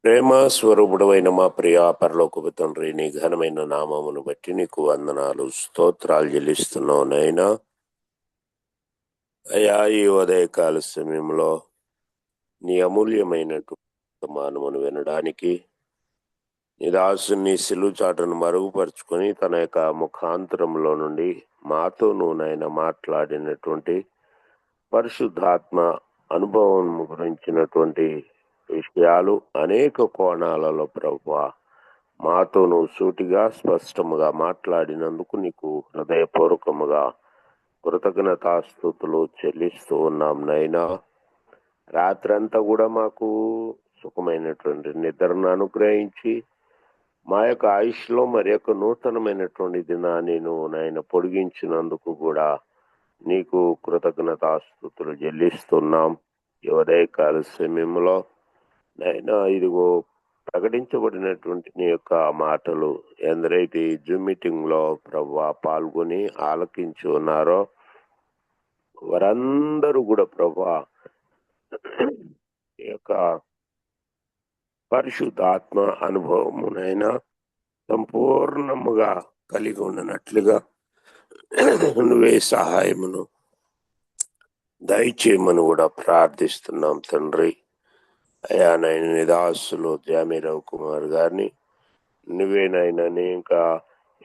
ప్రేమ స్వరూపుడైన మా ప్రియ పరలోకపు తండ్రి, నీ ఘనమైన నామమును బట్టి నీకు వందనాలు స్తోత్రాలు చెల్లిస్తున్నావు నైనా. అయ్యా ఈ ఉదయకాల సమయంలో నీ అమూల్యమైనటువంటి మానవును వినడానికి నీ దాసుని సిలువ చాటును మరుగుపరుచుకొని తన యొక్క ముఖాంతరంలో నుండి మాతో నైనా మాట్లాడినటువంటి పరిశుద్ధాత్మ అనుభవం గురించినటువంటి విషయాలు అనేక కోణాలలో ప్రభువా మాతో నువ్వు సూటిగా స్పష్టముగా మాట్లాడినందుకు నీకు హృదయపూర్వకముగా కృతజ్ఞతాస్తుతులు చెల్లిస్తూ ఉన్నాం నైనా. రాత్రంతా కూడా మాకు సుఖమైనటువంటి నిద్రను అనుగ్రహించి మా యొక్క ఆయుష్లో మరి యొక్క నూతనమైనటువంటి దినాన్ని నువ్వు నాయన పొడిగించినందుకు కూడా నీకు కృతజ్ఞతాస్తుతులు చెల్లిస్తున్నాం. ఈ ఉదయకాల సమయంలో నైనా ఇదిగో ప్రకటించబడినటువంటి నీ యొక్క మాటలు ఎందరైతే ఈ జూమ్ మీటింగ్ లో ప్రభువా పాల్గొని ఆలకించి ఉన్నారో వారందరూ కూడా ప్రభువా ఈ యొక్క పరిశుద్ధాత్మ అనుభవమునైనా సంపూర్ణముగా కలిగి ఉన్నట్లుగా నువ్వే సహాయమును దయచేయమని కూడా ప్రార్థిస్తున్నాం తండ్రి. అయ్యా నాయన నీ దాసులు జామీరావు కుమార్ గారిని నువ్వేనైనా ఇంకా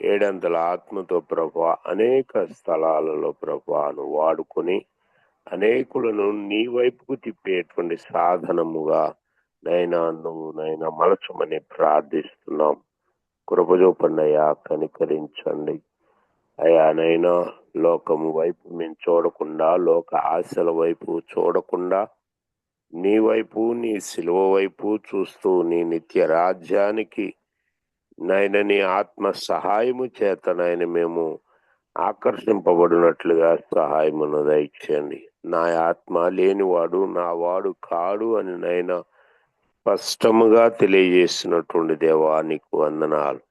700 ఆత్మతో ప్రభా అనేక స్థలాలలో ప్రభాను వాడుకొని అనేకులను నీ వైపుకు తిప్పేటువంటి సాధనముగా నైనా నువ్వు నైనా మలచమని ప్రార్థిస్తున్నాం. కృప చూపండి అయ్యా, కనికరించండి అయ్యా. నైనా లోకము వైపు మేము చూడకుండా, లోక ఆశల వైపు చూడకుండా, నీ వైపు, నీ సిలువ వైపు చూస్తూ నీ నిత్య రాజ్యానికి నాయన నీ ఆత్మ సహాయము చేత నాయన మేము ఆకర్షింపబడినట్లుగా సహాయమును దయచేయండి. నా ఆత్మ లేనివాడు నా వాడు కాడు అని నాయన స్పష్టముగా తెలియజేసినటువంటి దేవా నీకు వందనాలు.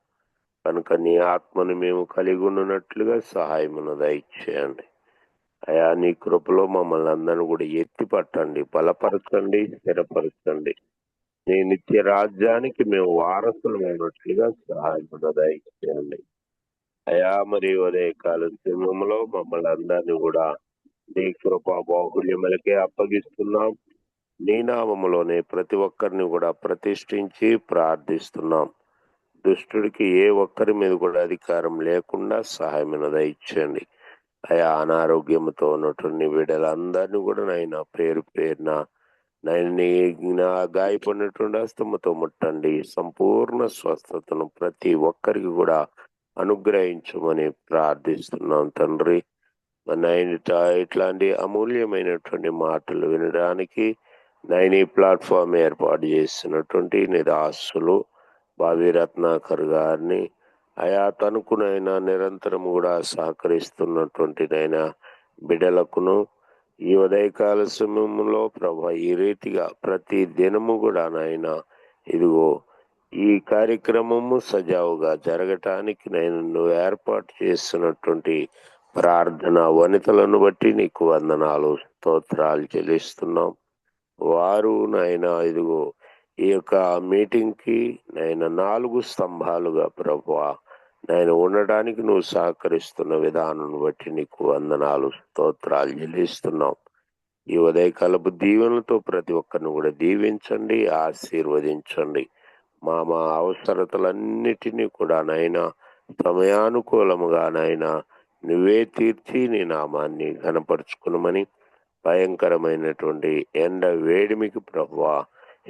కనుక నీ ఆత్మను మేము కలిగి ఉన్నట్లుగా సహాయమును దయచేయండి. అయా నీ కృపలో మమ్మల్ని అందరిని కూడా ఎత్తి పట్టండి, బలపరచండి, స్థిరపరచండి. నీ నిత్య రాజ్యానికి మేము వారసులమైనట్లుగా సహాయమును దయచేయండి. అయా మరి ఉదయకాల సమయంలో మమ్మల్ని అందరినీ కూడా నీ కృపా బాహుల్యములకే అప్పగిస్తున్నాం. నీ నామములోనే ప్రతి ఒక్కరిని కూడా ప్రతిష్ఠించి ప్రార్థిస్తున్నాం. దుష్టుడికి ఏ ఒక్కరి మీద కూడా అధికారం లేకుండా సహాయమును దయచేయండి. అయా అనారోగ్యంతో ఉన్నటువంటి వీడలందరినీ కూడా నైనా పేరు పేరున నైనా గాయపడినటువంటి హస్తముతో ముట్టండి. సంపూర్ణ స్వస్థతను ప్రతి ఒక్కరికి కూడా అనుగ్రహించమని ప్రార్థిస్తున్నాం తండ్రి. ఇట్లాంటి అమూల్యమైనటువంటి మాటలు వినడానికి నైని ప్లాట్ఫామ్ ఏర్పాటు చేసినటువంటి నిరాశులు బావి రత్నాకర్ గారిని, అయా తనకునైనా నిరంతరం కూడా సహకరిస్తున్నటువంటి నైనా బిడ్డలకును ఈ ఉదయకాల సమయంలో ప్రభా ఈ రీతిగా ప్రతి దినము కూడా నాయన ఇదిగో ఈ కార్యక్రమము సజావుగా జరగటానికి నేను నువ్వు ఏర్పాటు చేస్తున్నటువంటి ప్రార్థన వనితలను బట్టి నీకు వందనాలు, స్తోత్రాలు చెల్లిస్తున్నాం. వారు నాయన ఇదిగో ఈ యొక్క మీటింగ్ కి నాయన 4 స్తంభాలుగా ప్రభువా నాయన ఉండడానికి నువ్వు సహకరిస్తున్న విధానం బట్టి నీకు వందనాలు, స్తోత్రాలు చెల్లిస్తున్నాం. ఈ ఉదయకాలపు దీవెనలతో ప్రతి ఒక్కరిని కూడా దీవించండి, ఆశీర్వదించండి. మా అవసరతలన్నిటినీ కూడా నాయన సమయానుకూలముగా నాయన నువ్వే తీర్చి నీ నామాన్ని ఘనపరుచుకునమని, భయంకరమైనటువంటి ఎండ వేడిమికి ప్రభువా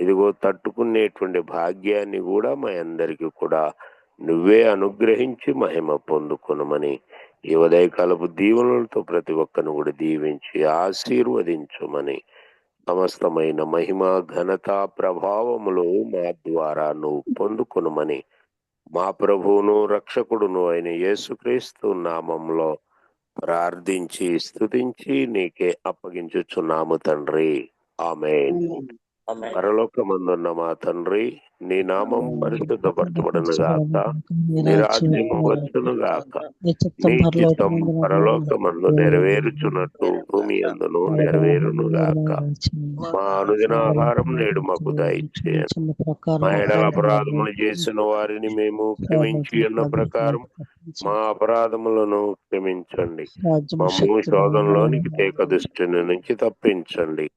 ఇదిగో తట్టుకునేటువంటి భాగ్యాన్ని కూడా మా అందరికీ కూడా నువ్వే అనుగ్రహించి మహిమ పొందుకునమని ఈ ఉదయకాలపు దీవెనలతో ప్రతి ఒక్కరిని కూడా దీవించి ఆశీర్వదించమని, సమస్తమైన మహిమ ఘనత ప్రభావములు మా ద్వారా నువ్వు పొందుకునమని మా ప్రభువును రక్షకుడును అయిన యేసుక్రీస్తు నామంలో ప్రార్థించి స్తుతించి నీకే అప్పగించుచున్నాము తండ్రి. ఆమేన్. పరలోకమందున్న మా తండ్రి, నీ నామం పరిశుద్ధపరచబడును గాక, నీ రాజ్యము వచ్చును గాక, నీ చిత్తం పరలోకమందు నెరవేరుచున్నట్టు భూమి అందును నెరవేరును గాక. మా అనుదిన ఆహారం నేడు మాకు దయచేయండి. మా ఎడల అపరాధములు చేసిన వారిని మేము క్షమించి ఉన్న ప్రకారం మా అపరాధములను క్షమించండి. మమ్ము శోధనలోనికి తేక దుష్టుని నుంచి తప్పించండి.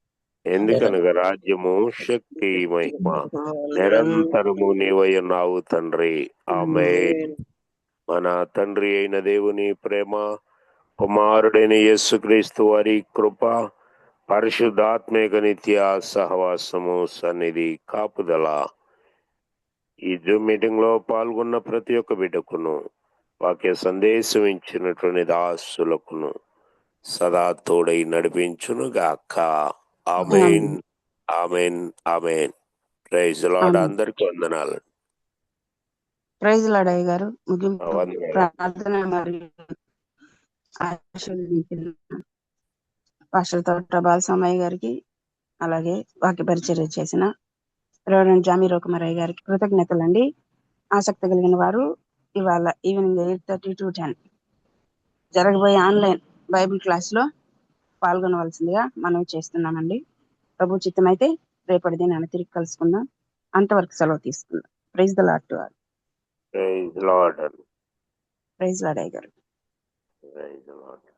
ఎందుకనగా రాజ్యము, శక్తి, మహిమ నిరంతరము నీవై ఉన్నావు తండ్రి. ఆమేన్. మన తండ్రి అయిన దేవుని ప్రేమ, కుమారుడైన యేసుక్రీస్తు వారి కృప, పరిశుద్ధాత్మేక నిత్య సహవాసము, సన్నిధి, కాపుదల ఈ జూమ్ మీటింగ్ లో పాల్గొన్న ప్రతి ఒక్క బిడ్డకును, వాక్య సందేశం ఇచ్చినటువంటి దాసులకును సదా తోడై నడిపించును గాక. ఆమేన్, ఆమేన్, ఆమేన్. Praise Lord. అందరికి వందనాలు. ప్రైజ్ లార్డ్ అయ్య గారు. ముగింపు వందనాలు. ప్రార్థన మరియు పాస్టర్ తోట బాలస్వామయ్య గారికి, అలాగే వాక్య పరిచర్య చేసిన రెవరెండ్ జామీ రోకుమారయ్య గారికి కృతజ్ఞతలండి. ఆసక్తి కలిగిన వారు ఇవాళ ఈవినింగ్ 8:30 to 10 జరగబోయే ఆన్లైన్ బైబిల్ క్లాస్ లో పాల్గొనవలసిందిగా మనం చేస్తున్నామండి. ప్రభు చిత్తమైతే రేపటి దినాన్ని తిరిగి కలుసుకుందాం. అంతవరకు సెలవు తీసుకుందాం. Praise the Lord to all. Praise Lord. Praise Lord అయ్య గారు. Praise lord.